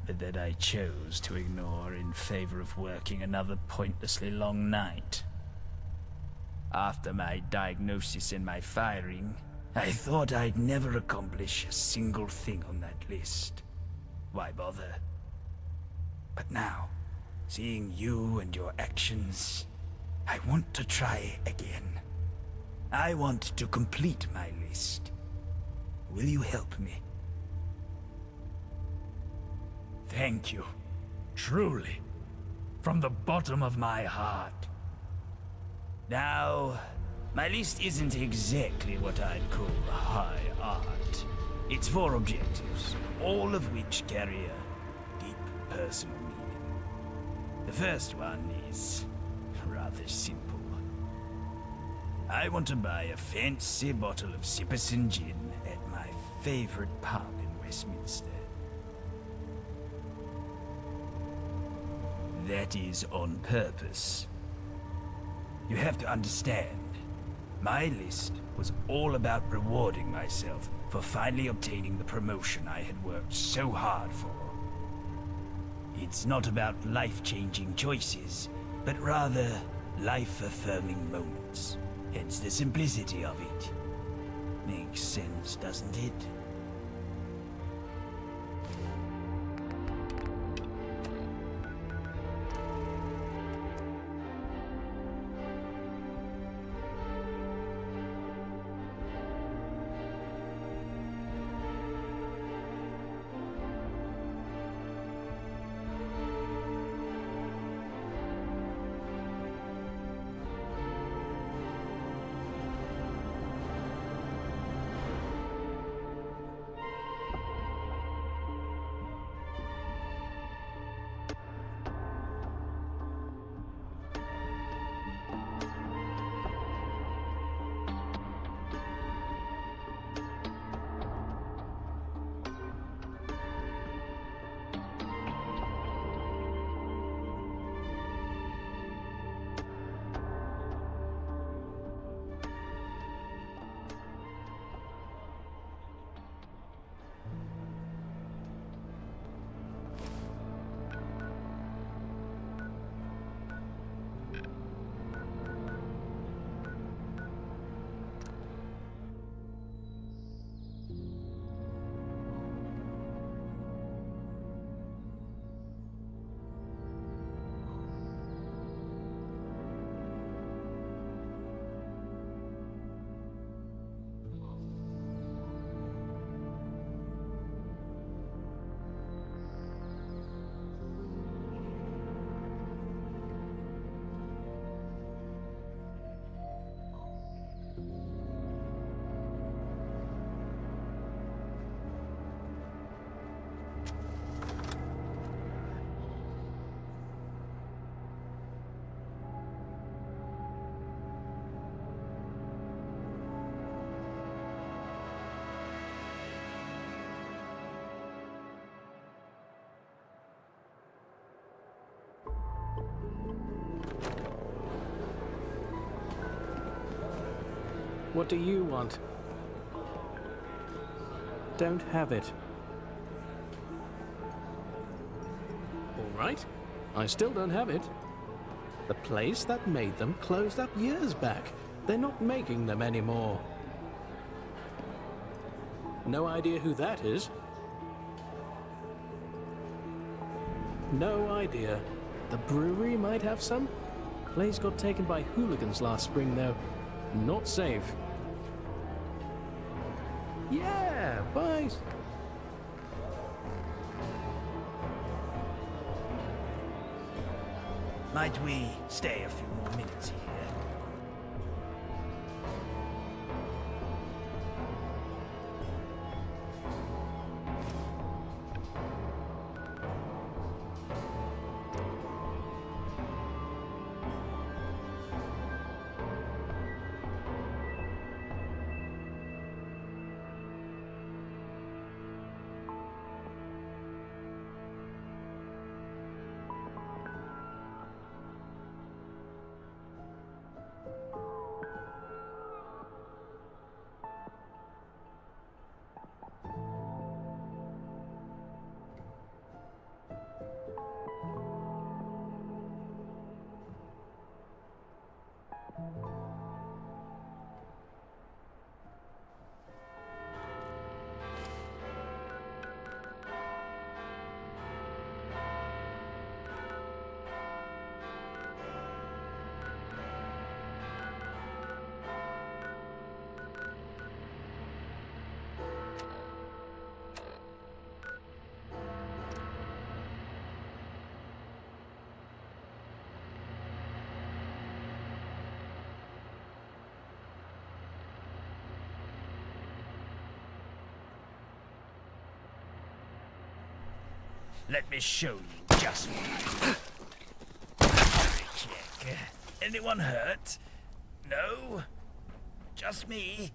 but that I chose to ignore in favor of working another pointlessly long night. After my diagnosis and my firing, I thought I'd never accomplish a single thing on that list. Why bother? But now, seeing you and your actions, I want to try again. I want to complete my list. Will you help me? Thank you. Truly. From the bottom of my heart. Now, my list isn't exactly what I'd call high art. It's 4 objectives, all of which carry a deep personal meaning. The first one is rather simple. I want to buy a fancy bottle of Sipperson gin at my favorite pub in Westminster. That is on purpose. You have to understand, my list was all about rewarding myself for finally obtaining the promotion I had worked so hard for. It's not about life-changing choices, but rather life-affirming moments. Hence the simplicity of it. Makes sense, doesn't it? What do you want? Don't have it. All right. I still don't have it. The place that made them closed up years back. They're not making them anymore. No idea who that is. No idea. The brewery might have some. Place got taken by hooligans last spring, though. Not safe. Yeah, bye. Might we stay a few more minutes here? Let me show you just what check. Anyone hurt? No? Just me?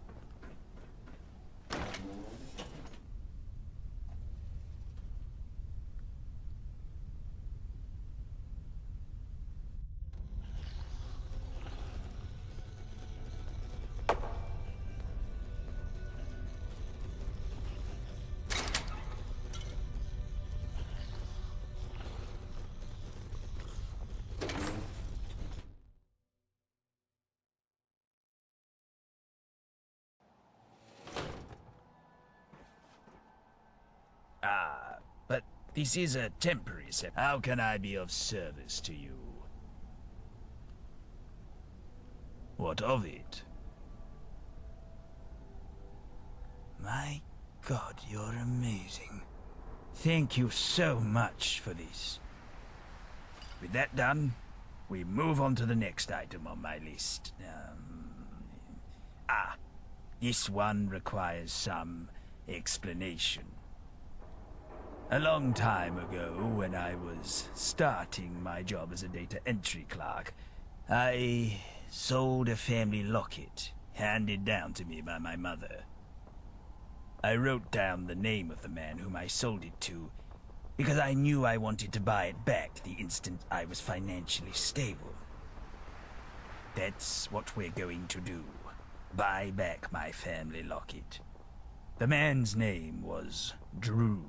But this is a temporary set. How can I be of service to you? What of it? My God, you're amazing. Thank you so much for this. With that done, we move on to the next item on my list. This one requires some explanation. A long time ago, when I was starting my job as a data entry clerk, I sold a family locket handed down to me by my mother. I wrote down the name of the man whom I sold it to because I knew I wanted to buy it back the instant I was financially stable. That's what we're going to do. Buy back my family locket. The man's name was Drew.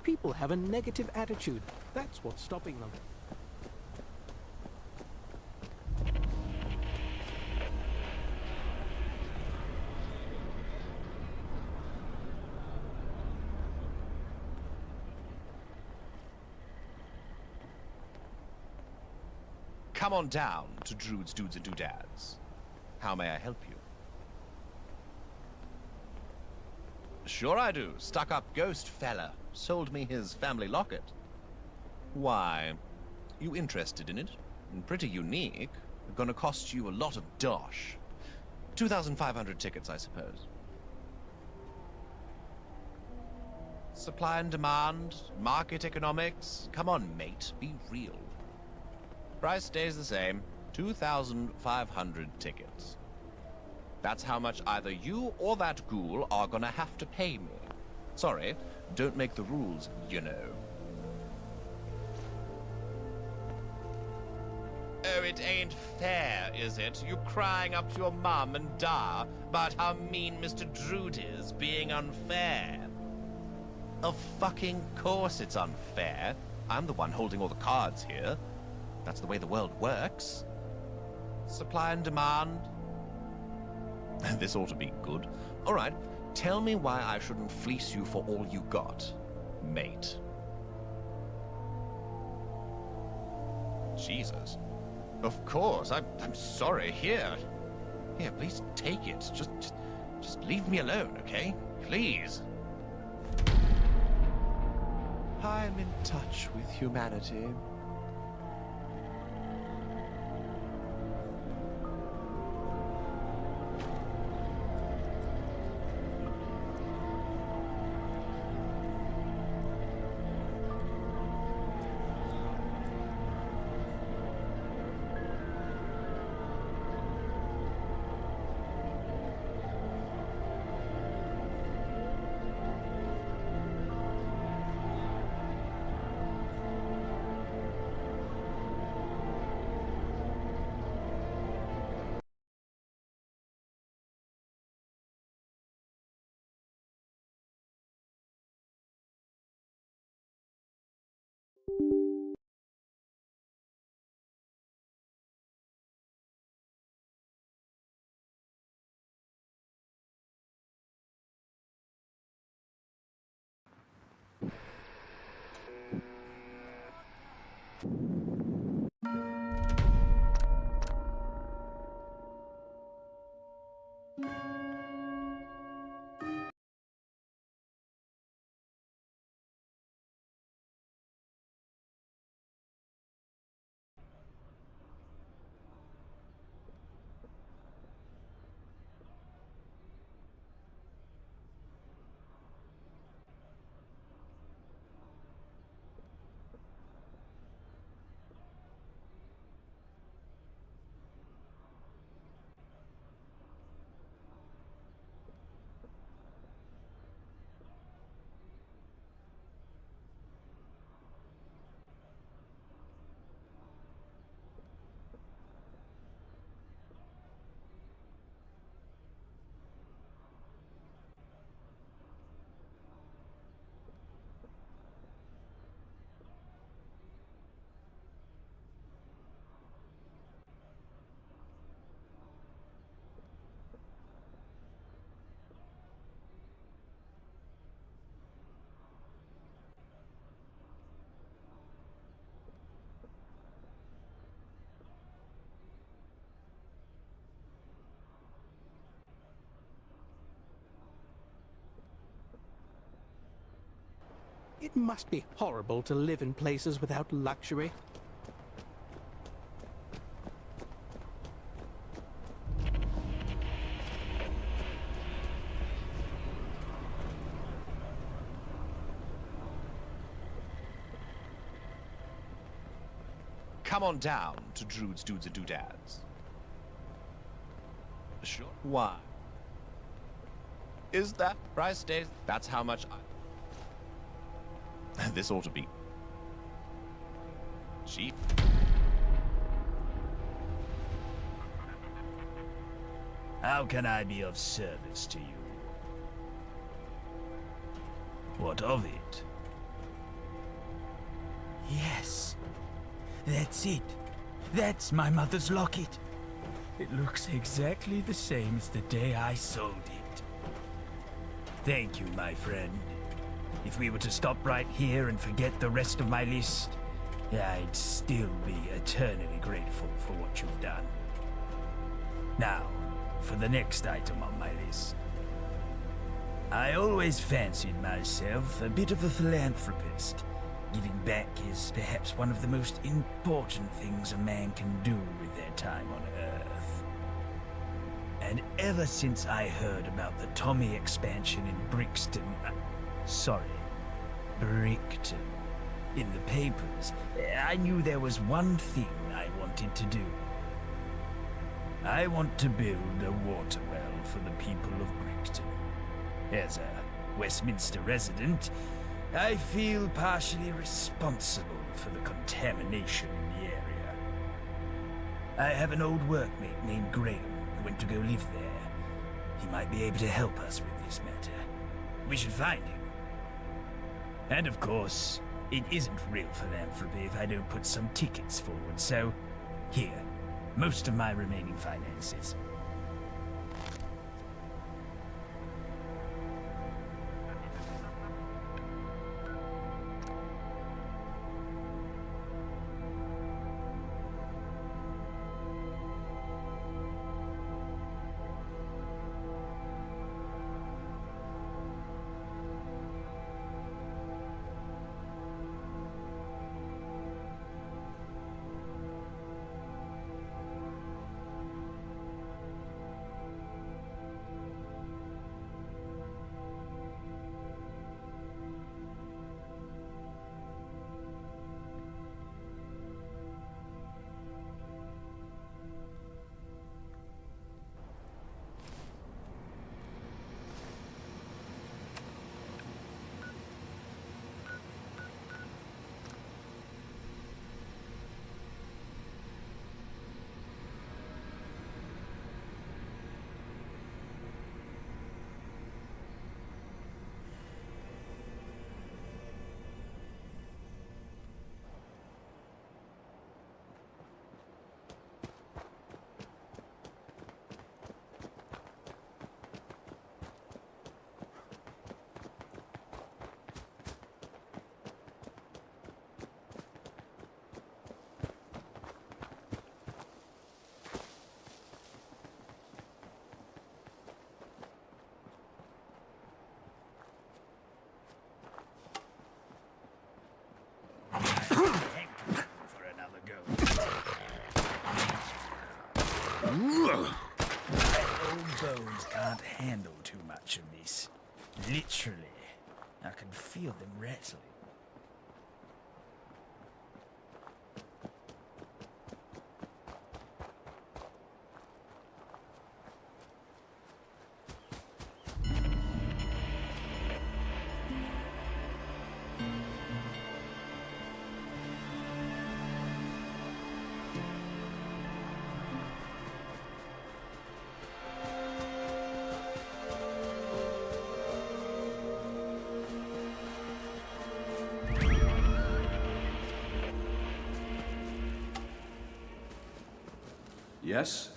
People have a negative attitude. That's what's stopping them. Come on down to Drood's Dudes and Doodads. How may I help you? Sure I do. Stuck-up ghost fella. Sold me his family locket. Why? You interested in it? Pretty unique. Gonna cost you a lot of dosh. 2,500 tickets, I suppose. Supply and demand, market economics. Come on, mate, be real. Price stays the same. 2,500 tickets. That's how much either you or that ghoul are gonna have to pay me. Sorry, don't make the rules, you know. Oh, it ain't fair, is it? You crying up to your mum and da about how mean Mr. Drood is, being unfair. Of fucking course it's unfair. I'm the one holding all the cards here. That's the way the world works. Supply and demand. This ought to be good. All right, tell me why I shouldn't fleece you for all you got, mate. Jesus. Of course, I'm sorry. Here, please take it. Just leave me alone, okay? Please. I'm in touch with humanity. It must be horrible to live in places without luxury. Come on down to Drood's Dudes and Doodads. Sure. Why? Is that price stays? That's how much I... This ought to be cheap. How can I be of service to you? What of it? Yes, that's it. That's my mother's locket. It looks exactly the same as the day I sold it. Thank you, my friend. If we were to stop right here and forget the rest of my list, I'd still be eternally grateful for what you've done. Now, for the next item on my list. I always fancied myself a bit of a philanthropist. Giving back is perhaps one of the most important things a man can do with their time on Earth. And ever since I heard about the Tommy expansion in Brixton, Brickton, in the papers, I knew there was one thing I wanted to do. I want to build a water well for the people of Brixton. As a Westminster resident, I feel partially responsible for the contamination in the area. I have an old workmate named Graham who went to go live there. He might be able to help us with this matter. We should find him. And of course, it isn't real philanthropy if I don't put some tickets forward, so here, most of my remaining finances. For another go. My old bones can't handle too much of this. Literally, I can feel them rattling. Yes?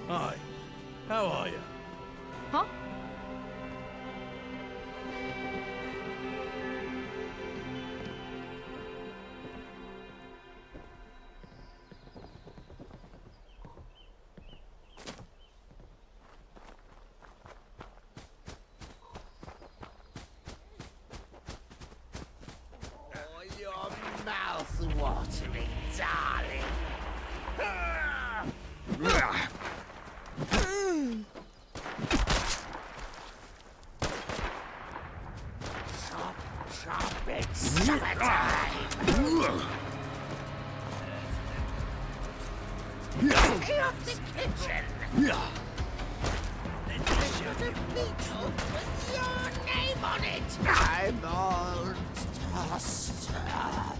Hi. How are you? Huh? Your mouth-watering, darling. Chop it, summertime. Key off the kitchen. I should have beetle with your name on it. I'm all tossed up.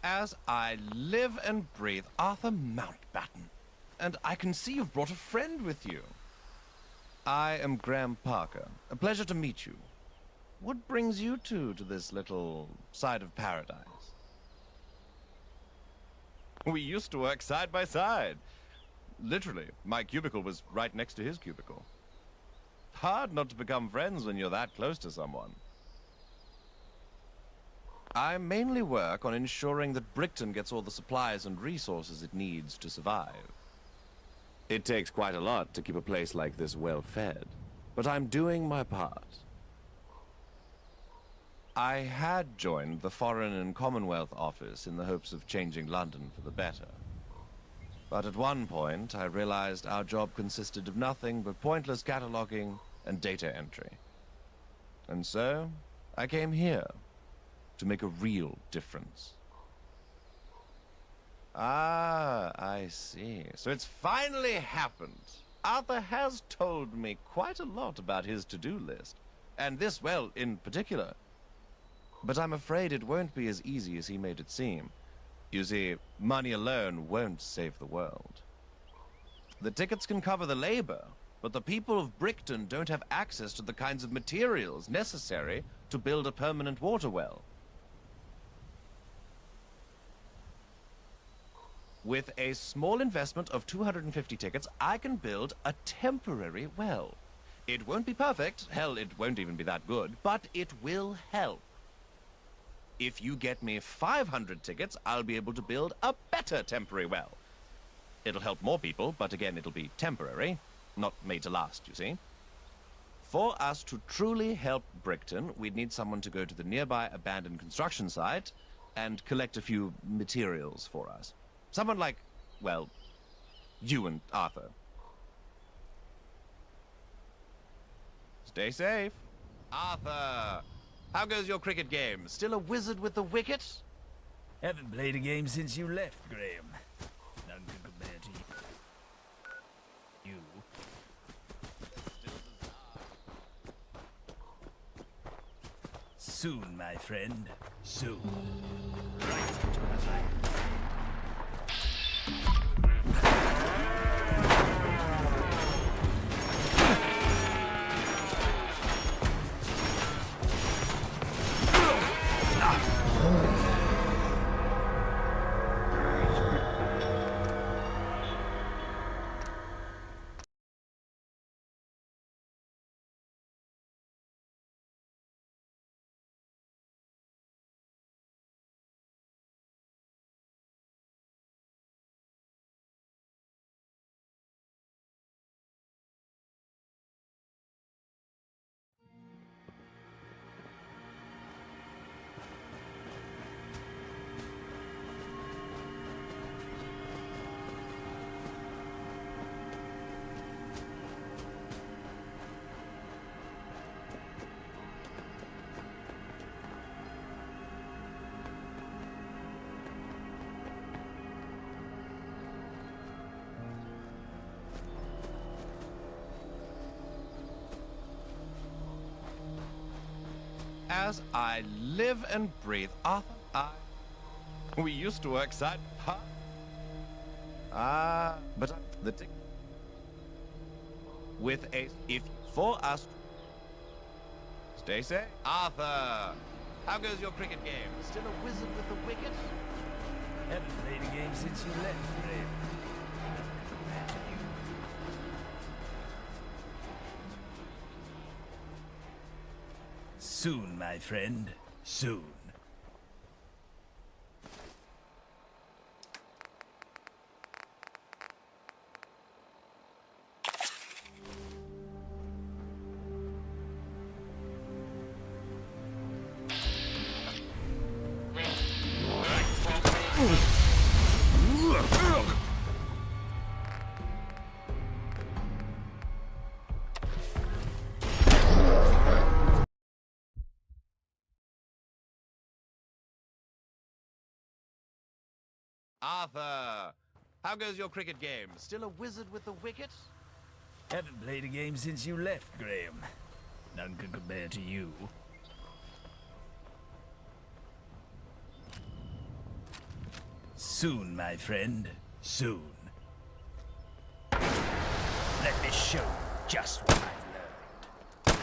As I live and breathe, Arthur Mountbatten. And I can see you've brought a friend with you. I am Graham Parker. A pleasure to meet you. What brings you two to this little side of paradise? We used to work side by side. Literally, my cubicle was right next to his cubicle. Hard not to become friends when you're that close to someone. I mainly work on ensuring that Brickton gets all the supplies and resources it needs to survive. It takes quite a lot to keep a place like this well fed, but I'm doing my part. I had joined the Foreign and Commonwealth Office in the hopes of changing London for the better. But at one point, I realized our job consisted of nothing but pointless cataloging and data entry. And so, I came here to make a real difference. Ah, I see. So it's finally happened. Arthur has told me quite a lot about his to-do list. And this, well, in particular. But I'm afraid it won't be as easy as he made it seem. You see, money alone won't save the world. The tickets can cover the labor, but the people of Brickton don't have access to the kinds of materials necessary to build a permanent water well. With a small investment of 250 tickets, I can build a temporary well. It won't be perfect, hell, it won't even be that good, but it will help. If you get me 500 tickets, I'll be able to build a better temporary well. It'll help more people, but again, it'll be temporary, not made to last, you see. For us to truly help Brickton, we'd need someone to go to the nearby abandoned construction site and collect a few materials for us. Someone like, well, you and Arthur. Stay safe. Arthur, how goes your cricket game? Still a wizard with the wicket? Haven't played a game since you left, Graham. None can compare to you. Soon, my friend. Soon. Right into my life. As I live and breathe, Arthur, we used to work side by side. But the tick with a if for us. Stay safe, Arthur. How goes your cricket game? Still a wizard with the wicket? Haven't played a game since you left, Graham. Soon, my friend. Soon. Arthur, how goes your cricket game? Still a wizard with the wicket? Haven't played a game since you left, Graham. None can compare to you. Soon, my friend. Soon. Let me show you just what I've learned.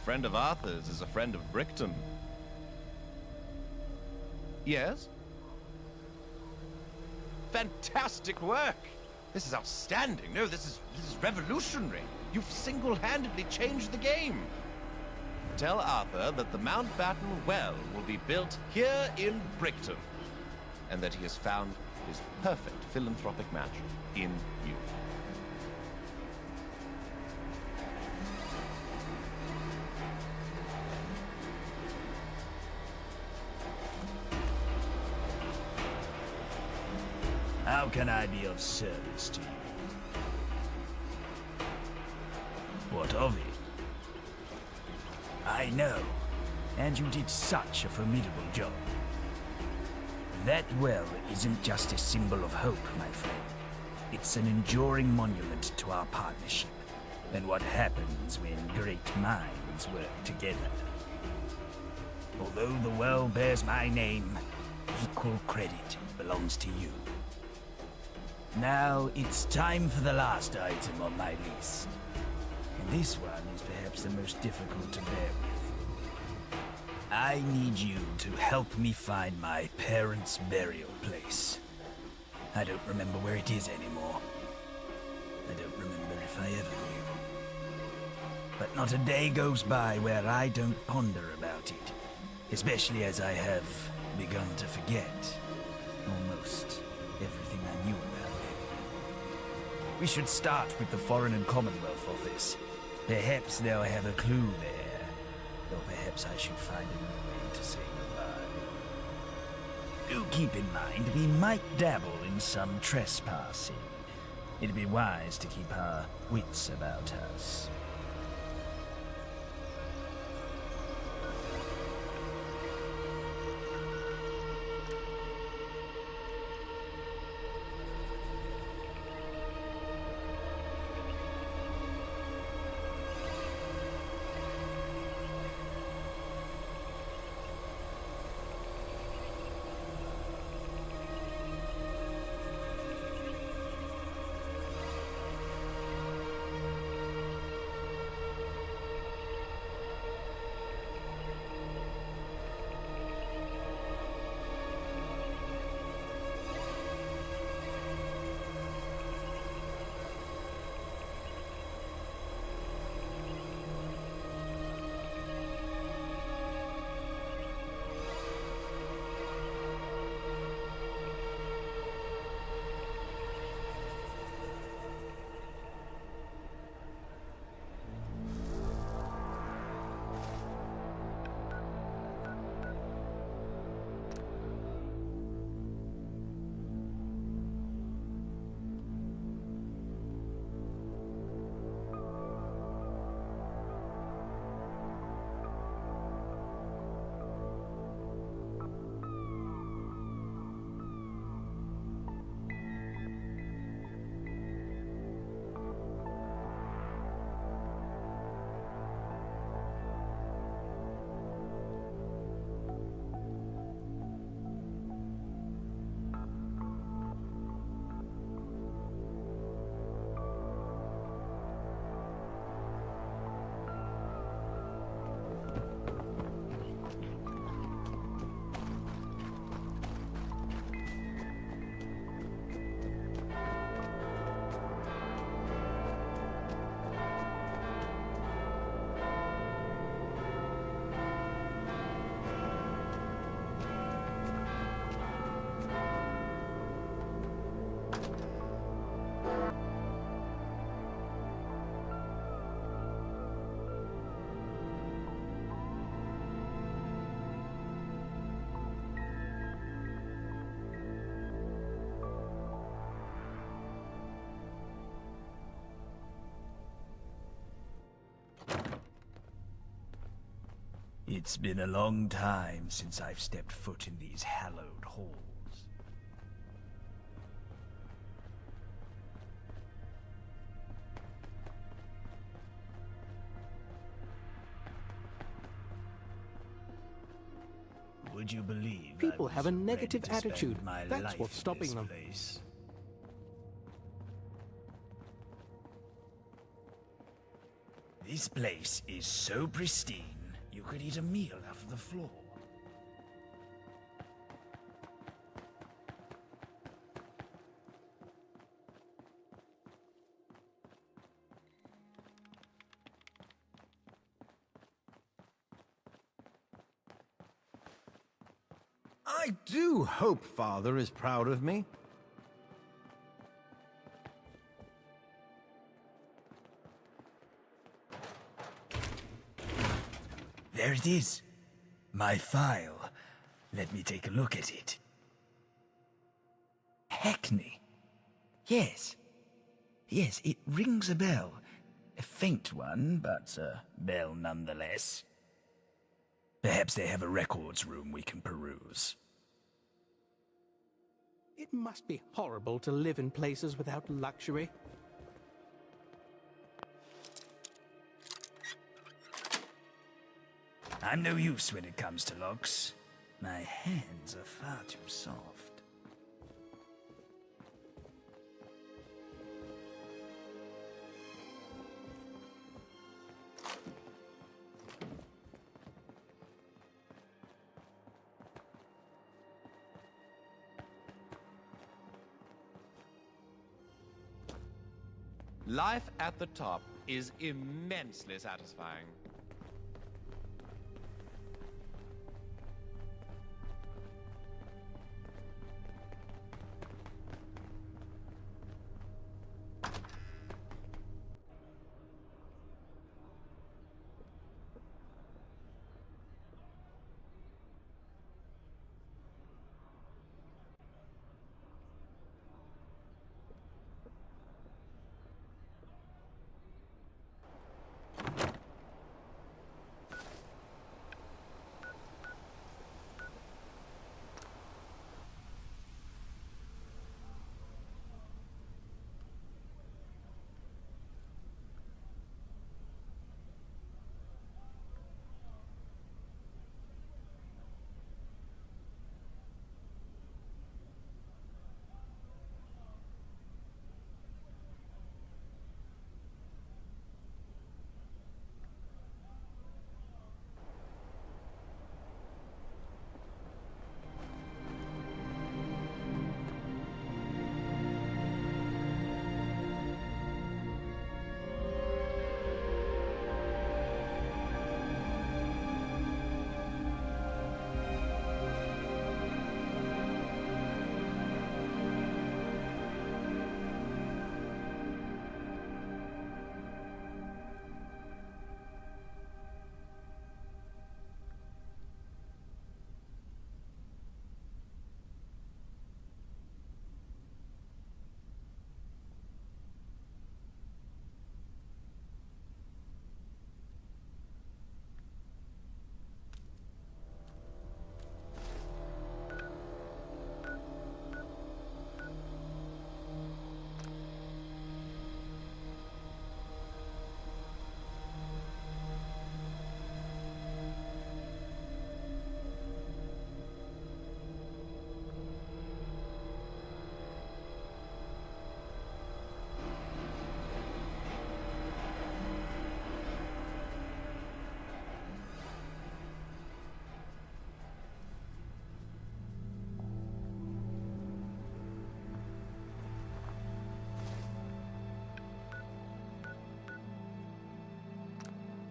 Friend of Arthur's is a friend of Brickton. Yes? Fantastic work! This is outstanding. No, this is revolutionary. You've single-handedly changed the game. Tell Arthur that the Mountbatten Well will be built here in Brickton, and that he has found his perfect philanthropic match in you. How can I be of service to you? What of it? I know, and you did such a formidable job. That well isn't just a symbol of hope, my friend. It's an enduring monument to our partnership, and what happens when great minds work together. Although the well bears my name, equal credit belongs to you. Now, it's time for the last item on my list. And this one is perhaps the most difficult to bear with. I need you to help me find my parents' burial place. I don't remember where it is anymore. I don't remember if I ever knew. But not a day goes by where I don't ponder about it, especially as I have begun to forget almost everything I knew about it. We should start with the Foreign and Commonwealth Office. Perhaps they'll have a clue there. Or perhaps I should find a new way to say goodbye. Do keep in mind, we might dabble in some trespassing. It'd be wise to keep our wits about us. It's been a long time since I've stepped foot in these hallowed halls. Would you believe People I have a was negative ready to spend attitude. my That's life what's in stopping this them. place. This place is so pristine, you could eat a meal off the floor. I do hope Father is proud of me. There it is. My file. Let me take a look at it. Hackney. Yes. Yes, it rings a bell. A faint one, but a bell nonetheless. Perhaps they have a records room we can peruse. It must be horrible to live in places without luxury. I'm no use when it comes to locks. My hands are far too soft. Life at the top is immensely satisfying.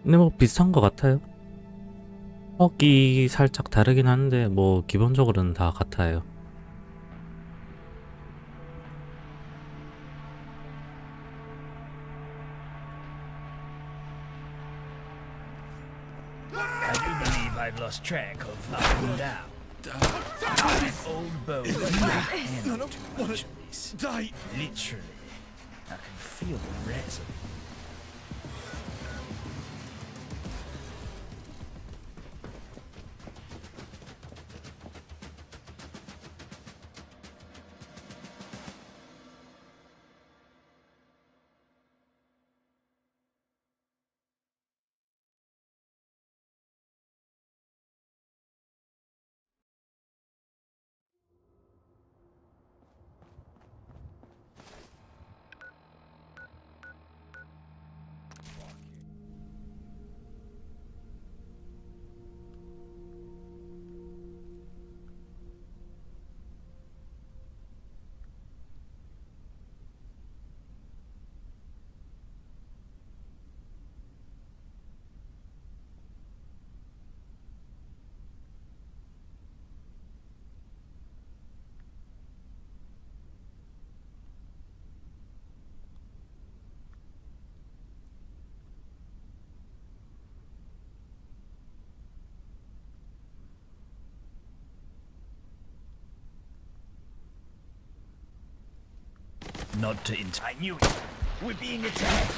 근데 뭐 비슷한 것 같아요. 퍽이 살짝 다르긴 한데 뭐 기본적으로는 다 같아요. I do believe I've lost track of up and down. My old bow handled too much of this. Literally, I can feel the resin. Not to I knew it. We're being attacked.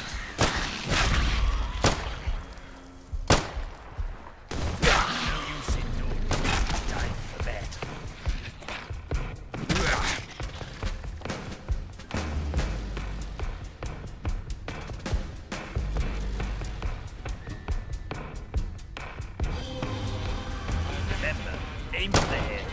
No use in doing. Time for that. Remember, aim for the head.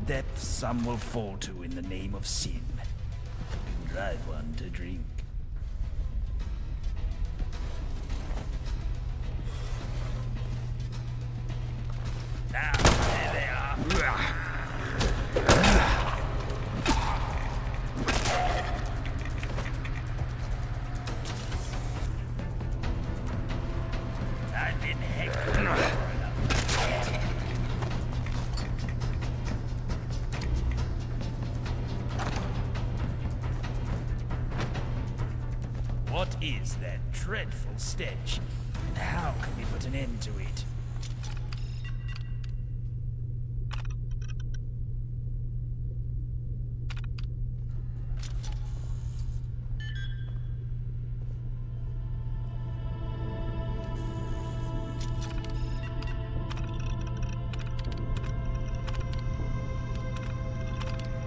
Depths some will fall to in the name of sin. Drive one to drink. Now, there they are. I've been heckled. What is that dreadful stench? And how can we put an end to it?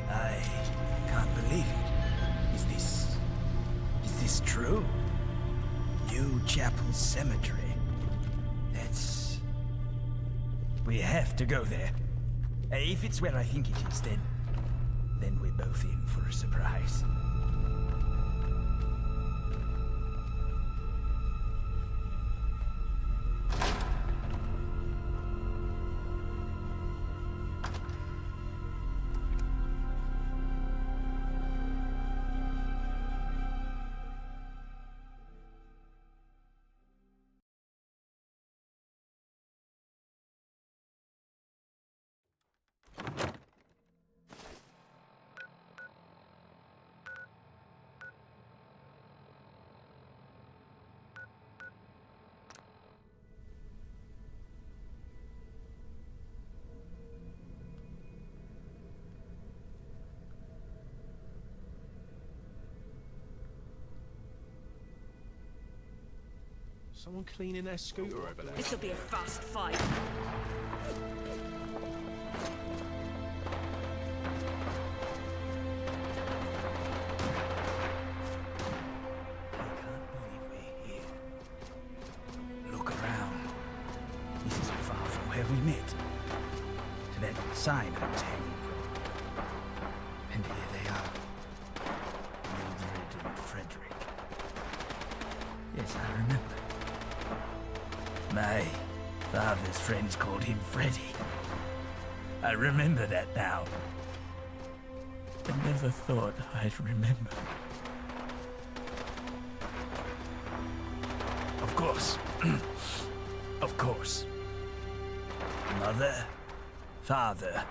I can't believe it. Is this true? New Chapel Cemetery. That's... We have to go there. If it's where I think it is, then we're both in for a surprise. Someone cleaning their scooter over there. This'll be a fast fight. Look around. This isn't far from where we met. To that sign I was hanging from. And here they are. Mildred and Frederick. Yes, I remember. My father's friends called him Freddy. I remember that now. I never thought I'd remember. Of course. Of course. Mother, father,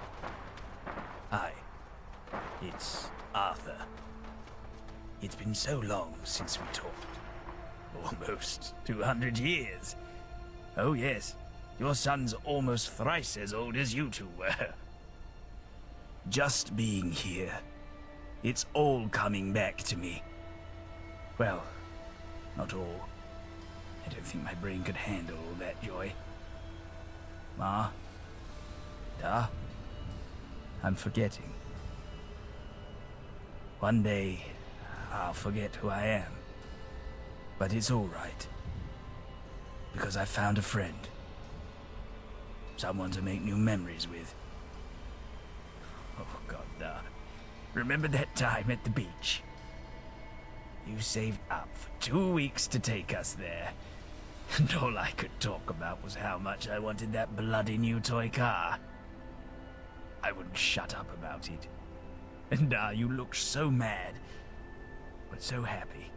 it's Arthur. It's been so long since we talked. Almost 200 years. Oh yes, your son's almost thrice as old as you two were. Just being here, it's all coming back to me. Well, not all. I don't think my brain could handle all that joy. Ma? Da? I'm forgetting. One day, I'll forget who I am. But it's all right. Because I found a friend. Someone to make new memories with. Oh, God, no. Remember that time at the beach? You saved up for 2 weeks to take us there. And all I could talk about was how much I wanted that bloody new toy car. I wouldn't shut up about it. And now you looked so mad, but so happy.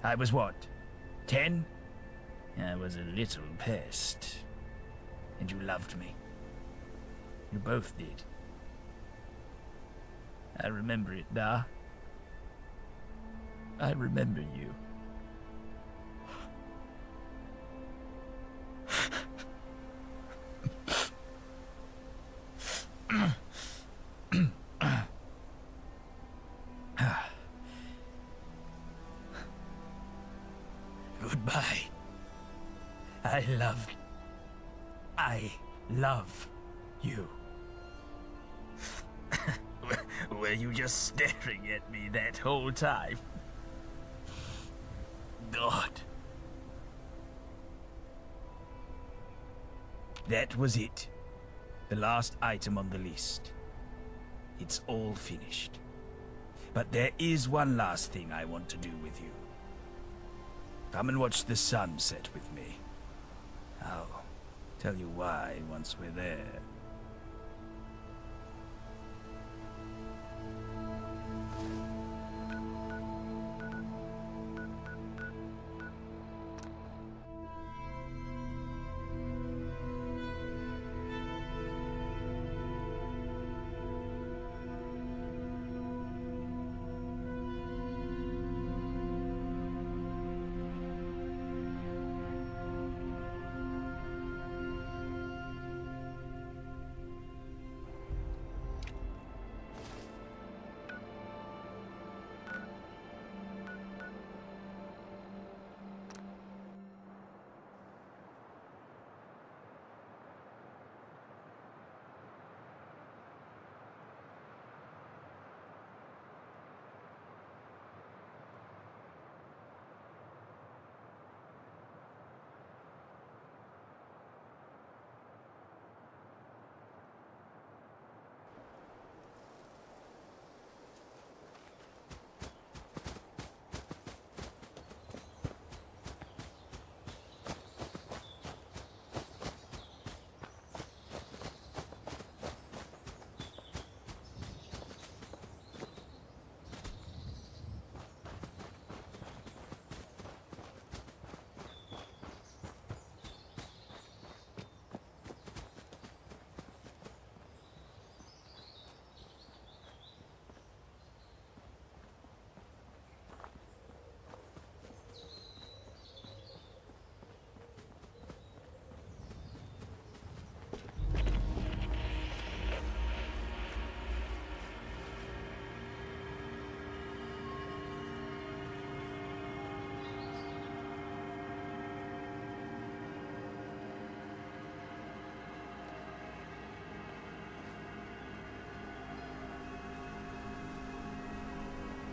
I was what, 10? I was a little pest. And you loved me. You both did. I remember it, Da. I remember you. Goodbye. I love you. Were you just staring at me that whole time? God. That was it. The last item on the list. It's all finished. But there is one last thing I want to do with you. Come and watch the sun set with me. I'll tell you why once we're there.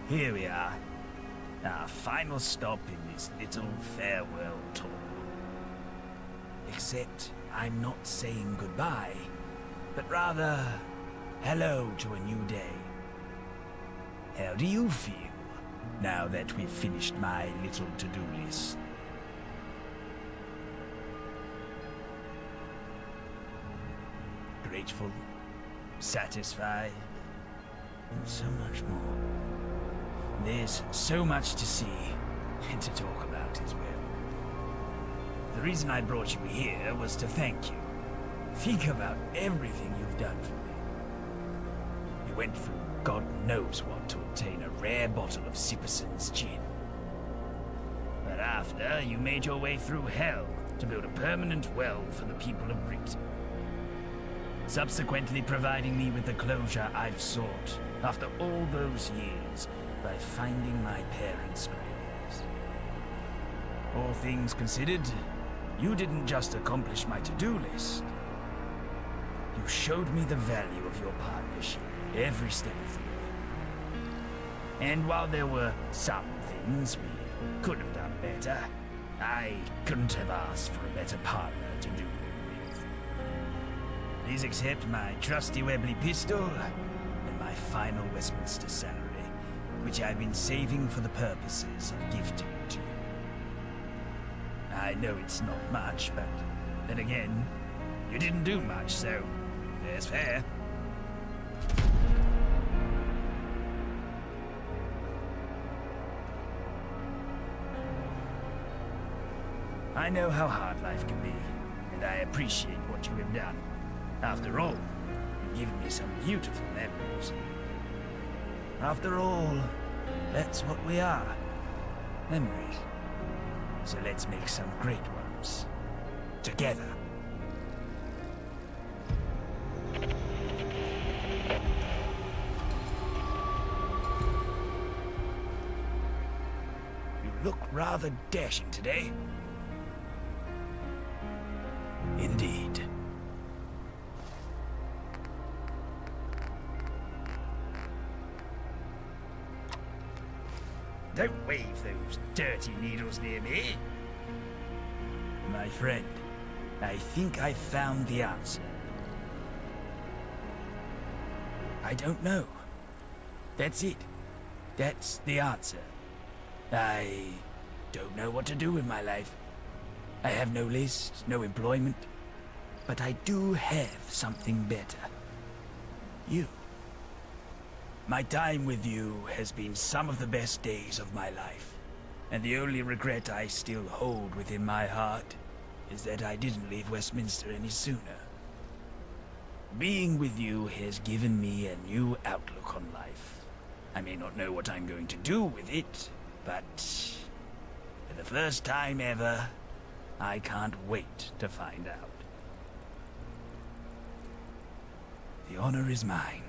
Here we are. Our final stop in this little farewell tour. Except I'm not saying goodbye, but rather hello to a new day. How do you feel now that we've finished my little to-do list? Grateful, satisfied, and so much more. There's so much to see and to talk about as well. The reason I brought you here was to thank you. Think about everything you've done for me. You went through God knows what to obtain a rare bottle of Sipperson's gin. But after, you made your way through hell to build a permanent well for the people of Britain. Subsequently providing me with the closure I've sought after all those years by finding my parents' graves. All things considered, you didn't just accomplish my to-do list. You showed me the value of your partnership every step of the way. And while there were some things we could have done better, I couldn't have asked for a better partner to do it with. Please accept my trusty Webley pistol and my final Westminster salary, which I've been saving for the purposes of gifting to you. I know it's not much, but then again, you didn't do much, so there's fair. I know how hard life can be, and I appreciate what you have done. After all, you've given me some beautiful memories. After all, that's what we are. Memories. So let's make some great ones. Together. You look rather dashing today. Indeed. Don't wave those dirty needles near me. My friend, I think I found the answer. I don't know. That's it. That's the answer. I don't know what to do with my life. I have no list, no employment. But I do have something better. You. My time with you has been some of the best days of my life. And the only regret I still hold within my heart is that I didn't leave Westminster any sooner. Being with you has given me a new outlook on life. I may not know what I'm going to do with it, but for the first time ever, I can't wait to find out. The honor is mine.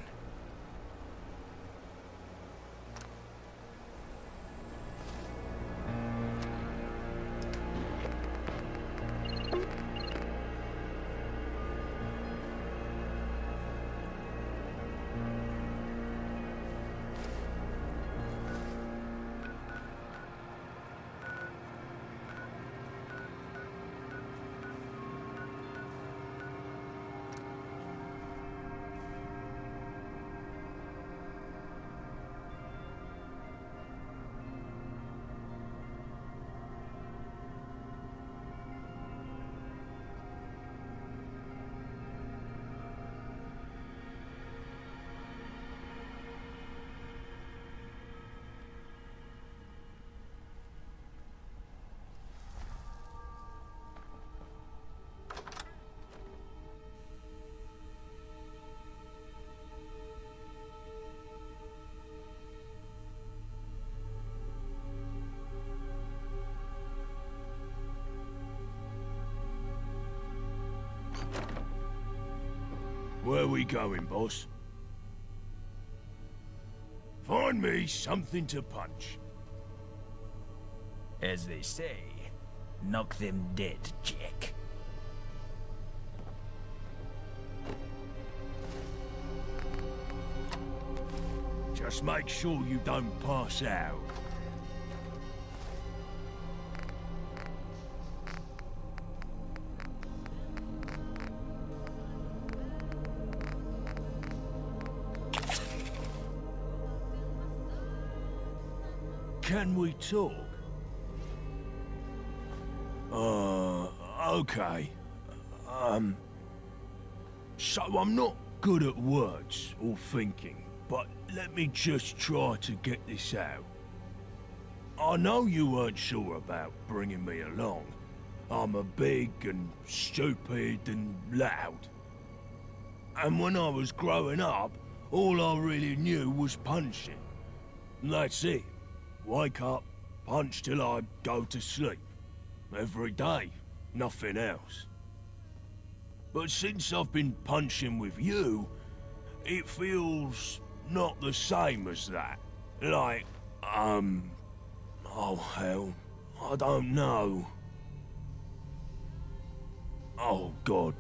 Where we going, boss? Find me something to punch. As they say, knock them dead, Jack. Just make sure you don't pass out. Can we talk? Okay. So I'm not good at words or thinking, but let me just try to get this out. I know you weren't sure about bringing me along. I'm a big and stupid and loud. And when I was growing up, all I really knew was punching. And that's it. Wake up, punch till I go to sleep. Every day, nothing else. But since I've been punching with you, it feels not the same as that. Like, oh hell, I don't know. Oh God,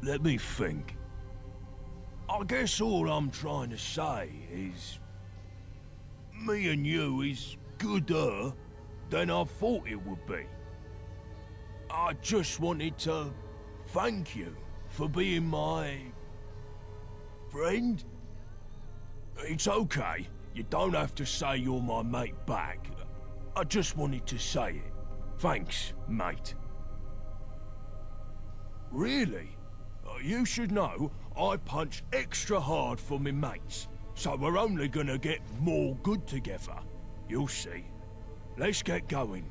let me think. I guess all I'm trying to say is, me and you is gooder than I thought it would be. I just wanted to thank you for being my friend. It's okay. You don't have to say you're my mate back. I just wanted to say it. Thanks, mate. Really? You should know I punch extra hard for me mates, so we're only gonna get more good together. You'll see. Let's get going.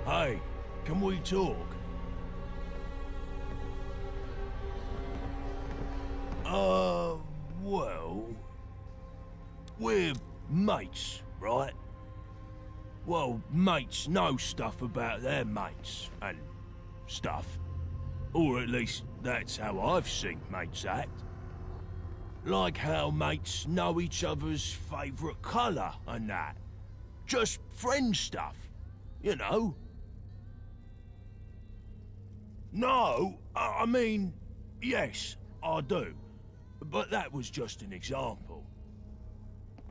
Hey, can we talk? Well... We're mates, right? Well, mates know stuff about their mates, and stuff. Or at least, that's how I've seen mates act. Like how mates know each other's favourite colour and that. Just friend stuff, you know? No, I mean, yes, I do. But that was just an example.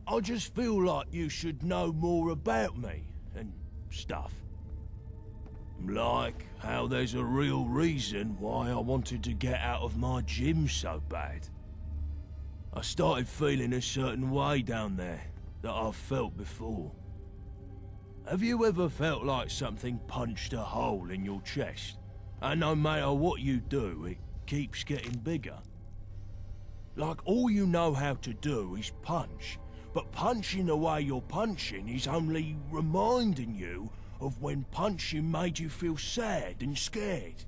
I just feel like you should know more about me and stuff. Like how there's a real reason why I wanted to get out of my gym so bad. I started feeling a certain way down there that I've felt before. Have you ever felt like something punched a hole in your chest? And no matter what you do, it keeps getting bigger. Like all you know how to do is punch, but punching the way you're punching is only reminding you of when punching made you feel sad and scared,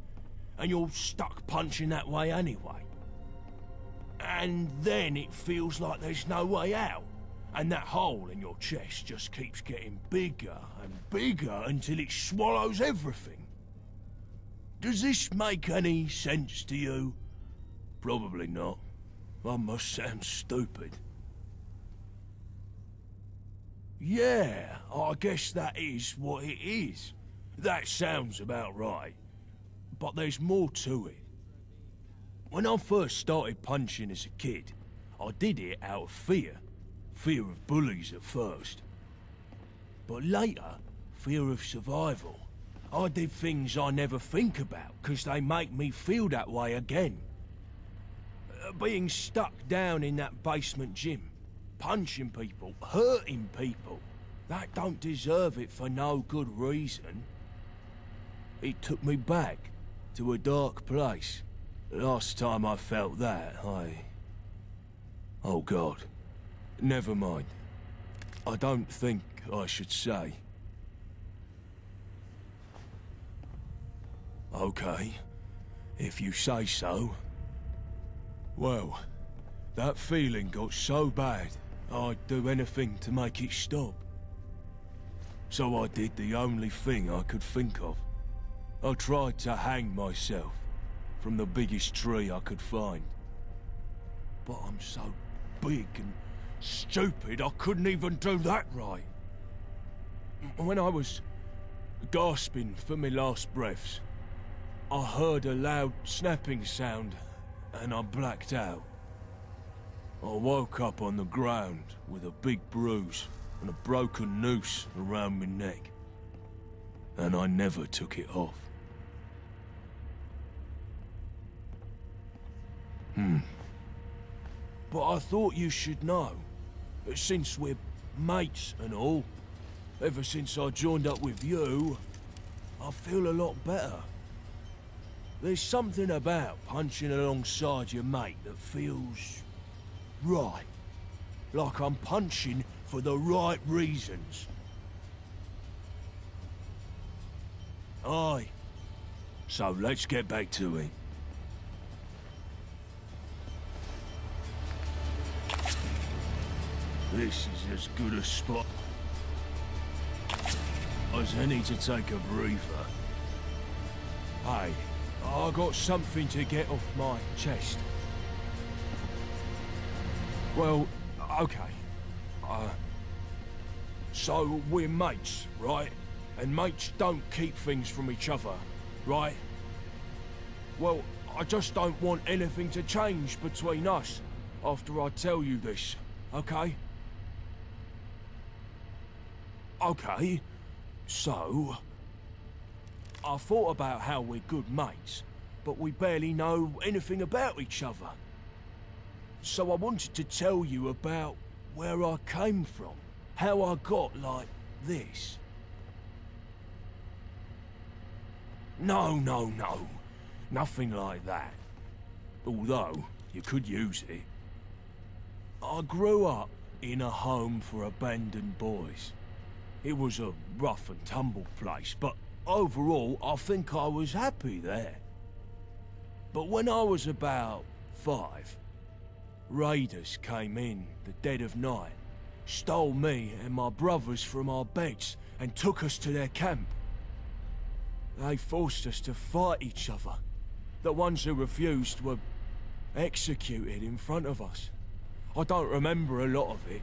and you're stuck punching that way anyway. And then it feels like there's no way out, and that hole in your chest just keeps getting bigger and bigger until it swallows everything. Does this make any sense to you? Probably not. I must sound stupid. Yeah, I guess that is what it is. That sounds about right. But there's more to it. When I first started punching as a kid, I did it out of fear. Fear of bullies at first. But later, fear of survival. I did things I never think about, because they make me feel that way again. Being stuck down in that basement gym, punching people, hurting people, that don't deserve it for no good reason. It took me back to a dark place. Last time I felt that, Oh God. Never mind. I don't think I should say. Okay, if you say so. Well, that feeling got so bad, I'd do anything to make it stop. So I did the only thing I could think of. I tried to hang myself from the biggest tree I could find. But I'm so big and stupid, I couldn't even do that right. When I was gasping for my last breaths, I heard a loud snapping sound, and I blacked out. I woke up on the ground with a big bruise and a broken noose around my neck. And I never took it off. But I thought you should know, since we're mates and all, ever since I joined up with you, I feel a lot better. There's something about punching alongside your mate that feels right. Like I'm punching for the right reasons. Aye. So let's get back to it. This is as good a spot as any to take a breather. Hey, I got something to get off my chest. Well, okay. So we're mates, right? And mates don't keep things from each other, right? Well, I just don't want anything to change between us after I tell you this, okay? Okay, so... I thought about how we're good mates, but we barely know anything about each other. So I wanted to tell you about where I came from, how I got like this. No, nothing like that. Although, you could use it. I grew up in a home for abandoned boys. It was a rough and tumble place, but overall, I think I was happy there. But when I was about 5, raiders came in the dead of night, stole me and my brothers from our beds, and took us to their camp. They forced us to fight each other. The ones who refused were executed in front of us. I don't remember a lot of it.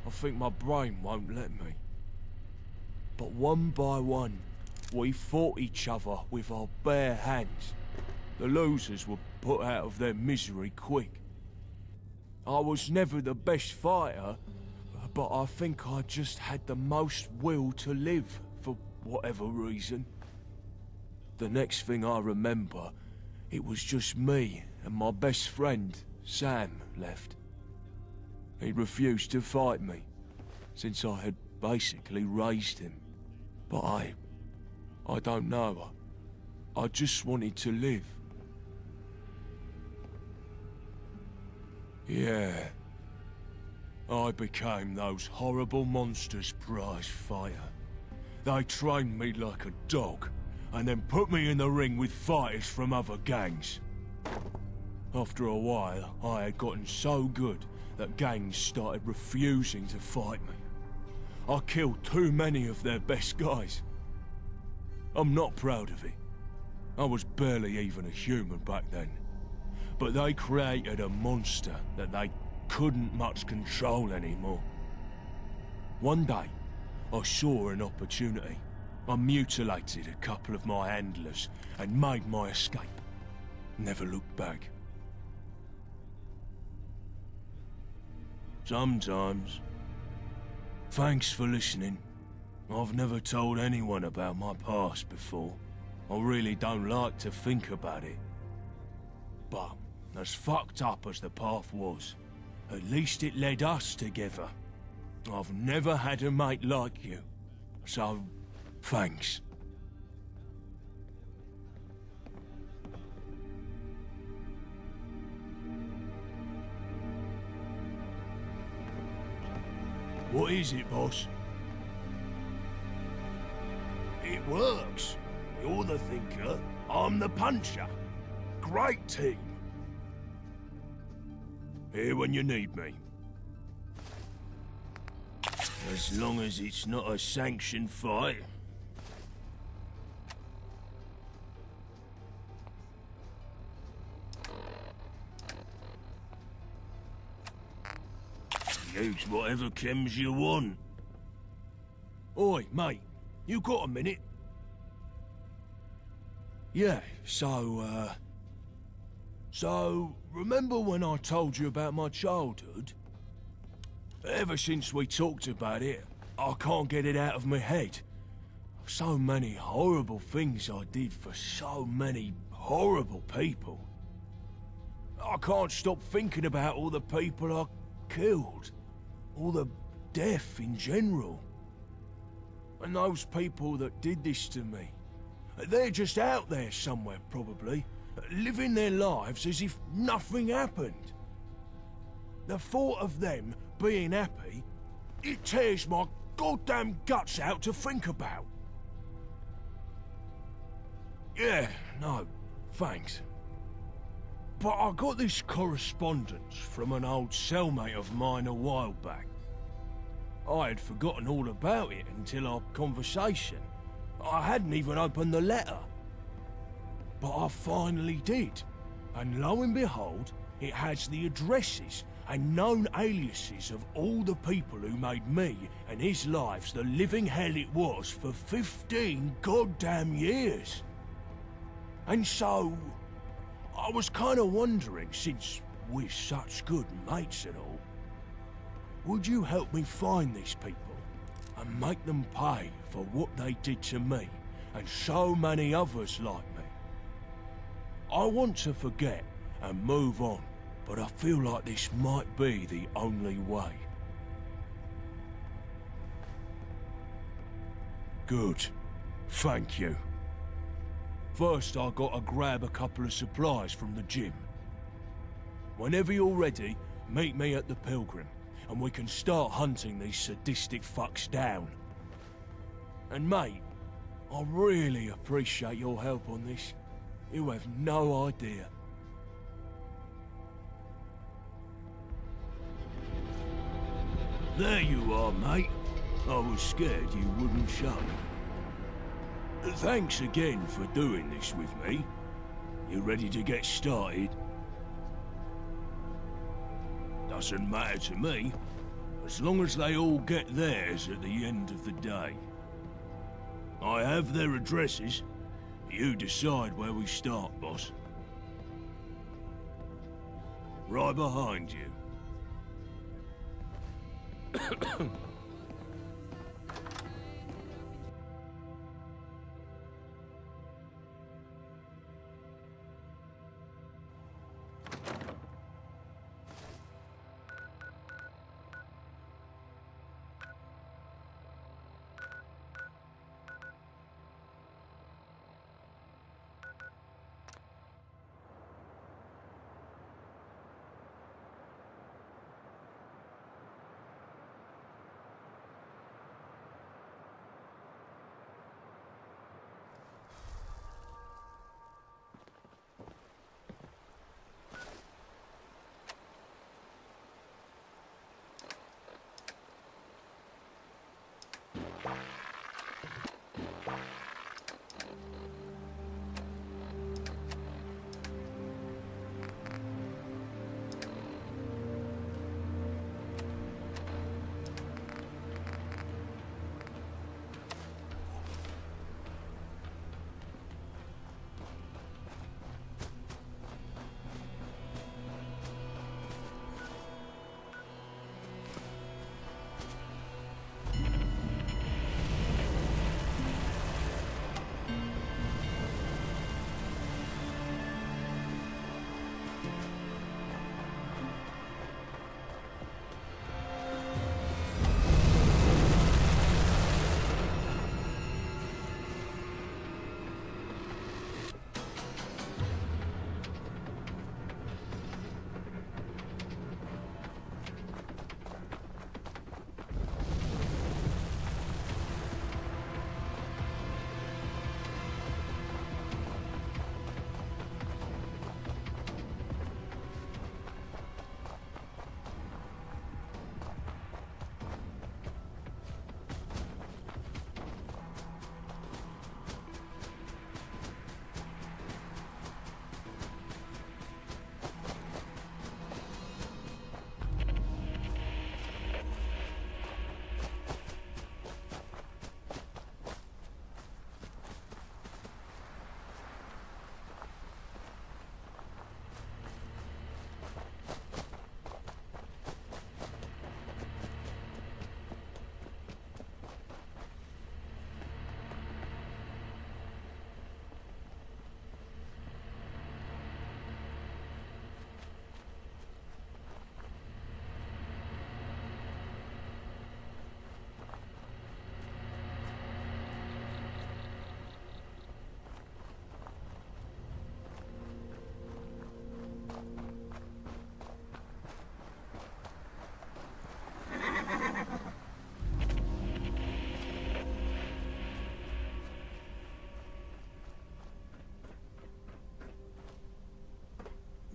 I think my brain won't let me. But one by one, we fought each other with our bare hands. The losers were put out of their misery quick. I was never the best fighter, but I think I just had the most will to live, for whatever reason. The next thing I remember, it was just me and my best friend, Sam, left. He refused to fight me, since I had basically raised him. But I don't know. I just wanted to live. Yeah. I became those horrible monsters' prize fighter. They trained me like a dog, and then put me in the ring with fighters from other gangs. After a while, I had gotten so good that gangs started refusing to fight me. I killed too many of their best guys. I'm not proud of it. I was barely even a human back then. But they created a monster that they couldn't much control anymore. One day, I saw an opportunity. I mutilated a couple of my handlers and made my escape. Never looked back. Sometimes. Thanks for listening. I've never told anyone about my past before. I really don't like to think about it. But, as fucked up as the path was, at least it led us together. I've never had a mate like you. So, thanks. What is it, boss? It works. You're the thinker, I'm the puncher. Great team. Here when you need me. As long as it's not a sanctioned fight. Use whatever chems you want. Oi, mate, you got a minute? Yeah, so remember when I told you about my childhood? Ever since we talked about it, I can't get it out of my head. So many horrible things I did for so many horrible people. I can't stop thinking about all the people I killed. All the death in general. And those people that did this to me, they're just out there somewhere probably, living their lives as if nothing happened. The thought of them being happy, it tears my goddamn guts out to think about. Yeah, no, thanks. But I got this correspondence from an old cellmate of mine a while back. I had forgotten all about it until our conversation. I hadn't even opened the letter. But I finally did. And lo and behold, it has the addresses and known aliases of all the people who made me and his lives the living hell it was for 15 goddamn years. And so, I was kind of wondering, since we're such good mates and all, would you help me find these people and make them pay for what they did to me and so many others like me? I want to forget and move on, but I feel like this might be the only way. Good. Thank you. First, I gotta grab a couple of supplies from the gym. Whenever you're ready, meet me at the Pilgrim, and we can start hunting these sadistic fucks down. And mate, I really appreciate your help on this. You have no idea. There you are, mate. I was scared you wouldn't show. Thanks again for doing this with me. You ready to get started? Doesn't matter to me, as long as they all get theirs at the end of the day. I have their addresses. You decide where we start, boss. Right behind you.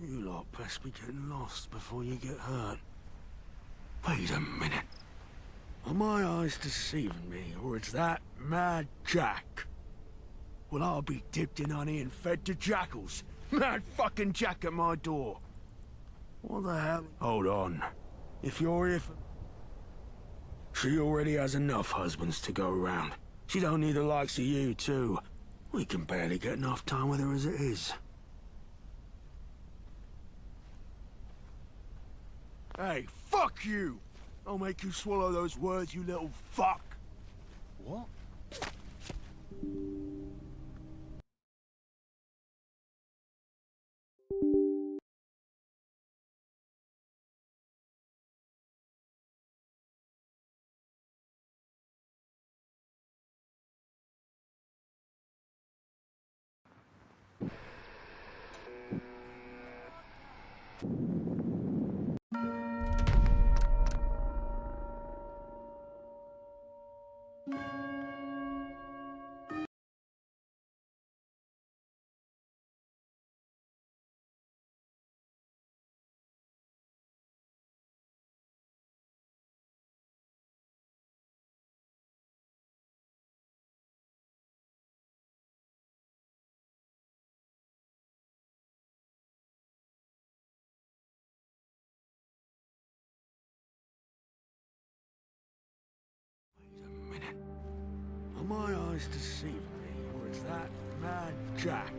You lot best be getting lost before you get hurt. Wait a minute. Are my eyes deceiving me, or is that Mad Jack? Well, I'll be dipped in honey and fed to jackals. Mad fucking Jack at my door. What the hell? Hold on. If you're here for... She already has enough husbands to go around. She don't need the likes of you, too. We can barely get enough time with her as it is. Hey, fuck you! I'll make you swallow those words, you little fuck! What? Are my eyes deceiving me, or is that mad Jack?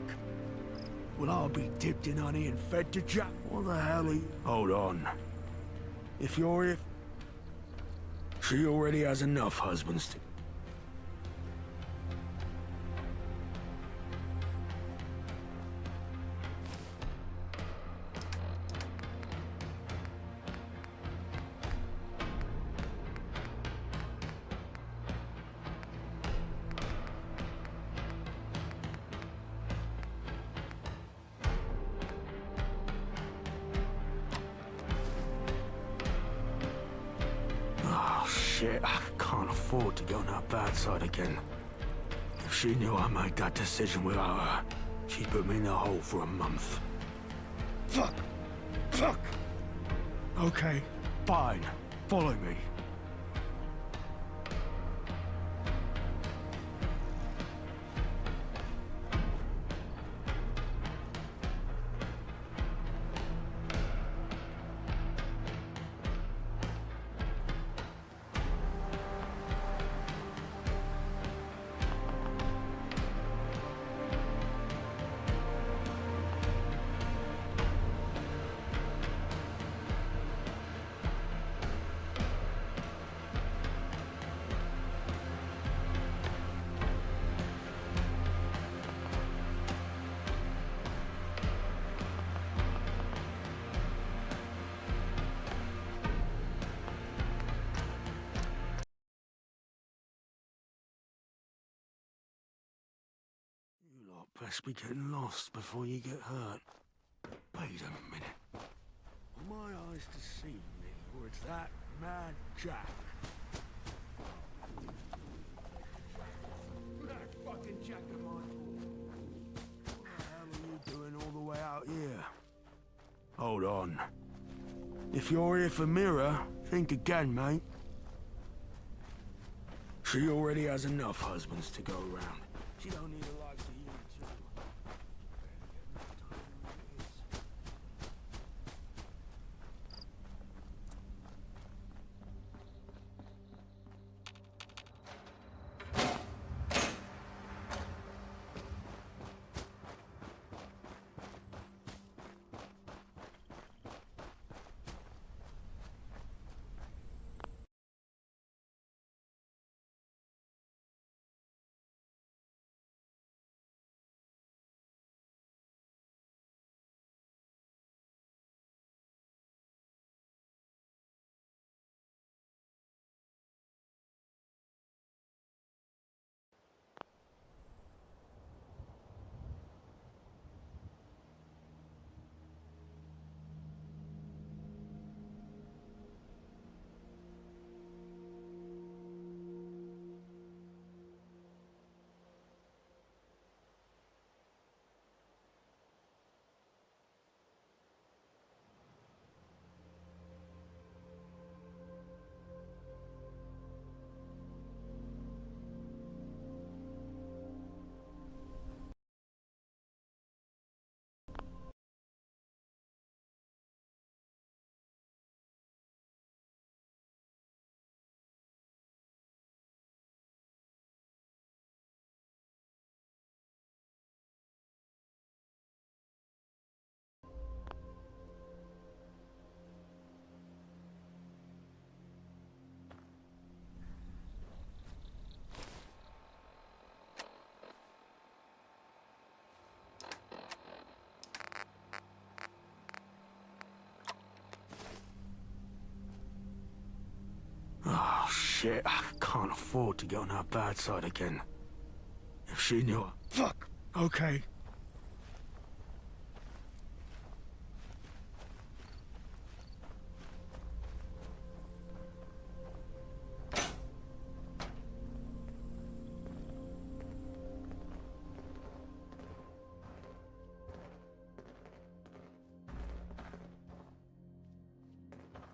Will I be dipped in honey and fed to Jack? What the hell are you... Hold on. If you're if... She already has enough husbands to... Oh, shit. I can't afford to go on that bad side again. If she knew I made that decision without her, she'd put me in the hole for a month. Fuck! Fuck! Okay, fine. Follow me. You lot best be getting lost before you get hurt. Wait a minute. Are my eyes deceiving me, or is that mad Jack? That fucking Jack of mine. What the hell are you doing all the way out here? Hold on. If you're here for Mira, think again, mate. She already has enough husbands to go around. She don't need a likes of you too. Oh, shit. I can't afford to get on her bad side again. If she knew... Fuck! Okay.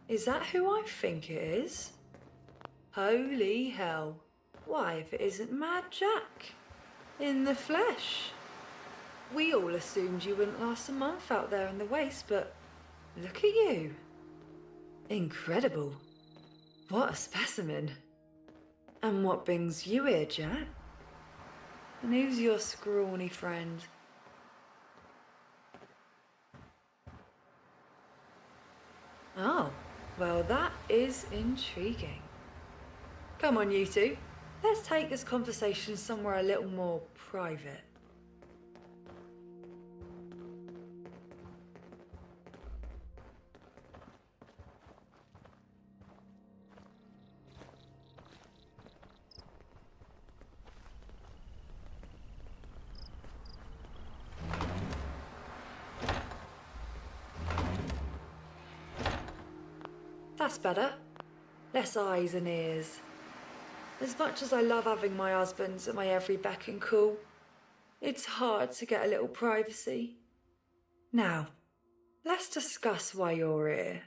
Is that who I think it is? Holy hell. Why, if it isn't Mad Jack? In the flesh. We all assumed you wouldn't last a month out there in the waste, but look at you. Incredible. What a specimen. And what brings you here, Jack? And who's your scrawny friend? Oh, well, that is intriguing. Come on, you two. Let's take this conversation somewhere a little more private. That's better. Less eyes and ears. As much as I love having my husbands at my every beck and call, it's hard to get a little privacy. Now, let's discuss why you're here.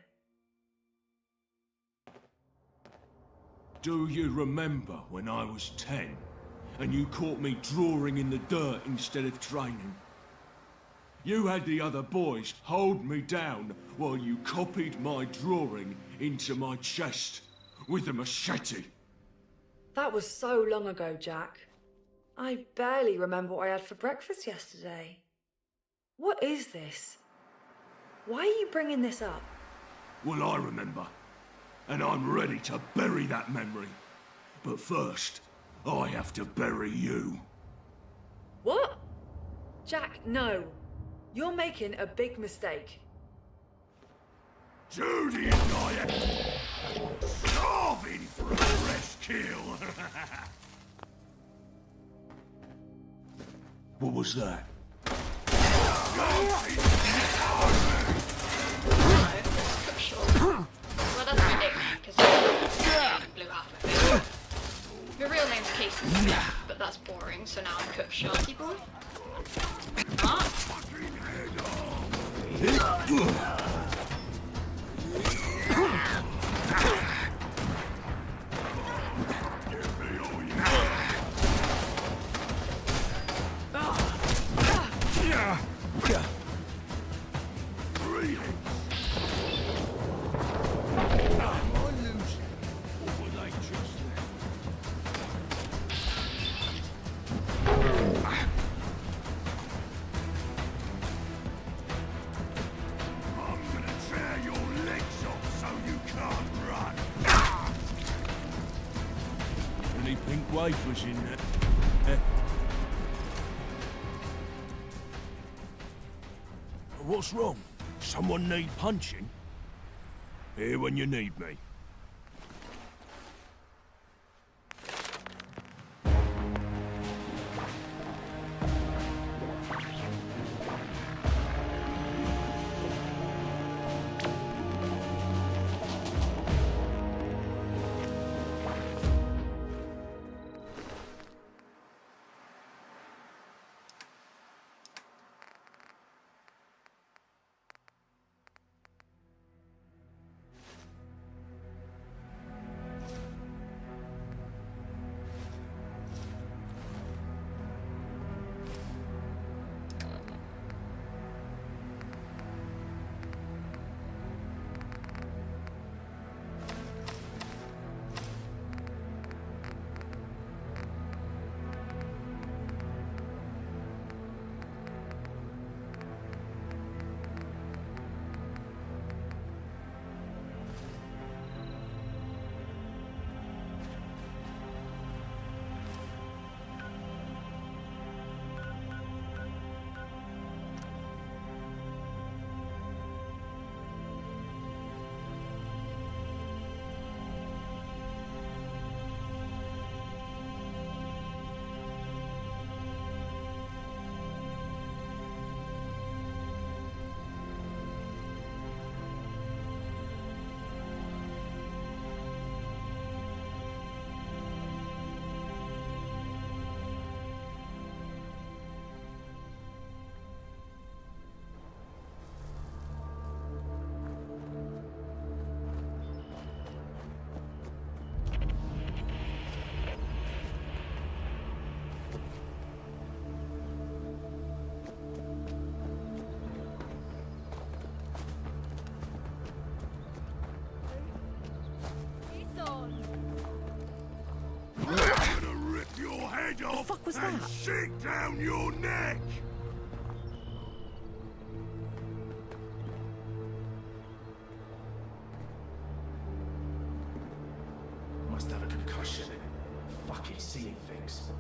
Do you remember when I was 10 and you caught me drawing in the dirt instead of training? You had the other boys hold me down while you copied my drawing into my chest with a machete. That was so long ago, Jack. I barely remember what I had for breakfast yesterday. What is this? Why are you bringing this up? Well, I remember. And I'm ready to bury that memory. But first, I have to bury you. What? Jack, no. You're making a big mistake. Judy and I are starving for a fresh kill. What was that? Well, that's my nickname, because I blew half of it. My real name's Casey Smith, but that's boring, so now I'm Cook Sharky Boy. What? Wafers in there. What's wrong? Someone need punching? Here when you need me. head off fuck was and that? shake down your neck! Must have a concussion. Fucking seeing things.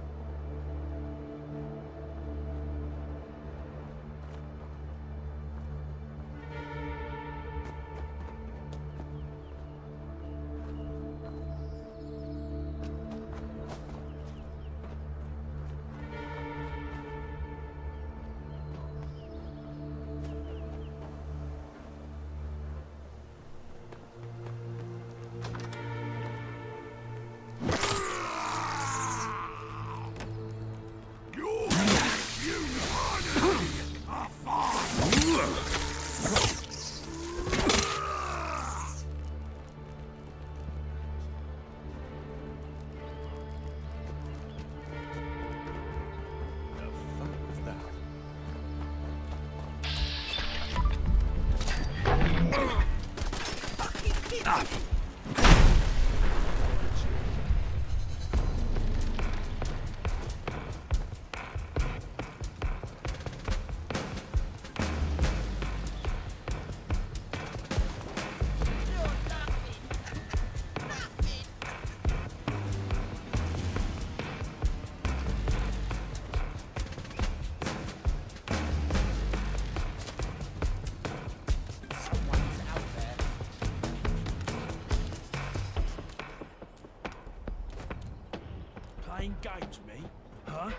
Playing games with me, huh?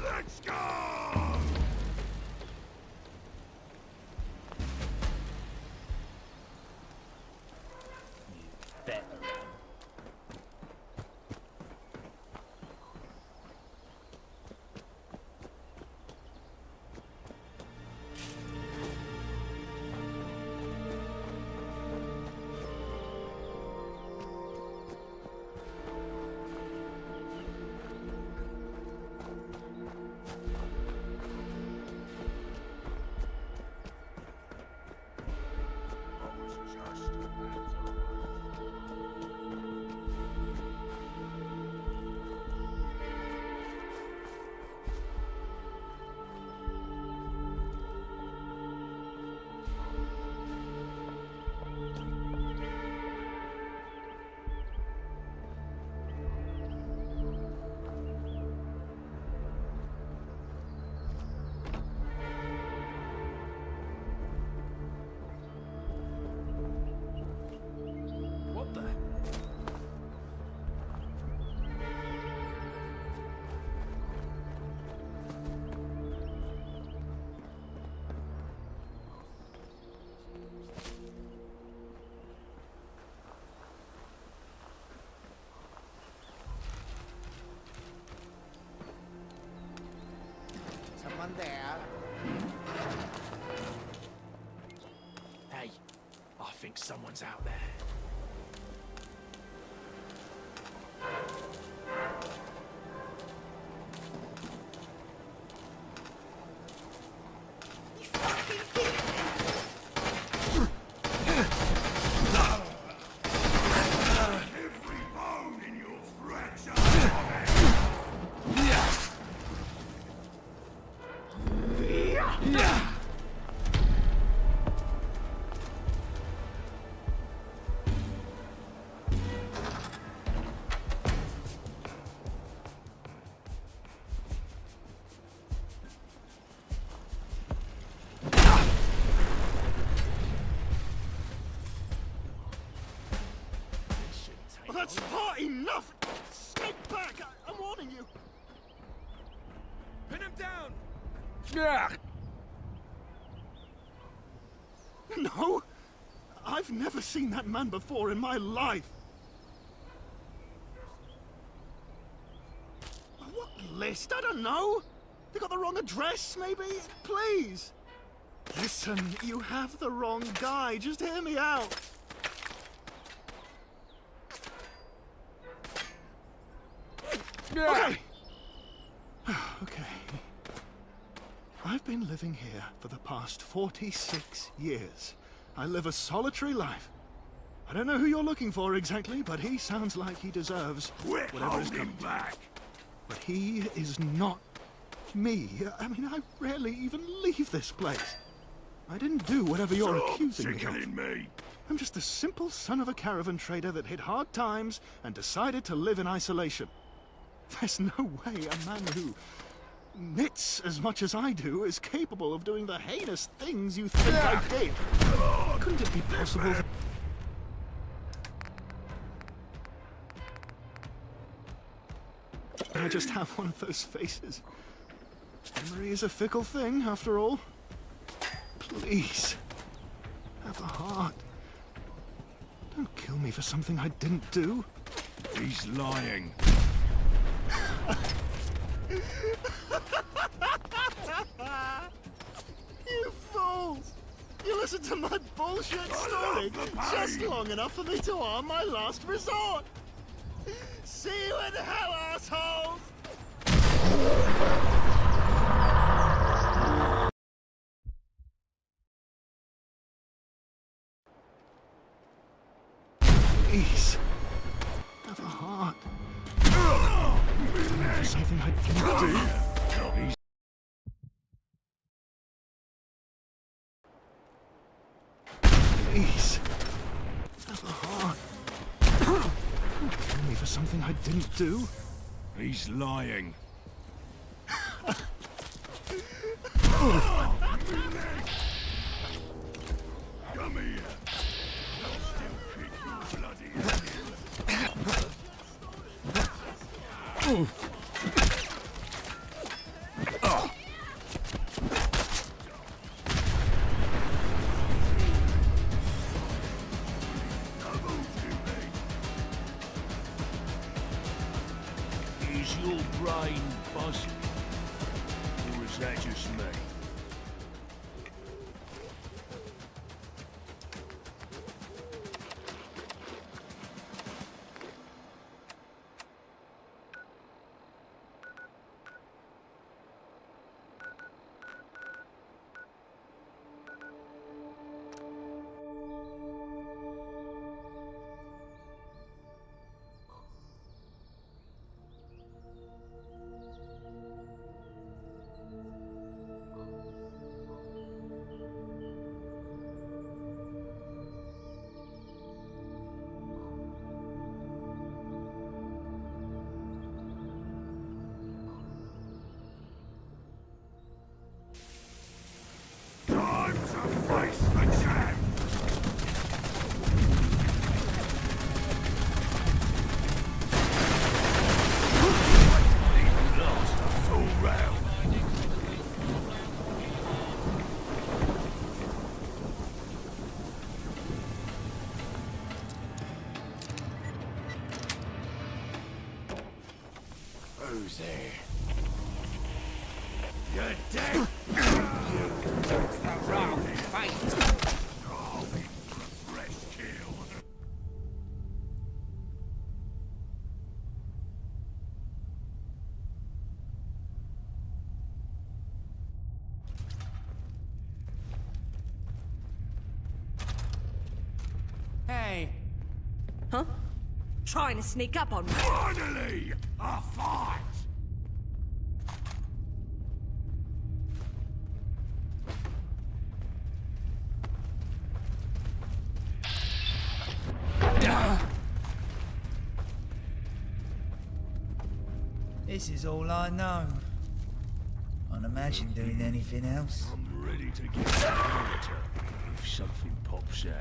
Let's go! Bet. What the? Someone there? Hey, I think someone's out there. Every bone in your fracture! That's far enough! Step back! I'm warning you! Pin him down! Yeah. No! I've never seen that man before in my life! What list? I don't know! They got the wrong address, maybe? Please! Listen, you have the wrong guy. Just hear me out. Okay. Okay. I've been living here for the past 46 years. I live a solitary life. I don't know who you're looking for exactly, but he sounds like he deserves whatever is coming back. But he is not me. I mean, I rarely even leave this place. I didn't do whatever you're accusing me of. I'm just the simple son of a caravan trader that hit hard times and decided to live in isolation. There's no way a man who knits as much as I do is capable of doing the heinous things you think I did. Couldn't it be possible that... I just have one of those faces. Memory is a fickle thing, after all. Please, have a heart. Don't kill me for something I didn't do. He's lying. You fools! You listened to my bullshit story just long enough for me to arm my last resort. See you in hell, assholes! Please, have a heart. Something I didn't do. Please, have a heart. Don't kill me for something I didn't do. He's lying. Come here. I'll still kick your bloody Is your brain buzzing? Or is that just me? Who's there? You're dead! It's the wrong fight! Fresh kill. Hey! Huh? Trying to sneak up on me? Finally! A fight! This is all I know. Can't imagine doing anything else. I'm ready to get character if something pops out.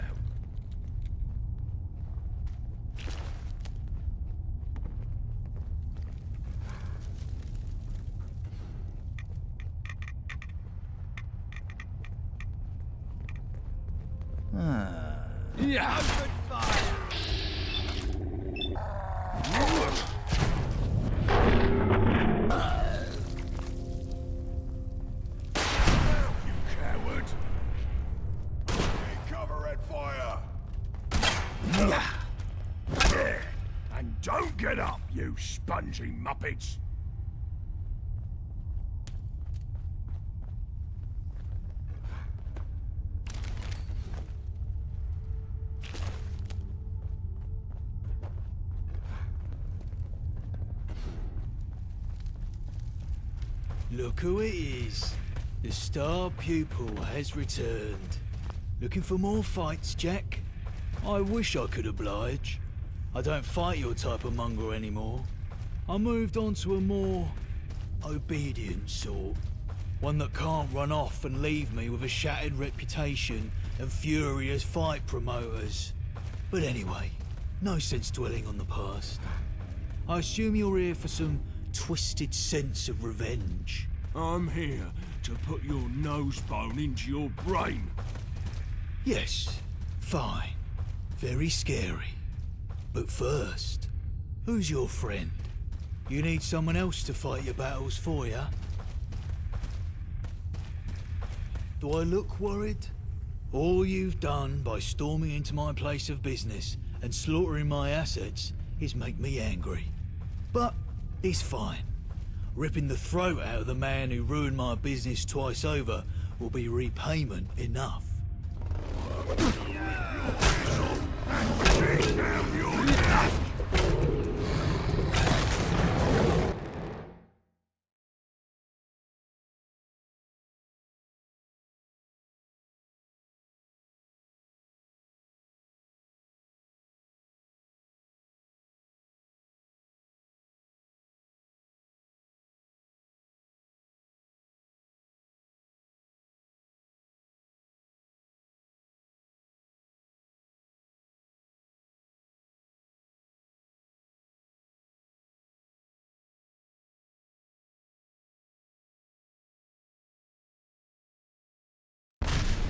Yeah. Open fire. You coward! Take cover and fire! And don't get up, you spongy muppets! Look who it is. The star pupil has returned. Looking for more fights, Jack? I wish I could oblige. I don't fight your type of mongrel anymore. I moved on to a more obedient sort. One that can't run off and leave me with a shattered reputation and furious fight promoters. But anyway, no sense dwelling on the past. I assume you're here for some twisted sense of revenge. I'm here to put your nose bone into your brain. Yes, fine. Very scary. But first, who's your friend? You need someone else to fight your battles for ya? Do I look worried? All you've done by storming into my place of business and slaughtering my assets is make me angry. But it's fine. Ripping the throat out of the man who ruined my business twice over will be repayment enough.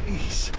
Please.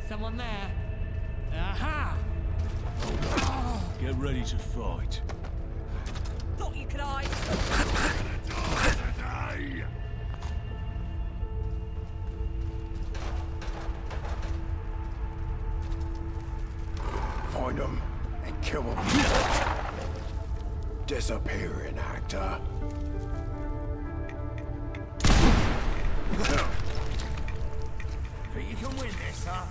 Someone there. Aha! Get ready to fight. Thought you could hide. Find them and kill them. Disappearing actor. Think you can win this, huh?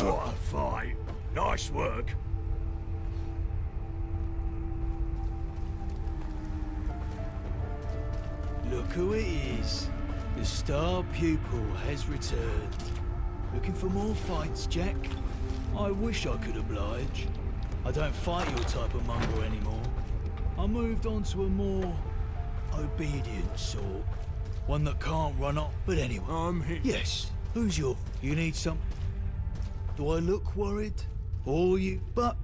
What a fight. Nice work. Look who it is. The star pupil has returned. Looking for more fights, Jack? I wish I could oblige. I don't fight your type of mongrel anymore. I moved on to a more obedient sort. One that can't run off. But anyway, I'm here. Yes, who's your... You need some... Do I look worried? Or you... But...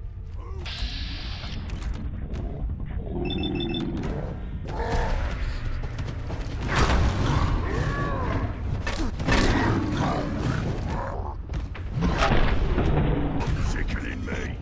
Sickening me.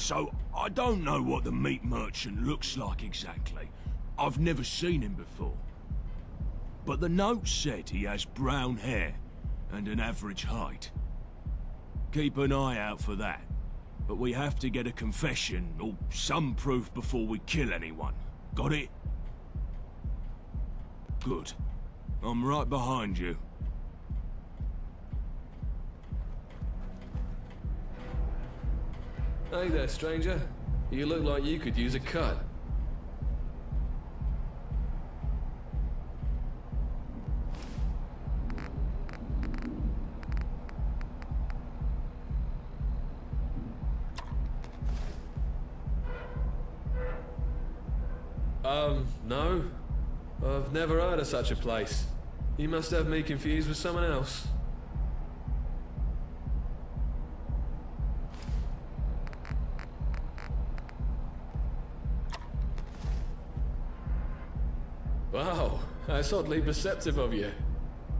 So, I don't know what the meat merchant looks like exactly. I've never seen him before. But the note said he has brown hair and an average height. Keep an eye out for that. But we have to get a confession or some proof before we kill anyone. Got it? Good. I'm right behind you. Hey there, stranger. You look like you could use a cut. No. I've never heard of such a place. You must have me confused with someone else. Wow, that's oddly perceptive of you.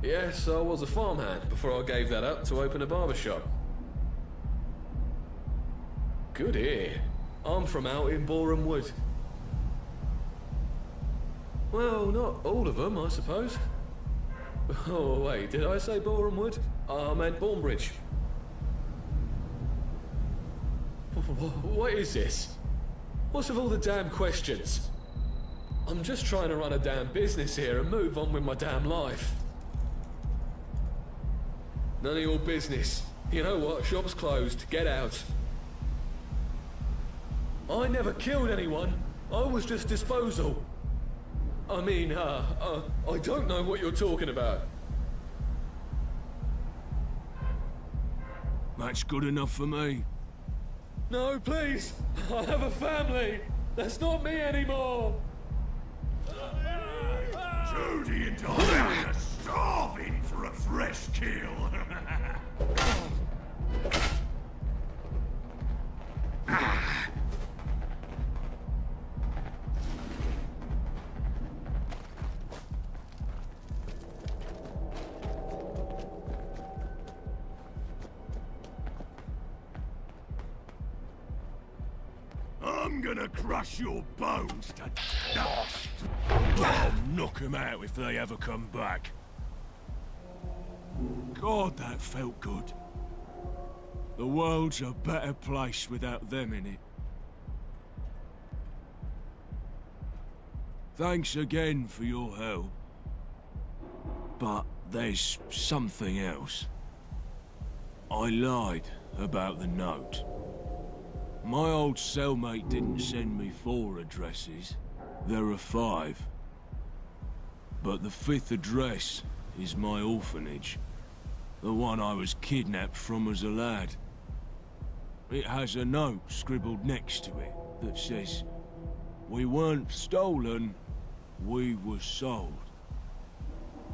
Yes, I was a farmhand before I gave that up to open a barber shop. Good ear. I'm from out in Boreham Wood. Well, not all of them, I suppose. Oh, wait, did I say Boreham Wood? I meant Bournebridge. What is this? What's with all the damn questions? I'm just trying to run a damn business here and move on with my damn life. None of your business. You know what? Shop's closed. Get out. I never killed anyone. I was just disposal. I mean, I don't know what you're talking about. That's good enough for me. No, please. I have a family. That's not me anymore. Judy and Diana are starving for a fresh kill. I'm gonna crush your bones to dust. I'll knock them out if they ever come back. God, that felt good. The world's a better place without them in it. Thanks again for your help. But there's something else. I lied about the note. My old cellmate didn't send me 4 addresses. There are 5. But the 5th address is my orphanage. The one I was kidnapped from as a lad. It has a note scribbled next to it that says, "We weren't stolen, we were sold."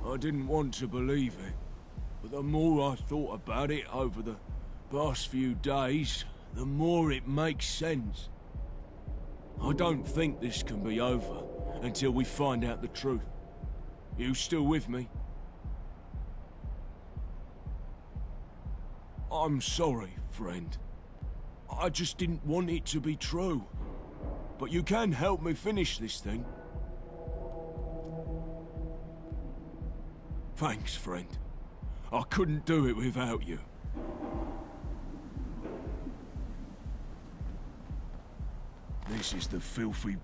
I didn't want to believe it, but the more I thought about it over the past few days, the more it makes sense. I don't think this can be over until we find out the truth. You still with me? I'm sorry, friend. I just didn't want it to be true. But you can help me finish this thing. Thanks, friend. I couldn't do it without you. This is the filthy...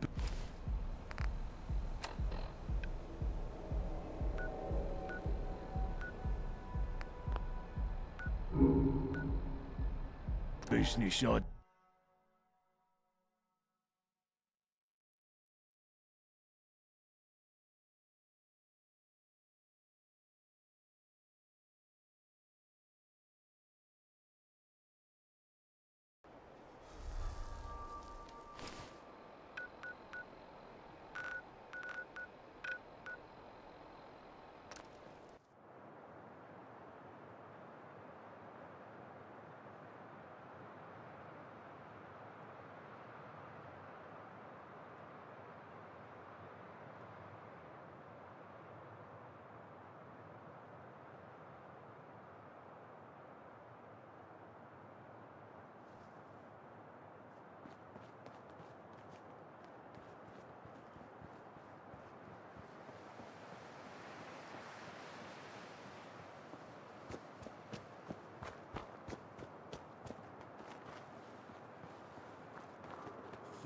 business I...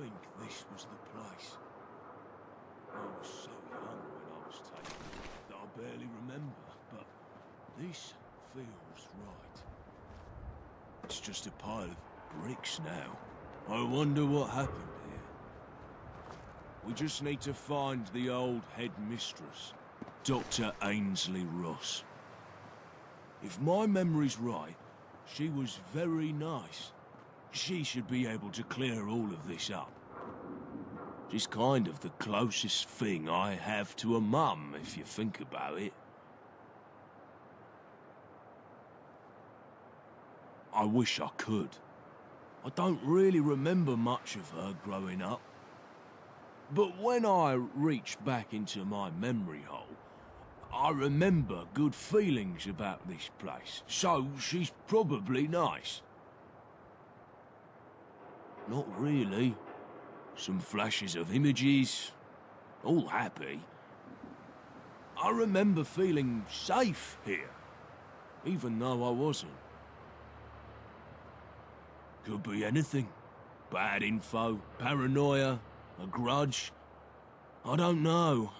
think this was the place. I was so young when I was taken that I barely remember, but this feels right. It's just a pile of bricks now. I wonder what happened here. We just need to find the old headmistress, Dr. Ainsley Ross. If my memory's right, she was very nice. She should be able to clear all of this up. She's kind of the closest thing I have to a mum, if you think about it. I wish I could. I don't really remember much of her growing up. But when I reach back into my memory hole, I remember good feelings about this place. So she's probably nice. Not really. Some flashes of images, all happy. I remember feeling safe here, even though I wasn't. Could be anything. Bad info, paranoia, a grudge. I don't know.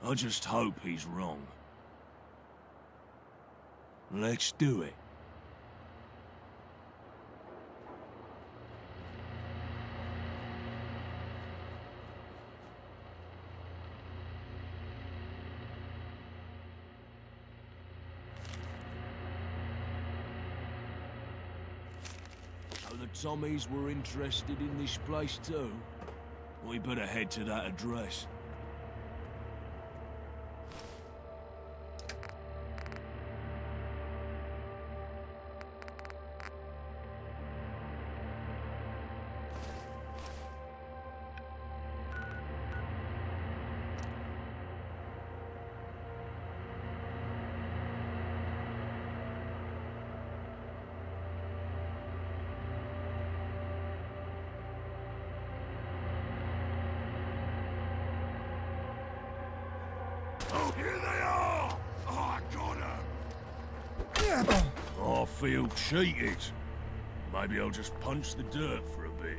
I just hope he's wrong. Let's do it. So the Tommies were interested in this place too? We better head to that address. Oh, here they are! Oh, I got them! I feel cheated. Maybe I'll just punch the dirt for a bit.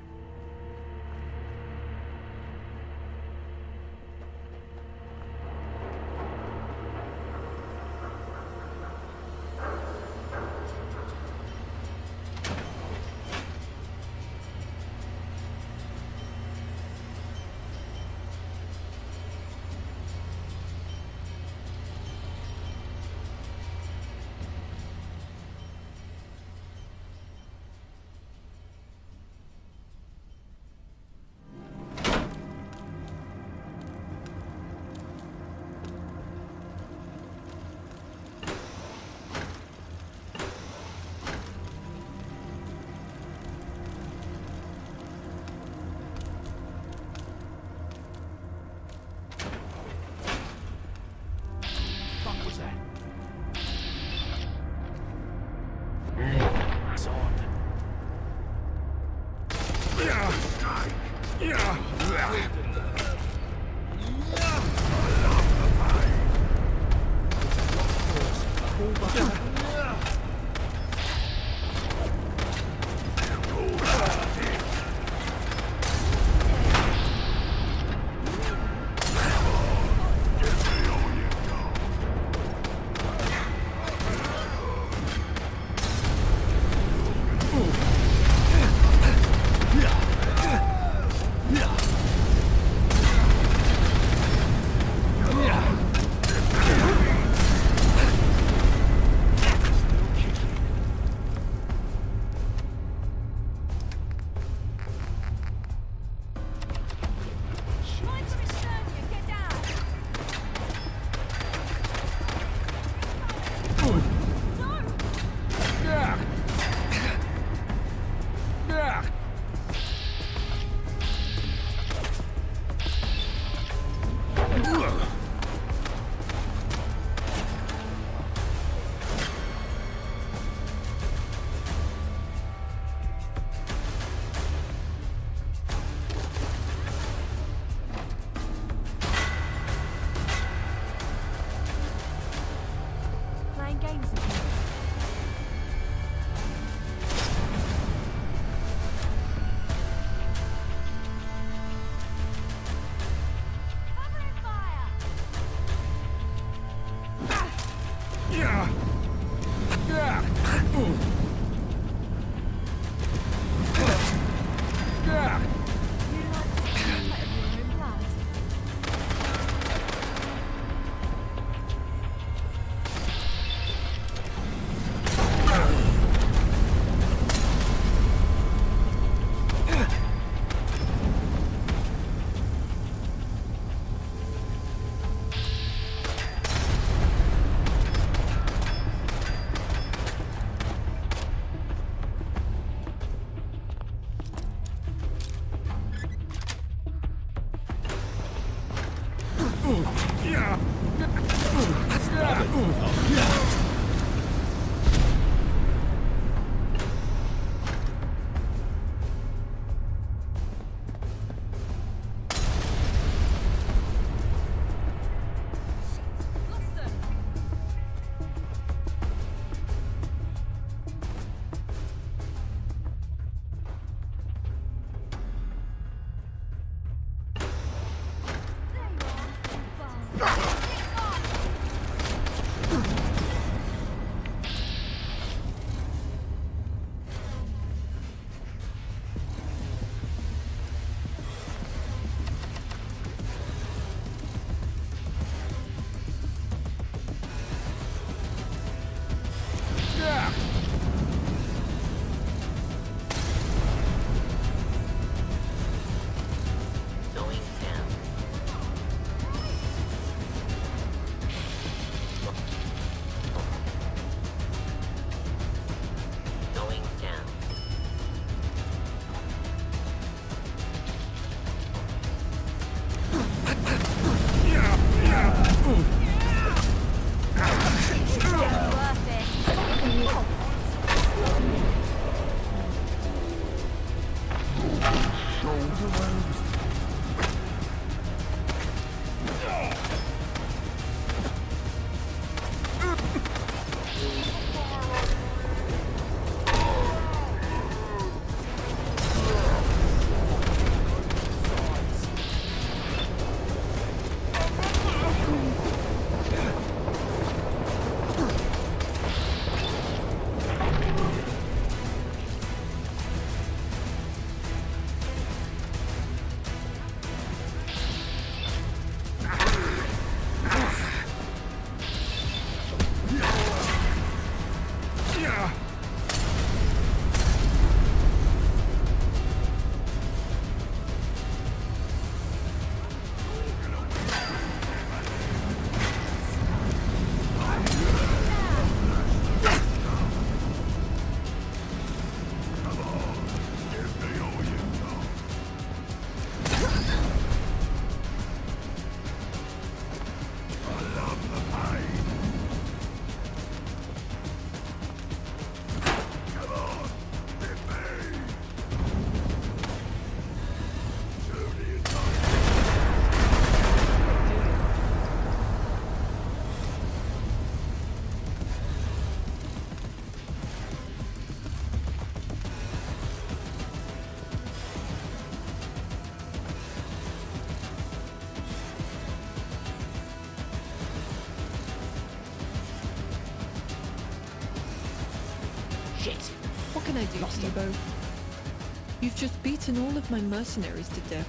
What can I do for you both? You've just beaten all of my mercenaries to death,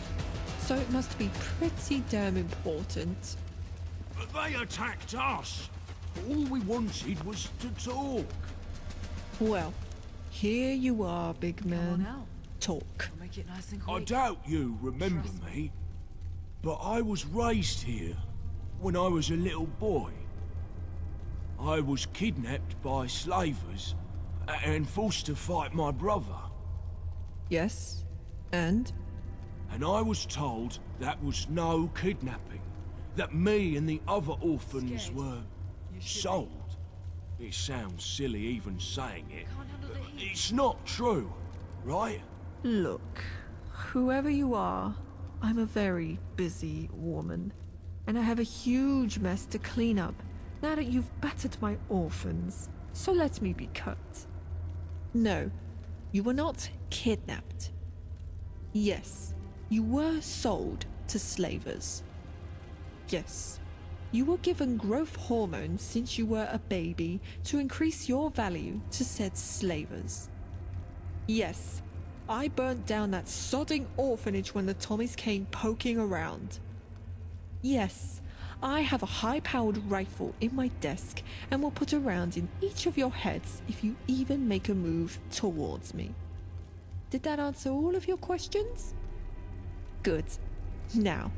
so it must be pretty damn important. But they attacked us. All we wanted was to talk. Well, here you are, big man. Talk. Make it nice and I doubt you remember me, but I was raised here when I was a little boy. I was kidnapped by slavers and forced to fight my brother. Yes, and? And I was told that was no kidnapping, that me and the other orphans were sold. It sounds silly even saying it, but it's not true, right? Look, whoever you are, I'm a very busy woman, and I have a huge mess to clean up now that you've battered my orphans, so let me be cut. No, you were not kidnapped. Yes, you were sold to slavers. Yes, you were given growth hormones since you were a baby to increase your value to said slavers. Yes, I burnt down that sodding orphanage when the Tommies came poking around. Yes, I have a high-powered rifle in my desk and will put a round in each of your heads if you even make a move towards me. Did that answer all of your questions? Good. Now,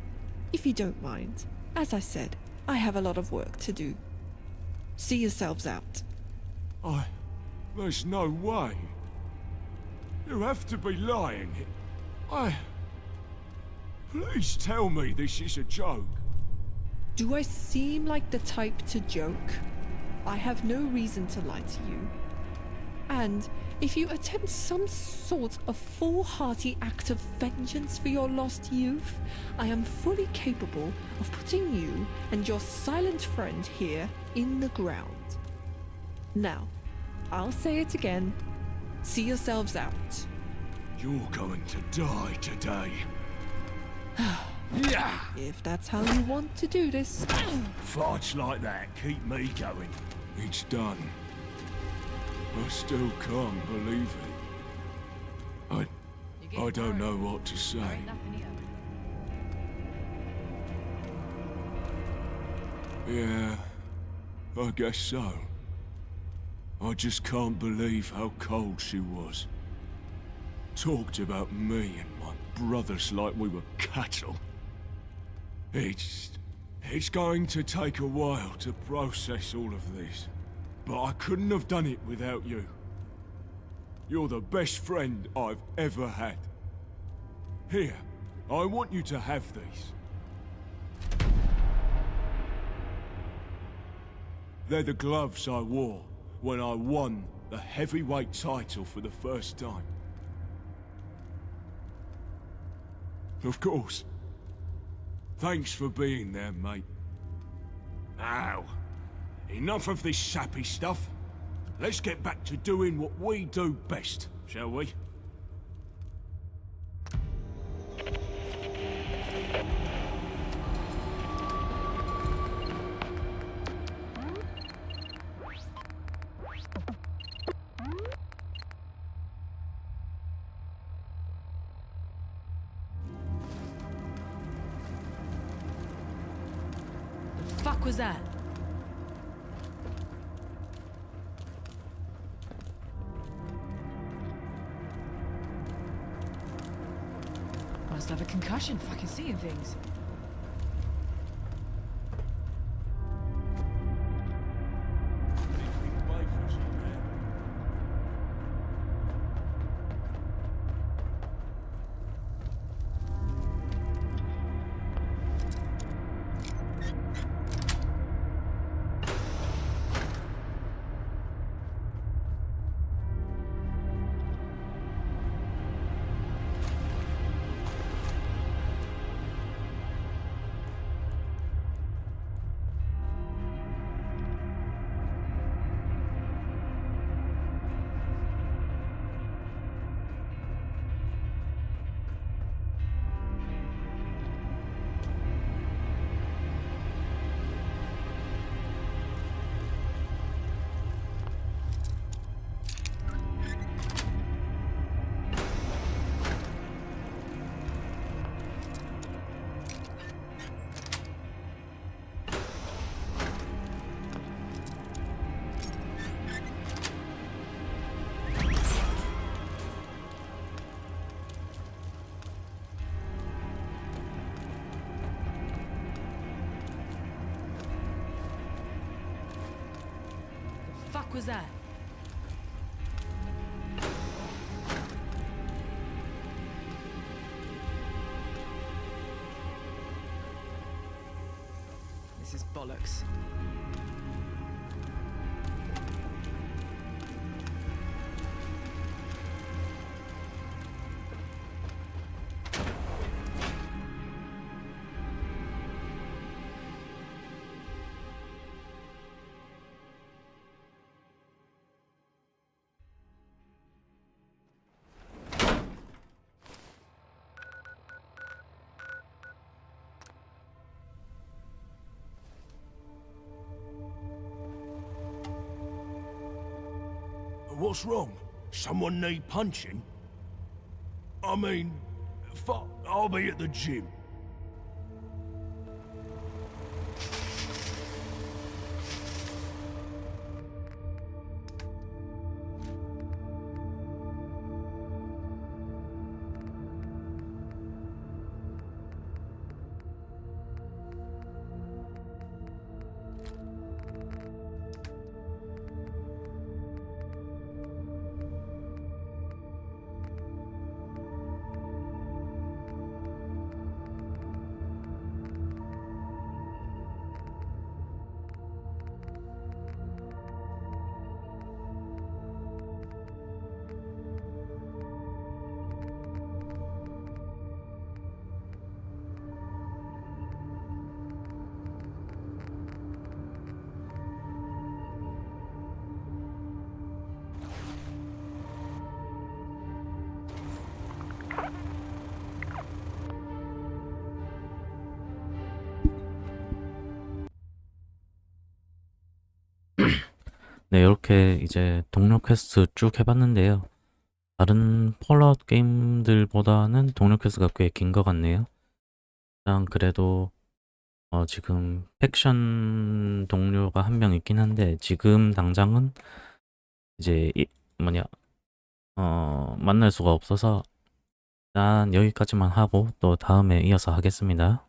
if you don't mind, as I said, I have a lot of work to do. See yourselves out. There's no way. You have to be lying. Please tell me this is a joke. Do I seem like the type to joke? I have no reason to lie to you. And if you attempt some sort of foolhardy act of vengeance for your lost youth, I am fully capable of putting you and your silent friend here in the ground. Now, I'll say it again. See yourselves out. You're going to die today. Yeah. If that's how you want to do this. Fights like that keep me going. It's done. I still can't believe it. I don't know what to say. Yeah, I guess so. I just can't believe how cold she was. Talked about me and my brothers like we were cattle. It's going to take a while to process all of this, but I couldn't have done it without you. You're the best friend I've ever had. Here, I want you to have these. They're the gloves I wore when I won the heavyweight title for the first time. Of course. Thanks for being there, mate. Now, enough of this sappy stuff. Let's get back to doing what we do best, shall we? The fuck was that? Must have a concussion, fucking seeing things. Fuck was that? This is bollocks. What's wrong? Someone need punching? I mean, fuck, I'll be at the gym. 네, 이렇게 이제 동료 퀘스트 쭉 해봤는데요. 다른 폴아웃 게임들보다는 동료 퀘스트가 꽤 긴 것 같네요. 일단 그래도 지금 팩션 동료가 한 명 있긴 한데 지금 당장은 이제 만날 수가 없어서 일단 여기까지만 하고 또 다음에 이어서 하겠습니다.